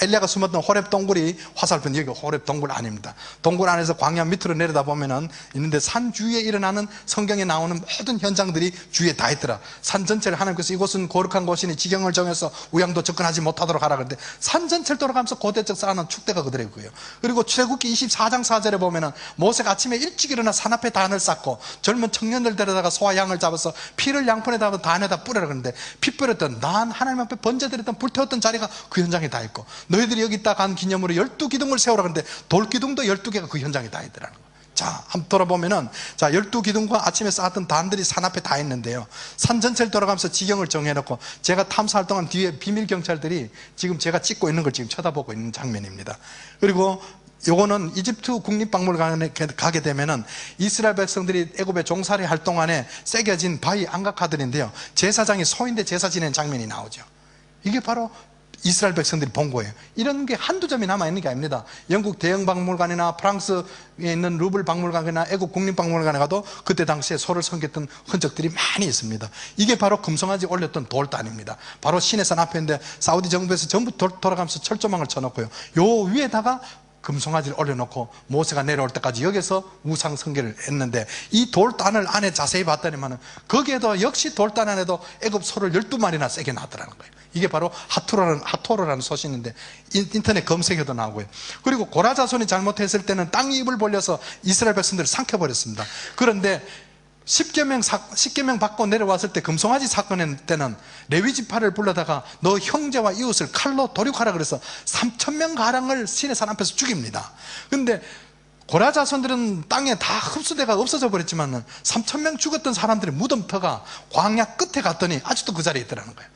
엘리야가 숨었던 호렙 동굴이 화살표, 여기 호렙 동굴 아닙니다. 동굴 안에서 광야 밑으로 내려다 보면은 있는데 산 주위에 일어나는 성경에 나오는 모든 현장들이 주위에 다 있더라. 산 전체를 하나님께서 이곳은 거룩한 곳이니 지경을 정해서 우양도 접근하지 못하도록 하라 그런데 산 전체를 돌아가면서 고대적 쌓아놓은 축대가 그대로 있고요. 그리고 출애굽기 24장 4절에 보면은 모세가 아침에 일찍 일어나 산 앞에 단을 쌓고 젊은 청년들 데려다가 소와 양을 잡아서 피를 양푼에 담아 단에다 뿌려라 그러는데 피 뿌렸던 난 하나님 앞에 번제드렸던 불태웠던 자리가 그 현장에 다 있고 너희들이 여기 있다 간 기념으로 12기둥을 세우라 그러는데 돌기둥도 12개가 그 현장에 다 있더라는 거예요. 자, 한번 돌아보면은, 자, 12기둥과 아침에 쌓았던 단들이 산 앞에 다 있는데요. 산 전체를 돌아가면서 지경을 정해놓고 제가 탐사할 동안 뒤에 비밀경찰들이 지금 제가 찍고 있는 걸 지금 쳐다보고 있는 장면입니다. 그리고 요거는 이집트 국립박물관에 가게 되면은 이스라엘 백성들이 애굽에 종살이 할 동안에 새겨진 바위 안각화들인데요, 제사장이 소인대 제사 지내는 장면이 나오죠. 이게 바로 이스라엘 백성들이 본 거예요. 이런 게 한두 점이 남아있는 게 아닙니다. 영국 대영박물관이나 프랑스에 있는 루블 박물관이나 애국 국립박물관에 가도 그때 당시에 소를 섬겼던 흔적들이 많이 있습니다. 이게 바로 금송아지 올렸던 돌단입니다. 바로 시내산 앞에 있는데 사우디 정부에서 전부 돌아가면서 철조망을 쳐놓고요, 요 위에다가 금송아지를 올려놓고 모세가 내려올 때까지 여기서 우상 성결을 했는데, 이 돌단을 안에 자세히 봤더니만은 거기에도 역시 돌단 안에도 애굽 소를 12마리나 새겨 놨더라는 거예요. 이게 바로 하토르라는 소신인데 인터넷 검색해도 나오고요. 그리고 고라자손이 잘못했을 때는 땅 입을 벌려서 이스라엘 백성들을 삼켜버렸습니다. 그런데 10계명 받고 내려왔을 때 금송아지 사건 때는 레위지파를 불러다가 너 형제와 이웃을 칼로 도륙하라 그래서 3,000명 가량을 시내산 앞에서 죽입니다. 근데 고라 자손들은 땅에 다 흡수돼가 없어져 버렸지만 3,000명 죽었던 사람들의 무덤터가 광야 끝에 갔더니 아직도 그 자리에 있더라는 거예요.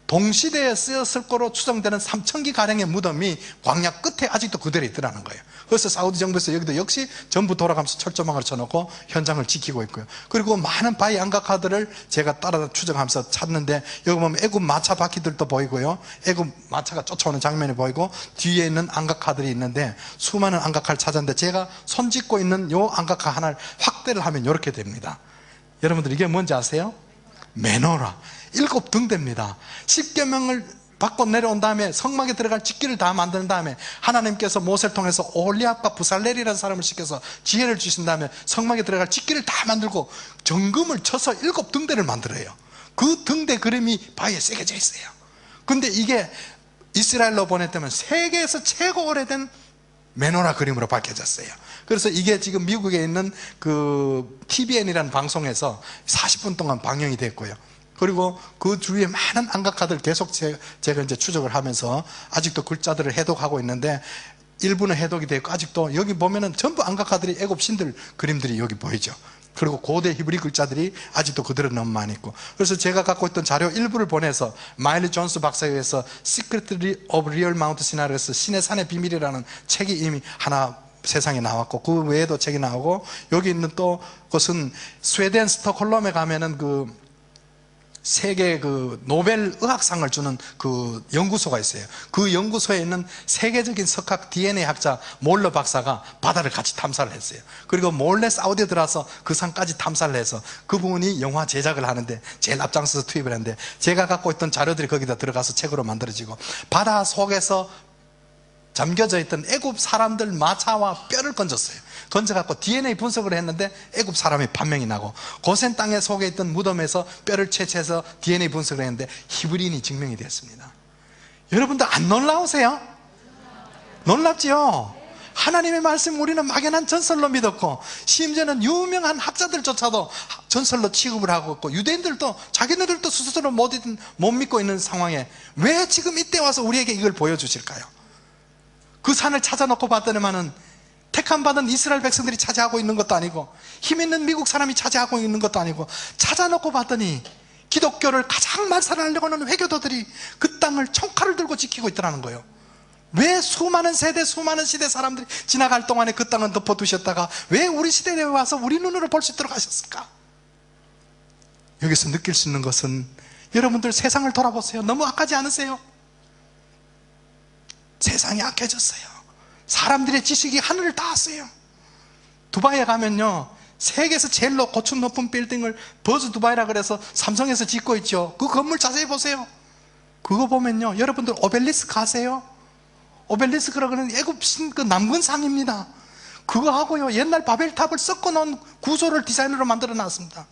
동시대에 쓰였을 거로 추정되는 3,000기 가량의 무덤이 광야 끝에 아직도 그대로 있더라는 거예요. 그래서 사우디 정부에서 여기도 역시 전부 돌아가면서 철조망을 쳐놓고 현장을 지키고 있고요. 그리고 많은 바위 안각화들을 제가 따라 추정하면서 찾는데, 여기 보면 애굽 마차 바퀴들도 보이고요, 애굽 마차가 쫓아오는 장면이 보이고, 뒤에 있는 안각화들이 있는데 수많은 안각화를 찾았는데, 제가 손짓고 있는 요 안각화 하나를 확대를 하면 이렇게 됩니다. 여러분들 이게 뭔지 아세요? 메노라, 7등대입니다. 10계명을 받고 내려온 다음에 성막에 들어갈 집기를 다 만드는 다음에 하나님께서 모세를 통해서 올리압과 부살렐이라는 사람을 시켜서 지혜를 주신 다음에 성막에 들어갈 집기를 다 만들고 정금을 쳐서 7등대를 만들어요. 그 등대 그림이 바위에 새겨져 있어요. 근데 이게 이스라엘로 보냈다면 세계에서 최고 오래된 메노라 그림으로 밝혀졌어요. 그래서 이게 지금 미국에 있는 그 TVN이라는 방송에서 40분 동안 방영이 됐고요. 그리고 그 주위에 많은 안각화들 계속 제가 이제 추적을 하면서 아직도 글자들을 해독하고 있는데, 일부는 해독이 되고 아직도 여기 보면은 전부 안각화들이 애굽 신들 그림들이 여기 보이죠. 그리고 고대 히브리 글자들이 아직도 그대로 너무 많이 있고, 그래서 제가 갖고 있던 자료 일부를 보내서 마일리 존스 박사에 의해서 Secret of Real Mount Sinai에서 신의 산의 비밀이라는 책이 이미 하나 세상에 나왔고, 그 외에도 책이 나오고, 여기 있는 또 것은 스웨덴 스톡홀름에 가면은 그 세계 그 노벨 의학상을 주는 그 연구소가 있어요. 그 연구소에 있는 세계적인 석학 DNA 학자 몰러 박사가 바다를 같이 탐사를 했어요. 그리고 몰래 사우디에 들어와서 그 산까지 탐사를 해서 그분이 영화 제작을 하는데 제일 앞장서서 투입을 했는데, 제가 갖고 있던 자료들이 거기다 들어가서 책으로 만들어지고, 바다 속에서 잠겨져 있던 애굽 사람들 마차와 뼈를 건졌어요. 건져갖고 DNA 분석을 했는데 애굽 사람이 판명이 나고, 고센 땅에 속에 있던 무덤에서 뼈를 채취해서 DNA 분석을 했는데 히브리인이 증명이 됐습니다. 여러분들 안 놀라우세요? 놀랍지요? 하나님의 말씀 우리는 막연한 전설로 믿었고, 심지어는 유명한 학자들조차도 전설로 취급을 하고 있고, 유대인들도 자기네들도 스스로 못 믿고 있는 상황에 왜 지금 이때 와서 우리에게 이걸 보여주실까요? 그 산을 찾아놓고 봤더니만은 택함받은 이스라엘 백성들이 차지하고 있는 것도 아니고, 힘있는 미국 사람이 차지하고 있는 것도 아니고, 찾아놓고 봤더니 기독교를 가장 말살하려고 하는 회교도들이 그 땅을 총칼을 들고 지키고 있더라는 거예요. 왜 수많은 세대 수많은 시대 사람들이 지나갈 동안에 그 땅은 덮어두셨다가 왜 우리 시대에 와서 우리 눈으로 볼 수 있도록 하셨을까? 여기서 느낄 수 있는 것은, 여러분들 세상을 돌아보세요. 너무 악하지 않으세요? 세상이 악해졌어요. 사람들의 지식이 하늘을 닿았어요. 두바이에 가면요, 세계에서 제일 고층 높은 빌딩을 버즈 두바이라 그래서 삼성에서 짓고 있죠. 그 건물 자세히 보세요. 그거 보면요, 여러분들 오벨리스크 아세요? 오벨리스크라고 하는 애굽 신 그 남근상입니다. 그거 하고요, 옛날 바벨탑을 섞어 놓은 구조를 디자인으로 만들어 놨습니다.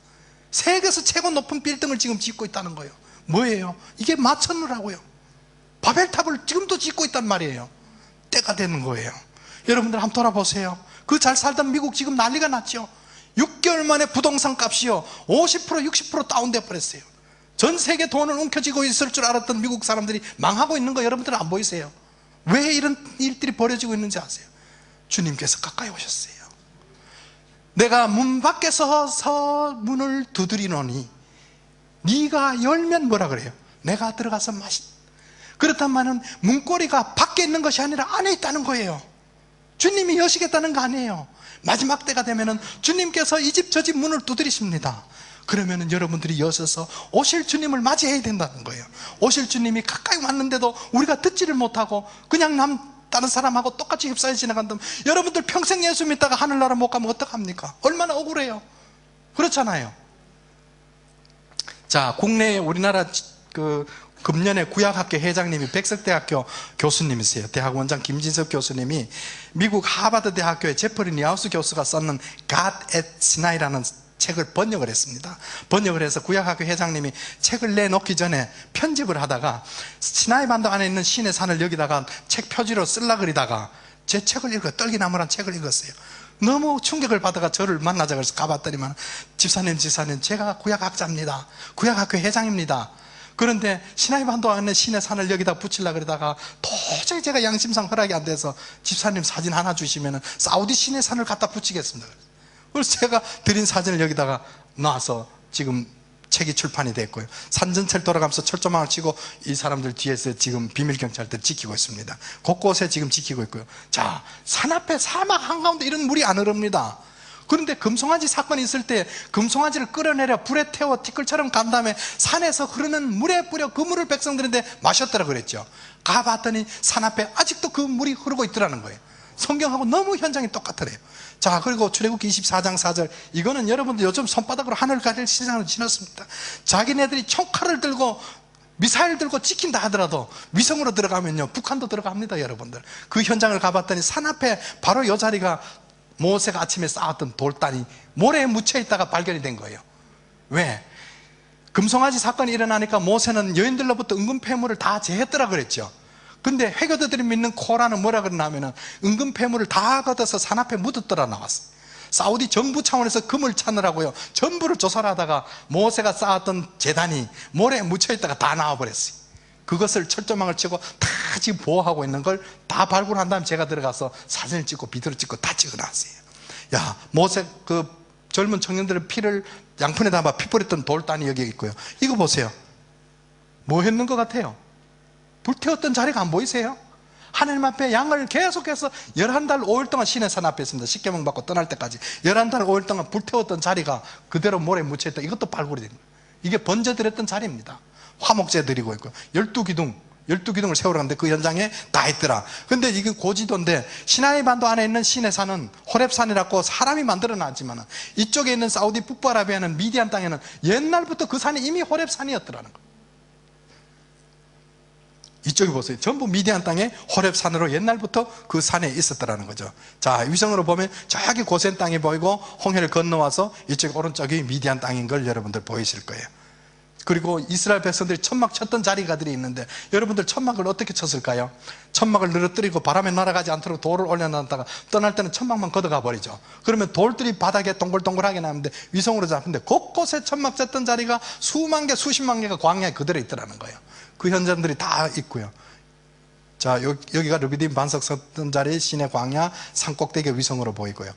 세계에서 최고 높은 빌딩을 지금 짓고 있다는 거예요. 뭐예요? 이게 마천루라고요. 바벨탑을 지금도 짓고 있단 말이에요. 때가 되는 거예요. 여러분들 한번 돌아보세요. 그 잘 살던 미국 지금 난리가 났죠. 6개월 만에 부동산 값이요 50% 60% 다운돼 버렸어요. 전 세계 돈을 움켜쥐고 있을 줄 알았던 미국 사람들이 망하고 있는 거 여러분들 안 보이세요? 왜 이런 일들이 벌어지고 있는지 아세요? 주님께서 가까이 오셨어요. 내가 문 밖에서 서 문을 두드리노니 네가 열면 뭐라 그래요? 내가 들어가서 그렇다면은 문고리가 밖에 있는 것이 아니라 안에 있다는 거예요. 주님이 여시겠다는 거 아니에요. 마지막 때가 되면은 주님께서 이 집 저 집 문을 두드리십니다. 그러면은 여러분들이 여셔서 오실 주님을 맞이해야 된다는 거예요. 오실 주님이 가까이 왔는데도 우리가 듣지를 못하고 그냥 다른 사람하고 똑같이 휩싸여 지나간다면 여러분들 평생 예수 믿다가 하늘나라 못 가면 어떡합니까? 얼마나 억울해요. 그렇잖아요. 자, 국내에 우리나라 금년에 구약학교 회장님이 백석대학교 교수님이세요. 대학원장 김진석 교수님이 미국 하버드 대학교의 제퍼리 니하우스 교수가 썼는 God at Sinai라는 책을 번역을 했습니다. 번역을 해서 구약학교 회장님이 책을 내놓기 전에 편집을 하다가 시나이 반도 안에 있는 신의 산을 여기다가 책 표지로 쓸라 그리다가 제 책을 떨기나무란 책을 읽었어요. 너무 충격을 받아가 저를 만나자 그래서 가봤더니만 집사님 제가 구약학자입니다. 구약학교 회장입니다. 그런데 시나이 반도 안에 있는 신의 산을 여기다 붙이려고 그러다가 도저히 제가 양심상 허락이 안 돼서 집사님 사진 하나 주시면 사우디 신의 산을 갖다 붙이겠습니다. 그래서 제가 드린 사진을 여기다가 놔서 지금 책이 출판이 됐고요. 산전철 돌아가면서 철조망을 치고 이 사람들 뒤에서 지금 비밀경찰들 지키고 있습니다. 곳곳에 지금 지키고 있고요. 자, 산 앞에 사막 한가운데 이런 물이 안 흐릅니다. 그런데 금송아지 사건이 있을 때 금송아지를 끌어내려 불에 태워 티끌처럼 간 다음에 산에서 흐르는 물에 뿌려 그 물을 백성들한테 마셨더라 그랬죠. 가봤더니 산 앞에 아직도 그 물이 흐르고 있더라는 거예요. 성경하고 너무 현장이 똑같더래요. 자, 그리고 출애굽기 24장 4절 이거는 여러분들 요즘 손바닥으로 하늘 가릴 시장을 지났습니다. 자기네들이 총칼을 들고 미사일 들고 찍힌다 하더라도 위성으로 들어가면요 북한도 들어갑니다. 여러분들 그 현장을 가봤더니 산 앞에 바로 이 자리가 모세가 아침에 쌓았던 돌단이 모래에 묻혀 있다가 발견이 된 거예요. 왜? 금송아지 사건이 일어나니까 모세는 여인들로부터 은금 폐물을 다 제했더라 그랬죠. 근데 회교도들이 믿는 코란은 뭐라 그러냐면은 은금 폐물을 다 걷어서 산 앞에 묻었더라 나왔어요. 사우디 정부 차원에서 금을 찾느라고요 전부를 조사를 하다가 모세가 쌓았던 제단이 모래에 묻혀 있다가 다 나와버렸어요. 그것을 철조망을 치고 다 지금 보호하고 있는 걸 다 발굴한 다음에 제가 들어가서 사진을 찍고 비디오를 찍고 다 찍어놨어요. 야, 모세 그 젊은 청년들의 피를 양푼에 담아 피 뿌렸던 돌단이 여기 있고요. 이거 보세요. 뭐 했는 것 같아요? 불태웠던 자리가 안 보이세요? 하나님 앞에 양을 계속해서 11달 5일 동안 신의 산 앞에 있습니다. 십계명 받고 떠날 때까지 11달 5일 동안 불태웠던 자리가 그대로 모래에 묻혀있다. 이것도 발굴이 됩니다. 이게 번제드렸던 자리입니다. 화목제 드리고 있고요. 12기둥을 세우러 갔는데 그 현장에 다 있더라. 근데 이게 고지도인데 시나이 반도 안에 있는 신의 산은 호렙산이라고 사람이 만들어 놨지만 이쪽에 있는 사우디 북부아라비아는 미디안 땅에는 옛날부터 그 산이 이미 호렙산이었더라는 거예요. 이쪽에 보세요. 전부 미디안 땅에 호렙산으로 옛날부터 그 산에 있었더라는 거죠. 자, 위성으로 보면 저기 고센 땅이 보이고 홍해를 건너와서 이쪽 오른쪽이 미디안 땅인 걸 여러분들 보이실 거예요. 그리고 이스라엘 백성들이 천막 쳤던 자리가들이 있는데 여러분들 천막을 어떻게 쳤을까요? 천막을 늘어뜨리고 바람에 날아가지 않도록 돌을 올려놨다가 떠날 때는 천막만 걷어가 버리죠. 그러면 돌들이 바닥에 동글동글하게 나는데 위성으로 잡는데 곳곳에 천막 쳤던 자리가 수만 개 수십만 개가 광야에 그대로 있더라는 거예요. 그 현장들이 다 있고요. 자, 여기가 르비딤 반석 섰던 자리 시내 광야 산꼭대기 위성으로 보이고요.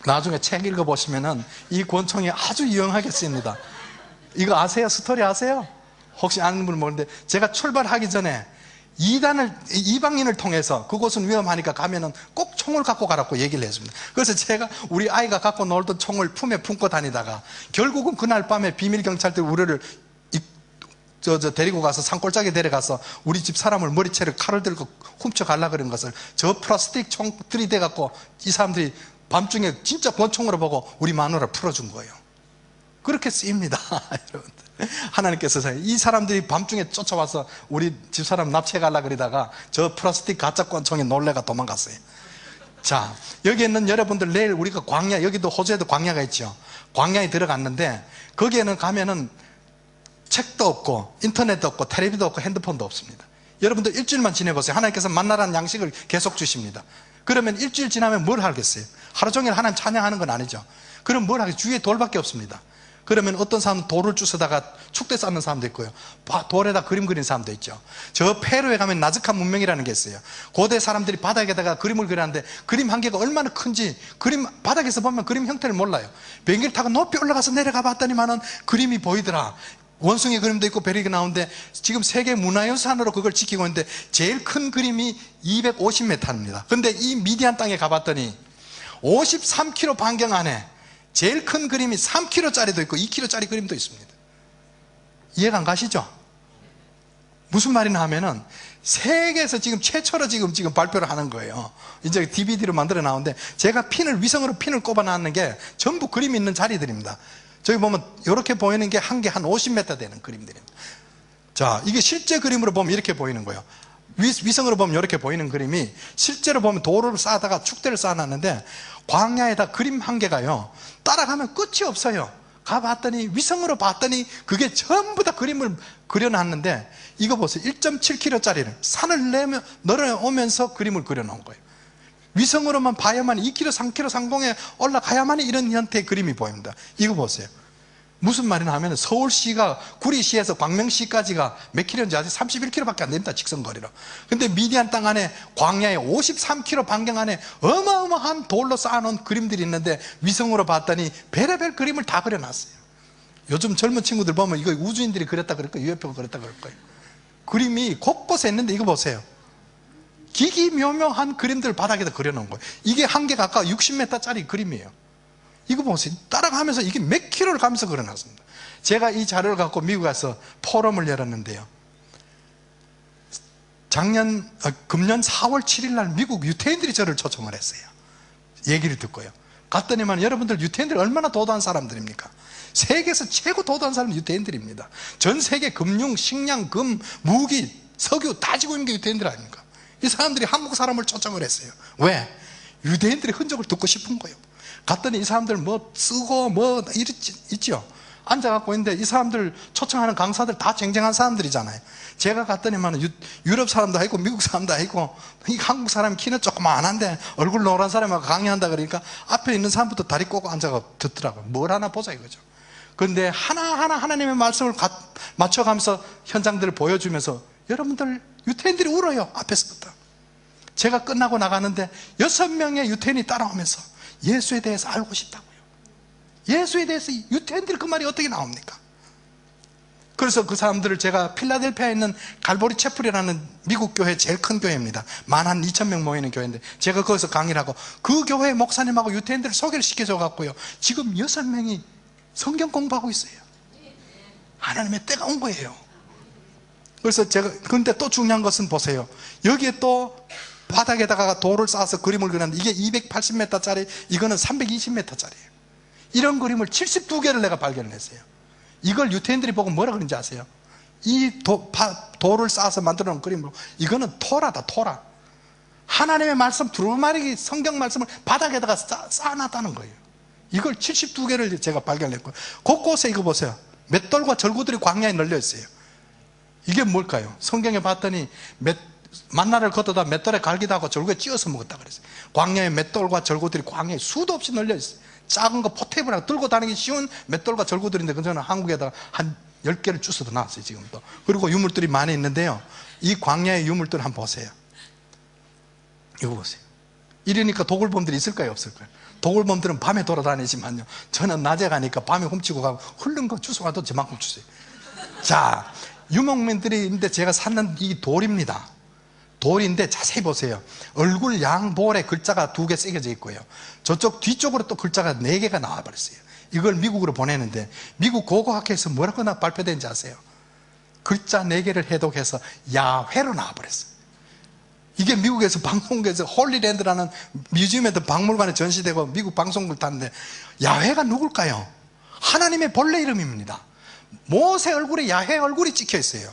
나중에 책 읽어보시면은 이 권총이 아주 유용하게 쓰입니다. 이거 아세요? 스토리 아세요? 혹시 아는 분 모르는데 제가 출발하기 전에 이방인을 통해서 그곳은 위험하니까 가면은 꼭 총을 갖고 가라고 얘기를 했습니다. 그래서 제가 우리 아이가 갖고 놀던 총을 품에 품고 다니다가 결국은 그날 밤에 비밀경찰들이 우리를 데리고 가서 산골짜기 데려가서 우리 집 사람을 머리채를 칼을 들고 훔쳐가려고 그런 것을 저 플라스틱 총 들이대갖고 이 사람들이 밤중에 진짜 권총으로 보고 우리 마누라를 풀어준 거예요. 그렇게 쓰입니다. 여러분들 하나님께서 이 사람들이 밤중에 쫓아와서 우리 집사람 납치해가려고 그러다가 저 플라스틱 가짜 권총에 놀래가 도망갔어요. 자, 여기 있는 여러분들 내일 우리가 광야, 여기도 호주에도 광야가 있죠. 광야에 들어갔는데 거기에는 가면은 책도 없고 인터넷도 없고 텔레비도 없고 핸드폰도 없습니다. 여러분들 일주일만 지내보세요. 하나님께서 만나라는 양식을 계속 주십니다. 그러면 일주일 지나면 뭘 하겠어요? 하루 종일 하나님 찬양하는 건 아니죠. 그럼 뭘 하겠어요? 주위에 돌밖에 없습니다. 그러면 어떤 사람은 돌을 주워다가 축대 쌓는 사람도 있고요, 돌에다 그림 그리는 사람도 있죠. 저 페루에 가면 나즈카 문명이라는 게 있어요. 고대 사람들이 바닥에다가 그림을 그렸는데 그림 한 개가 얼마나 큰지 그림 바닥에서 보면 그림 형태를 몰라요. 비행기를 타고 높이 올라가서 내려가 봤더니만은 그림이 보이더라. 원숭이 그림도 있고 벼룩이 나오는데 지금 세계 문화유산으로 그걸 지키고 있는데 제일 큰 그림이 250m입니다. 근데 이 미디안 땅에 가봤더니 53km 반경 안에 제일 큰 그림이 3km짜리도 있고 2km짜리 그림도 있습니다. 이해가 안 가시죠? 무슨 말이냐 하면은 세계에서 지금 최초로 지금 발표를 하는 거예요. 이제 DVD로 만들어 나오는데 제가 위성으로 핀을 꼽아 놨는 게 전부 그림이 있는 자리들입니다. 저기 보면 이렇게 보이는 게 한 개 한 50m 되는 그림들입니다. 자, 이게 실제 그림으로 보면 이렇게 보이는 거예요. 위성으로 보면 이렇게 보이는 그림이 실제로 보면 도로를 쌓다가 축대를 쌓아놨는데 광야에다 그림 한 개가요 따라가면 끝이 없어요. 가봤더니 위성으로 봤더니 그게 전부 다 그림을 그려놨는데 이거 보세요. 1.7km짜리를 산을 내려오면서 그림을 그려놓은 거예요. 위성으로만 봐야만 2km, 3km 상공에 올라가야만 이런 형태의 그림이 보입니다. 이거 보세요. 무슨 말이냐 하면 서울시가 구리시에서 광명시까지가 몇 킬로인지 아세요? 31km밖에 안 됩니다. 직선거리로. 근데 미디안 땅 안에 광야에 53km 반경 안에 어마어마한 돌로 쌓아놓은 그림들이 있는데 위성으로 봤더니 별의별 그림을 다 그려놨어요. 요즘 젊은 친구들 보면 이거 우주인들이 그렸다 그럴 거예요. UFO가 그렸다 그럴 거예요. 그림이 곳곳에 있는데 이거 보세요. 기기묘묘한 그림들 바닥에다 그려놓은 거예요. 이게 한 개 가까워 60m짜리 그림이에요. 이거 보세요. 따라가면서 이게 몇 킬로를 가면서 그려놨습니다. 제가 이 자료를 갖고 미국 가서 포럼을 열었는데요. 금년 4월 7일 날 미국 유태인들이 저를 초청을 했어요. 얘기를 듣고요. 갔더니만 여러분들 유태인들이 얼마나 도도한 사람들입니까? 세계에서 최고 도도한 사람은 유태인들입니다. 전 세계 금융, 식량, 금, 무기, 석유 다 지고 있는 게 유태인들 아닙니까? 이 사람들이 한국 사람을 초청을 했어요. 왜? 유대인들의 흔적을 듣고 싶은 거예요. 갔더니 이 사람들 뭐 쓰고 뭐 있죠. 앉아갖고 있는데 이 사람들 초청하는 강사들 다 쟁쟁한 사람들이잖아요. 제가 갔더니만 유럽 사람도 있고 미국 사람도 있고 이 한국 사람이 키는 조그만한데 얼굴 노란 사람하고 강의한다 그러니까 앞에 있는 사람부터 다리 꼬고 앉아서 듣더라고요. 뭘 하나 보자 이거죠. 그런데 하나하나 하나님의 말씀을 맞춰가면서 현장들을 보여주면서 여러분들 유태인들이 울어요. 앞에서부터. 제가 끝나고 나가는데 6명의 유태인이 따라오면서 예수에 대해서 알고 싶다고요. 예수에 대해서 유태인들 그 말이 어떻게 나옵니까? 그래서 그 사람들을 제가 필라델피아에 있는 갈보리 채플이라는 미국 교회 제일 큰 교회입니다. 12,000명 모이는 교회인데 제가 거기서 강의를 하고 그 교회 목사님하고 유태인들을 소개를 시켜줘 갖고요. 지금 6명이 성경 공부하고 있어요. 하나님의 때가 온 거예요. 그래서 근데 또 중요한 것은 보세요. 여기에 또 바닥에다가 돌을 쌓아서 그림을 그렸는데 이게 280m짜리, 이거는 320m짜리예요. 이런 그림을 72개를 내가 발견했어요. 이걸 유태인들이 보고 뭐라 그런지 아세요? 이 돌을 쌓아서 만들어 놓은 그림으로 이거는 토라다, 토라. 하나님의 말씀, 두루마리 성경 말씀을 바닥에다가 쌓아놨다는 거예요. 이걸 72개를 제가 발견했고요. 곳곳에 이거 보세요. 맷돌과 절구들이 광야에 널려 있어요. 이게 뭘까요? 성경에 봤더니 만나를 걷어다 맷돌에 갈기도 하고 절구에 찧어서 먹었다 그랬어요. 광야에 맷돌과 절구들이 광야에 수도 없이 널려 있어요. 작은 거 포테이블하고 들고 다니기 쉬운 맷돌과 절구들인데 저는 한국에다가 한 10개를 주워서 놨어요. 지금도. 그리고 유물들이 많이 있는데요. 이 광야의 유물들 한번 보세요. 이거 보세요. 이러니까 도굴범들이 있을까요? 없을까요? 도굴범들은 밤에 돌아다니지만요, 저는 낮에 가니까 밤에 훔치고 가고 흘른 거 주워가도 저만큼 주세요. 자, 유목민들이 있는데 제가 샀는 이 돌입니다. 돌인데 자세히 보세요. 얼굴 양볼에 글자가 2개 새겨져 있고요. 저쪽 뒤쪽으로 또 글자가 4개가 나와버렸어요. 이걸 미국으로 보내는데 미국 고고학회에서 뭐라고 발표된지 아세요? 글자 4개를 해독해서 야훼로 나와버렸어요. 이게 미국에서 방송국에서 홀리랜드라는 뮤지엄에도 박물관에 전시되고 미국 방송국을 탔는데 야훼가 누굴까요? 하나님의 본래 이름입니다. 모세 얼굴에 야훼 얼굴이 찍혀 있어요.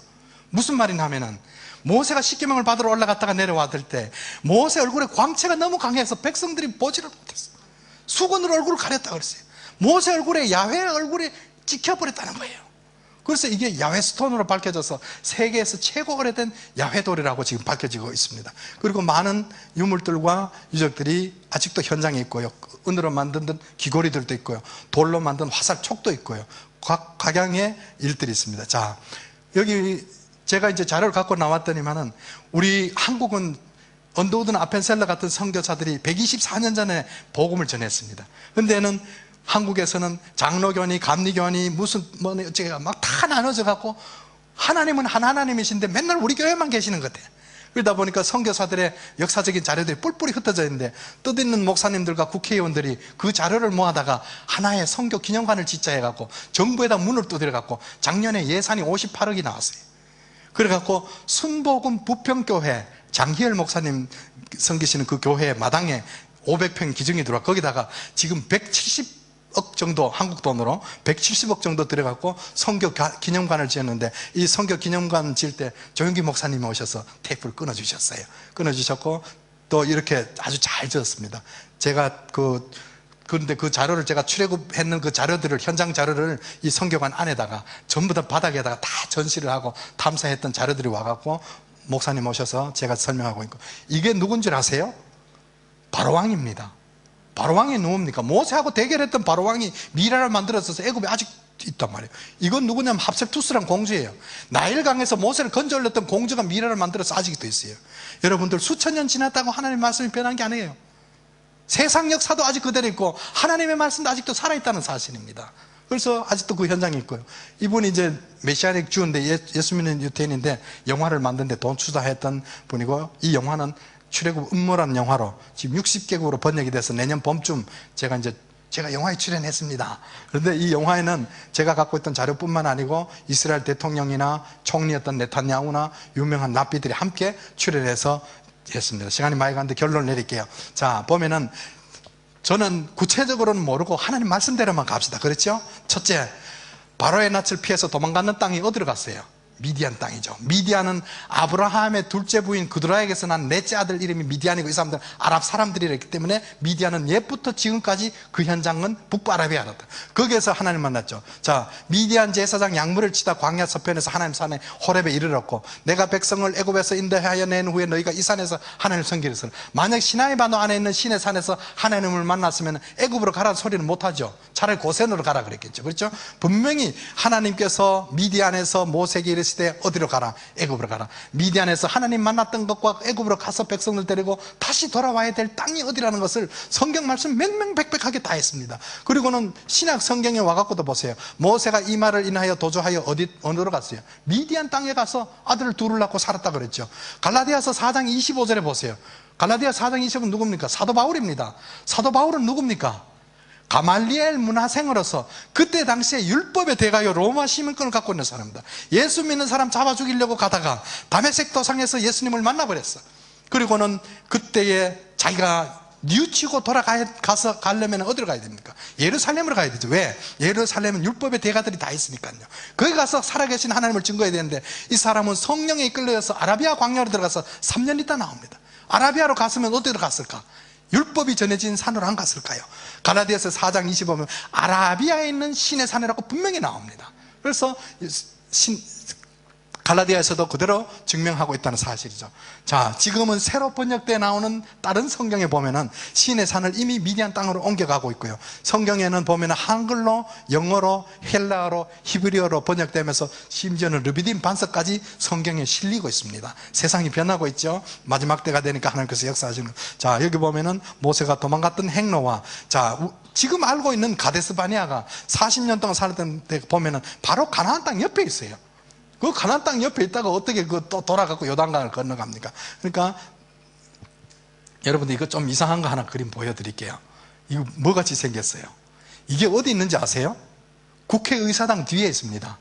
무슨 말이냐 하면은 모세가 십계명을 받으러 올라갔다가 내려왔을 때 모세 얼굴에 광채가 너무 강해서 백성들이 보지를 못했어요. 수건으로 얼굴을 가렸다고 그랬어요. 모세 얼굴에 야훼 얼굴이 찍혀버렸다는 거예요. 그래서 이게 야훼 스톤으로 밝혀져서 세계에서 최고 오래된 야훼 돌이라고 지금 밝혀지고 있습니다. 그리고 많은 유물들과 유적들이 아직도 현장에 있고요. 은으로 만든 귀고리들도 있고요. 돌로 만든 화살촉도 있고요. 각양의 일들이 있습니다. 자, 여기 제가 이제 자료를 갖고 나왔더니만은 우리 한국은 언더우드나 아펜셀러 같은 선교사들이 124년 전에 복음을 전했습니다. 근데는 한국에서는 장로교니 감리교니 무슨 뭐 어쩌가 막 다 나눠져 갖고 하나님은 한 하나님이신데 맨날 우리 교회만 계시는 것 같아요. 그러다 보니까 선교사들의 역사적인 자료들이 뿔뿔이 흩어져 있는데 뜻있는 목사님들과 국회의원들이 그 자료를 모아다가 하나의 선교 기념관을 짓자 해갖고 정부에다 문을 두드려갖고 작년에 예산이 58억이 나왔어요. 그래갖고 순복음 부평교회 장희열 목사님 섬기시는 그 교회 마당에 500평 기증이 들어와 거기다가 지금 170억 정도 한국 돈으로 170억 정도 들어갖고 선교 기념관을 지었는데 이 선교 기념관 지을 때 조영기 목사님이 오셔서 테이프를 끊어주셨어요. 끊어주셨고 또 이렇게 아주 잘 지었습니다. 제가 그런데 그 자료를 제가 출애굽했는 그 자료들을 현장 자료를 이 선교관 안에다가 전부 다 바닥에다가 다 전시를 하고 탐사했던 자료들이 와갖고 목사님 오셔서 제가 설명하고 있고 이게 누군 줄 아세요? 바로왕입니다. 바로왕이 누굽니까? 모세하고 대결했던 바로왕이 미라를 만들어서 애굽에 아직 있단 말이에요. 이건 누구냐면 합세투스란 공주예요. 나일강에서 모세를 건져 올렸던 공주가 미라를 만들어서 아직도 있어요. 여러분들 수천 년 지났다고 하나님의 말씀이 변한 게 아니에요. 세상 역사도 아직 그대로 있고 하나님의 말씀도 아직도 살아있다는 사실입니다. 그래서 아직도 그 현장에 있고요. 이분이 이제 메시아닉 주인데 예수 믿는 유태인인데 영화를 만드는데 돈 투자했던 분이고 이 영화는 출애굽 음모라는 영화로 지금 60개국으로 번역이 돼서 내년 봄쯤 제가 영화에 출연했습니다. 그런데 이 영화에는 제가 갖고 있던 자료뿐만 아니고 이스라엘 대통령이나 총리였던 네탄야후나 유명한 랍비들이 함께 출연해서 했습니다. 시간이 많이 가는데 결론을 내릴게요. 자, 보면은 저는 구체적으로는 모르고 하나님 말씀대로만 갑시다. 그렇죠? 첫째, 바로의 낯을 피해서 도망가는 땅이 어디로 갔어요? 미디안 땅이죠. 미디안은 아브라함의 둘째 부인 그드라에게서 난 넷째 아들 이름이 미디안이고 이 사람들은 아랍 사람들이랬기 때문에 미디안은 옛부터 지금까지 그 현장은 북부아라비아였다. 거기에서 하나님 만났죠. 자, 미디안 제사장 양물을 치다 광야 서편에서 하나님 산에 호렙에 이르렀고 내가 백성을 애굽에서 인도하여 낸 후에 너희가 이 산에서 하나님을 섬기랬어. 만약 시나이 반도 안에 있는 시내 산에서 하나님을 만났으면 애굽으로 가라는 소리는 못하죠. 차라리 고센으로 가라 그랬겠죠. 그렇죠? 분명히 하나님께서 미디안에서 모세에게 이르시되 어디로 가라? 애굽으로 가라. 미디안에서 하나님 만났던 것과 애굽으로 가서 백성을 데리고 다시 돌아와야 될 땅이 어디라는 것을 성경 말씀 명명백백하게 다 했습니다. 그리고는 신약 성경에 와갖고도 보세요. 모세가 이 말을 인하여 도주하여 어디로 갔어요? 미디안 땅에 가서 아들을 둘을 낳고 살았다 그랬죠. 갈라디아서 4장 25절에 보세요. 갈라디아 4장 25절은 누굽니까? 사도 바울입니다. 사도 바울은 누굽니까? 가말리엘 문화생으로서 그때 당시에 율법의 대가요 로마 시민권을 갖고 있는 사람입니다. 예수 믿는 사람 잡아 죽이려고 가다가 다메섹 도상에서 예수님을 만나버렸어. 그리고는 그때에 자기가 뉘우치고 가려면 어디로 가야 됩니까? 예루살렘으로 가야 되죠. 왜? 예루살렘은 율법의 대가들이 다 있으니까요. 거기 가서 살아계신 하나님을 증거해야 되는데 이 사람은 성령에 이끌려서 아라비아 광야로 들어가서 3년 있다 나옵니다. 아라비아로 갔으면 어디로 갔을까? 율법이 전해진 산으로 안 갔을까요? 갈라디아서 4장 25면 아라비아에 있는 신의 산이라고 분명히 나옵니다. 그래서 갈라디아에서도 그대로 증명하고 있다는 사실이죠. 자, 지금은 새로 번역되어 나오는 다른 성경에 보면은 신의 산을 이미 미디안 땅으로 옮겨가고 있고요. 성경에는 보면은 한글로, 영어로, 헬라어로, 히브리어로 번역되면서 심지어는 르비딤 반서까지 성경에 실리고 있습니다. 세상이 변하고 있죠. 마지막 때가 되니까 하나님께서 역사하시는. 자, 여기 보면은 모세가 도망갔던 행로와 지금 알고 있는 가데스 바네아가 40년 동안 살았던 데 보면은 바로 가나안 땅 옆에 있어요. 그 가나안 땅 옆에 있다가 어떻게 또 돌아가고 요단강을 건너갑니까? 그러니까 여러분들 이거 좀 이상한 거 하나 그림 보여드릴게요. 이거 뭐같이 생겼어요? 이게 어디 있는지 아세요? 국회의사당 뒤에 있습니다.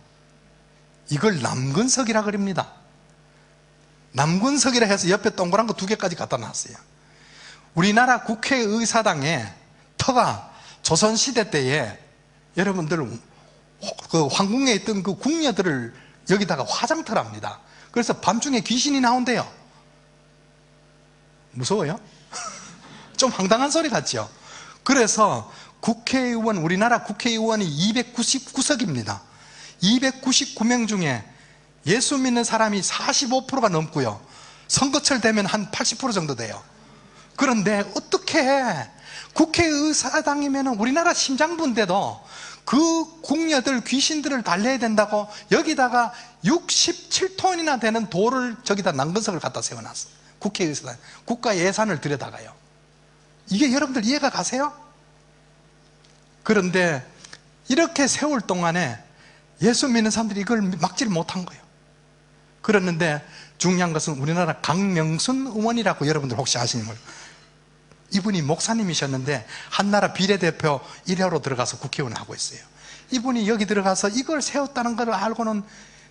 이걸 남근석이라 그럽니다. 남근석이라 해서 옆에 동그란 거 2개까지 갖다 놨어요. 우리나라 국회의사당에 터가 조선시대 때에 여러분들 그 황궁에 있던 그 궁녀들을 여기다가 화장터랍니다. 그래서 밤중에 귀신이 나온대요. 무서워요? 좀 황당한 소리 같죠? 그래서 국회의원, 우리나라 국회의원이 299석입니다. 299명 중에 예수 믿는 사람이 45%가 넘고요. 선거철 되면 한 80% 정도 돼요. 그런데 어떻게 국회의사당이면 우리나라 심장부인데도 그 궁녀들 귀신들을 달래야 된다고 여기다가 67톤이나 되는 돌을 저기다 남근석을 갖다 세워놨어. 국회의사당 국가 예산을 들여다가요. 이게 여러분들 이해가 가세요? 그런데 이렇게 세월 동안에 예수 믿는 사람들이 이걸 막지를 못한 거예요. 그랬는데 중요한 것은 우리나라 강명순 의원이라고 여러분들 혹시 아시는 거예요? 이분이 목사님이셨는데 한나라 비례대표 1호로 들어가서 국회의원을 하고 있어요. 이분이 여기 들어가서 이걸 세웠다는 걸 알고는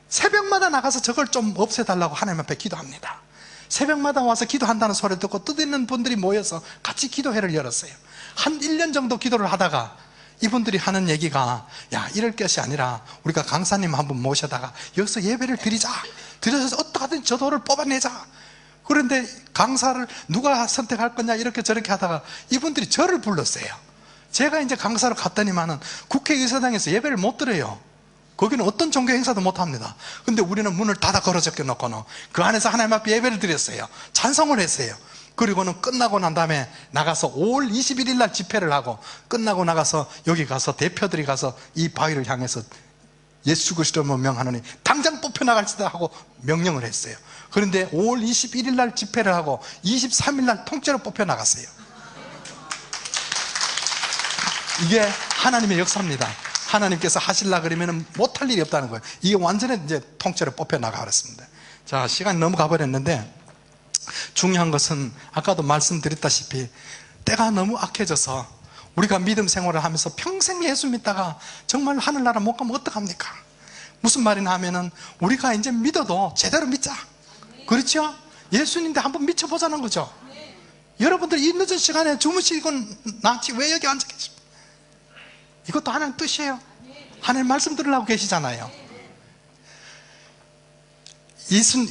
새벽마다 나가서 저걸 좀 없애달라고 하나님 앞에 기도합니다. 새벽마다 와서 기도한다는 소리를 듣고 뜻있는 분들이 모여서 같이 기도회를 열었어요. 한 1년 정도 기도를 하다가 이분들이 하는 얘기가, 야, 이럴 것이 아니라 우리가 강사님 한번 모셔다가 여기서 예배를 드리자. 드려서 어떻게든 저 돌을 뽑아내자. 그런데 강사를 누가 선택할 거냐 이렇게 저렇게 하다가 이분들이 저를 불렀어요. 제가 이제 강사로 갔더니만은 국회의사당에서 예배를 못 드려요. 거기는 어떤 종교 행사도 못 합니다. 근데 우리는 문을 닫아 걸어 적혀 놓고는 그 안에서 하나님 앞에 예배를 드렸어요. 찬송을 했어요. 그리고는 끝나고 난 다음에 나가서 5월 21일 날 집회를 하고 끝나고 나가서 여기 가서 대표들이 가서 이 바위를 향해서 예수 그리스도로 명하노니 당장 뽑혀나갈지다 하고 명령을 했어요. 그런데 5월 21일 날 집회를 하고 23일 날 통째로 뽑혀나갔어요. 이게 하나님의 역사입니다. 하나님께서 하실라 그러면 못할 일이 없다는 거예요. 이게 완전히 이제 통째로 뽑혀나가 버렸습니다. 자, 시간이 너무 가버렸는데 중요한 것은 아까도 말씀드렸다시피 때가 너무 악해져서 우리가 믿음 생활을 하면서 평생 예수 믿다가 정말 하늘나라 못 가면 어떡합니까? 무슨 말이냐 하면은 우리가 이제 믿어도 제대로 믿자. 그렇죠? 예수님인데 한번 미쳐보자는 거죠. 여러분들 이 늦은 시간에 주무시건 낫지 왜 여기 앉아 계십니까? 이것도 하나님 뜻이에요. 하나님 말씀 들으려고 계시잖아요.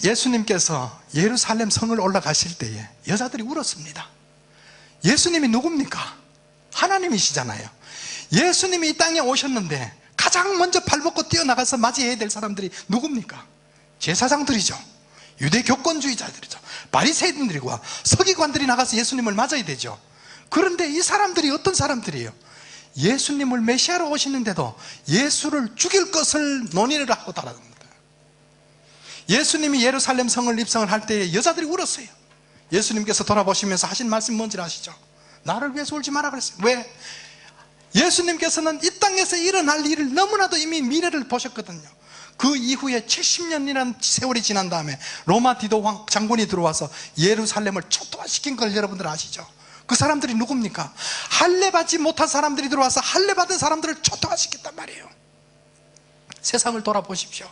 예수님께서 예루살렘 성을 올라가실 때에 여자들이 울었습니다. 예수님이 누굽니까? 하나님이시잖아요. 예수님이 이 땅에 오셨는데 가장 먼저 발벗고 뛰어나가서 맞이해야 될 사람들이 누굽니까? 제사장들이죠. 유대 교권주의자들이죠. 바리새인들과 서기관들이 나가서 예수님을 맞아야 되죠. 그런데 이 사람들이 어떤 사람들이에요? 예수님을 메시아로 오시는데도 예수를 죽일 것을 논의를 하고 달아납니다. 예수님이 예루살렘 성을 입성을 할 때 여자들이 울었어요. 예수님께서 돌아보시면서 하신 말씀 뭔지 아시죠? 나를 위해서 울지 마라 그랬어요. 왜? 예수님께서는 이 땅에서 일어날 일을 너무나도 이미 미래를 보셨거든요. 그 이후에 70년이라는 세월이 지난 다음에 로마 디도 장군이 들어와서 예루살렘을 초토화시킨 걸 여러분들 아시죠? 그 사람들이 누굽니까? 할례 받지 못한 사람들이 들어와서 할례 받은 사람들을 초토화시켰단 말이에요. 세상을 돌아보십시오.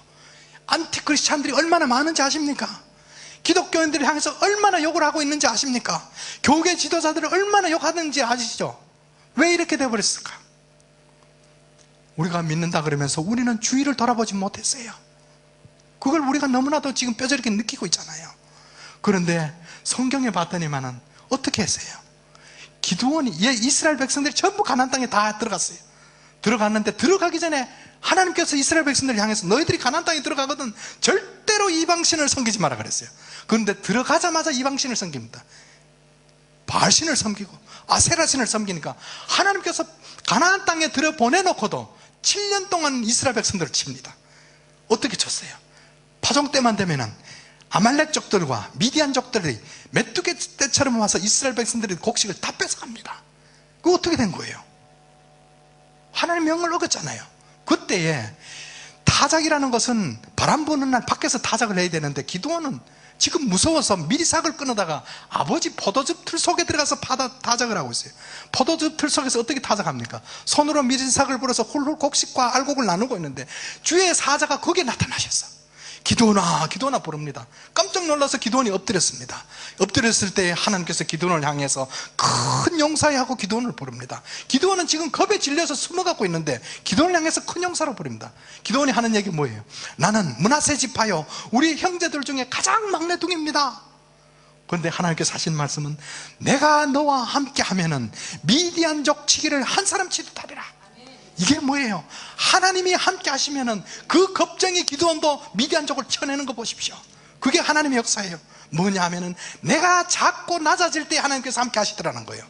안티크리스찬들이 얼마나 많은지 아십니까? 기독교인들을 향해서 얼마나 욕을 하고 있는지 아십니까? 교계 지도자들을 얼마나 욕하는지 아시죠? 왜 이렇게 되어버렸을까? 우리가 믿는다 그러면서 우리는 주위를 돌아보지 못했어요. 그걸 우리가 너무나도 지금 뼈저리게 느끼고 있잖아요. 그런데 성경에 봤더니만은 어떻게 했어요? 기드온이, 이스라엘 백성들이 전부 가나안 땅에 다 들어갔어요. 들어갔는데 들어가기 전에 하나님께서 이스라엘 백성들을 향해서 너희들이 가나안 땅에 들어가거든 절대로 이방신을 섬기지 마라 그랬어요. 그런데 들어가자마자 이방신을 섬깁니다. 바알신을 섬기고 아세라신을 섬기니까 하나님께서 가나안 땅에 들여보내놓고도 7년 동안 이스라엘 백성들을 칩니다. 어떻게 쳤어요? 파종 때만 되면은 아말렉족들과 미디안족들이 메뚜기 때처럼 와서 이스라엘 백성들이 곡식을 다 뺏어갑니다. 그거 어떻게 된 거예요? 하나님 명령을 어겼잖아요. 그때에 타작이라는 것은 바람 부는 날 밖에서 타작을 해야 되는데 기드온은 지금 무서워서 미리삭을 끊어다가 아버지 포도즙 틀 속에 들어가서 타작을 하고 있어요. 포도즙 틀 속에서 어떻게 타작합니까? 손으로 미리삭을 불어서 훌훌 곡식과 알곡을 나누고 있는데 주의 사자가 거기에 나타나셨어. 기드온아 기드온아 부릅니다. 깜짝 놀라서 기드온이 엎드렸습니다. 엎드렸을 때 하나님께서 기드온을 향해서 큰 용사하고 기드온을 부릅니다. 기드온은 지금 겁에 질려서 숨어갖고 있는데 기드온을 향해서 큰 용사로 부릅니다. 기드온이 하는 얘기 뭐예요? 나는 므낫세 지파요 우리 형제들 중에 가장 막내둥입니다. 그런데 하나님께서 하신 말씀은 내가 너와 함께 하면은 미디안족 치기를 한 사람 치듯하리라. 이게 뭐예요? 하나님이 함께 하시면은 그 겁쟁이 기드온도 미디안족을 쳐내는 거 보십시오. 그게 하나님의 역사예요. 뭐냐 하면은 내가 작고 낮아질 때 하나님께서 함께 하시더라는 거예요.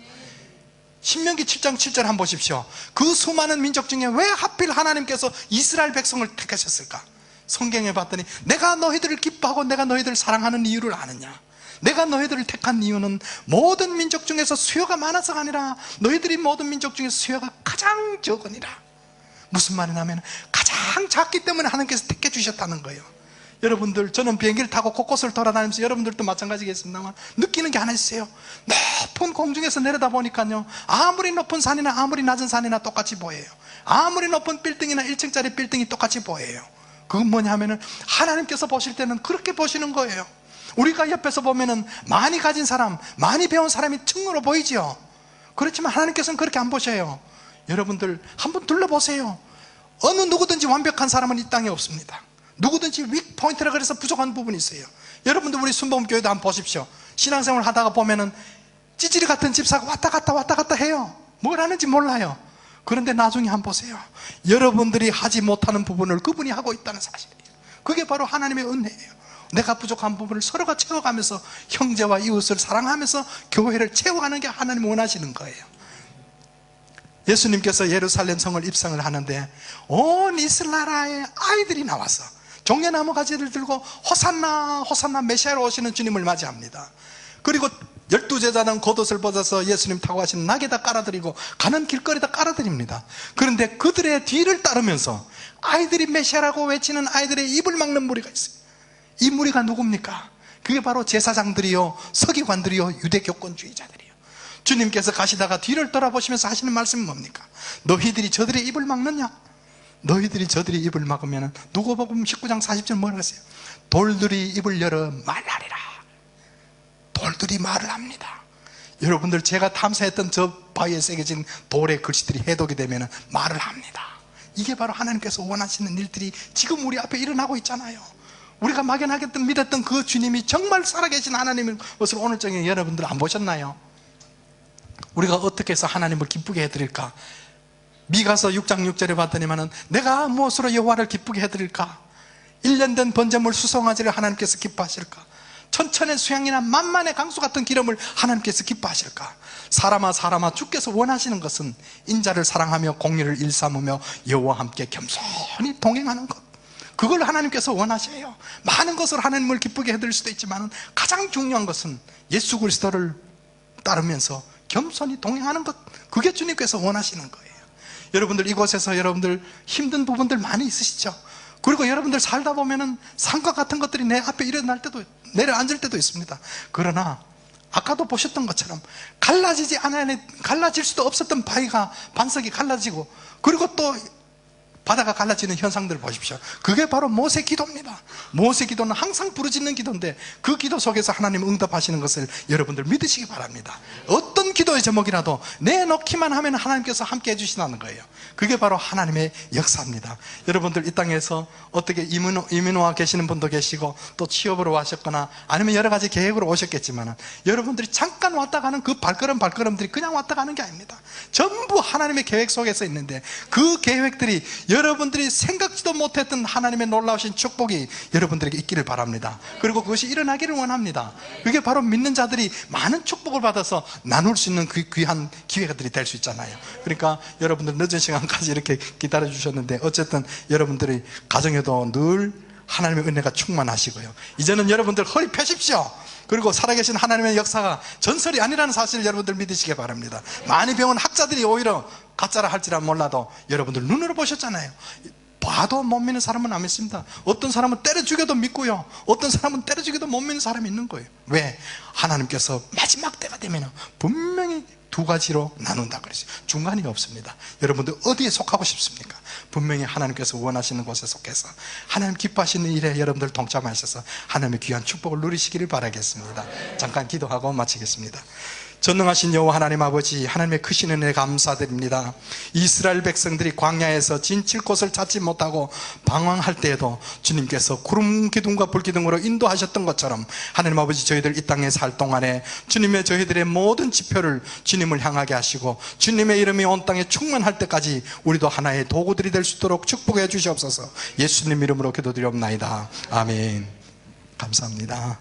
신명기 7장 7절 한번 보십시오. 그 수많은 민족 중에 왜 하필 하나님께서 이스라엘 백성을 택하셨을까? 성경에 봤더니 내가 너희들을 기뻐하고 내가 너희들을 사랑하는 이유를 아느냐? 내가 너희들을 택한 이유는 모든 민족 중에서 수요가 많아서가 아니라 너희들이 모든 민족 중에서 수요가 가장 적으니라. 무슨 말이냐면 가장 작기 때문에 하나님께서 택해 주셨다는 거예요. 여러분들, 저는 비행기를 타고 곳곳을 돌아다니면서 여러분들도 마찬가지겠습니다만 느끼는 게 하나 있어요. 높은 공중에서 내려다 보니까요, 아무리 높은 산이나 아무리 낮은 산이나 똑같이 보여요. 아무리 높은 빌딩이나 1층짜리 빌딩이 똑같이 보여요. 그건 뭐냐면은 하나님께서 보실 때는 그렇게 보시는 거예요. 우리가 옆에서 보면은 많이 가진 사람, 많이 배운 사람이 층으로 보이죠. 그렇지만 하나님께서는 그렇게 안 보셔요. 여러분들 한번 둘러보세요. 어느 누구든지 완벽한 사람은 이 땅에 없습니다. 누구든지 윅 포인트라 그래서 부족한 부분이 있어요. 여러분들 우리 순복음교회도 한번 보십시오. 신앙생활 하다가 보면은 찌질이 같은 집사가 왔다 갔다 해요. 뭘 하는지 몰라요. 그런데 나중에 한번 보세요. 여러분들이 하지 못하는 부분을 그분이 하고 있다는 사실이에요. 그게 바로 하나님의 은혜예요. 내가 부족한 부분을 서로가 채워가면서 형제와 이웃을 사랑하면서 교회를 채워가는 게 하나님 원하시는 거예요. 예수님께서 예루살렘 성을 입성을 하는데 온 이스라엘의 아이들이 나와서 종려나무 가지를 들고 호산나 호산나 메시아로 오시는 주님을 맞이합니다. 그리고 12제자는 겉옷을 벗어서 예수님 타고 가시는 낙에다 깔아드리고 가는 길거리에다 깔아드립니다. 그런데 그들의 뒤를 따르면서 아이들이 메시아라고 외치는 아이들의 입을 막는 무리가 있어요. 이 무리가 누굽니까? 그게 바로 제사장들이요, 서기관들이요, 유대교권주의자들이요. 주님께서 가시다가 뒤를 돌아보시면서 하시는 말씀은 뭡니까? 너희들이 저들의 입을 막느냐? 너희들이 저들의 입을 막으면 누가복음 19장 40절 뭐라고 했어요? 돌들이 입을 열어 말하리라. 돌들이 말을 합니다. 여러분들, 제가 탐사했던 저 바위에 새겨진 돌의 글씨들이 해독이 되면 말을 합니다. 이게 바로 하나님께서 원하시는 일들이 지금 우리 앞에 일어나고 있잖아요. 우리가 막연하게 믿었던 그 주님이 정말 살아계신 하나님인 것을 오늘 저녁에 여러분들 안 보셨나요? 우리가 어떻게 해서 하나님을 기쁘게 해드릴까? 미가서 6장 6절에 봤더니만은 내가 무엇으로 여호와를 기쁘게 해드릴까? 1년 된 번제물 수송아지를 하나님께서 기뻐하실까? 천천의 수양이나 만만의 강수 같은 기름을 하나님께서 기뻐하실까? 사람아 주께서 원하시는 것은 인자를 사랑하며 공의를 일삼으며 여호와와 함께 겸손히 동행하는 것. 그걸 하나님께서 원하셔요. 많은 것을 하나님을 기쁘게 해드릴 수도 있지만 가장 중요한 것은 예수 그리스도를 따르면서 겸손히 동행하는 것. 그게 주님께서 원하시는 거예요. 여러분들, 이곳에서 여러분들 힘든 부분들 많이 있으시죠? 그리고 여러분들 살다 보면은 산과 같은 것들이 내 앞에 일어날 때도, 내려앉을 때도 있습니다. 그러나 아까도 보셨던 것처럼 갈라지지 않아야, 갈라질 수도 없었던 바위가, 반석이 갈라지고, 그리고 또 바다가 갈라지는 현상들을 보십시오. 그게 바로 모세 기도입니다. 모세 기도는 항상 부르짖는 기도인데 그 기도 속에서 하나님 응답하시는 것을 여러분들 믿으시기 바랍니다. 어떤 기도의 제목이라도 내놓기만 하면 하나님께서 함께 해주신다는 거예요. 그게 바로 하나님의 역사입니다. 여러분들, 이 땅에서 어떻게 이민 와 계시는 분도 계시고 또 취업으로 와셨거나 아니면 여러 가지 계획으로 오셨겠지만 여러분들이 잠깐 왔다 가는 그 발걸음들이 그냥 왔다 가는 게 아닙니다. 전부 하나님의 계획 속에서 있는데 그 계획들이 여러분들이 생각지도 못했던 하나님의 놀라우신 축복이 여러분들에게 있기를 바랍니다. 그리고 그것이 일어나기를 원합니다. 그게 바로 믿는 자들이 많은 축복을 받아서 나눌 수 있는 그 귀한 기회가들이 될 수 있잖아요. 그러니까 여러분들 늦은 시간까지 이렇게 기다려 주셨는데 어쨌든 여러분들이 가정에도 늘 하나님의 은혜가 충만하시고요. 이제는 여러분들 허리 펴십시오. 그리고 살아계신 하나님의 역사가 전설이 아니라는 사실을 여러분들 믿으시기 바랍니다. 많이 배운 학자들이 오히려 가짜라 할지라 몰라도 여러분들 눈으로 보셨잖아요. 봐도 못 믿는 사람은 안 믿습니다. 어떤 사람은 때려 죽여도 믿고요, 어떤 사람은 때려 죽여도 못 믿는 사람이 있는 거예요. 왜? 하나님께서 마지막 때가 되면 분명히 두 가지로 나눈다 그랬어요. 중간이 없습니다. 여러분들 어디에 속하고 싶습니까? 분명히 하나님께서 원하시는 곳에 속해서 하나님 기뻐하시는 일에 여러분들 동참하셔서 하나님의 귀한 축복을 누리시기를 바라겠습니다. 잠깐 기도하고 마치겠습니다. 전능하신 여호와 하나님 아버지, 하나님의 크신 은혜 감사드립니다. 이스라엘 백성들이 광야에서 진칠 곳을 찾지 못하고 방황할 때에도 주님께서 구름 기둥과 불 기둥으로 인도하셨던 것처럼 하나님 아버지, 저희들 이 땅에 살 동안에 주님의 저희들의 모든 지표를 주님을 향하게 하시고 주님의 이름이 온 땅에 충만할 때까지 우리도 하나의 도구들이 될 수 있도록 축복해 주시옵소서. 예수님 이름으로 기도드리옵나이다. 아멘. 감사합니다.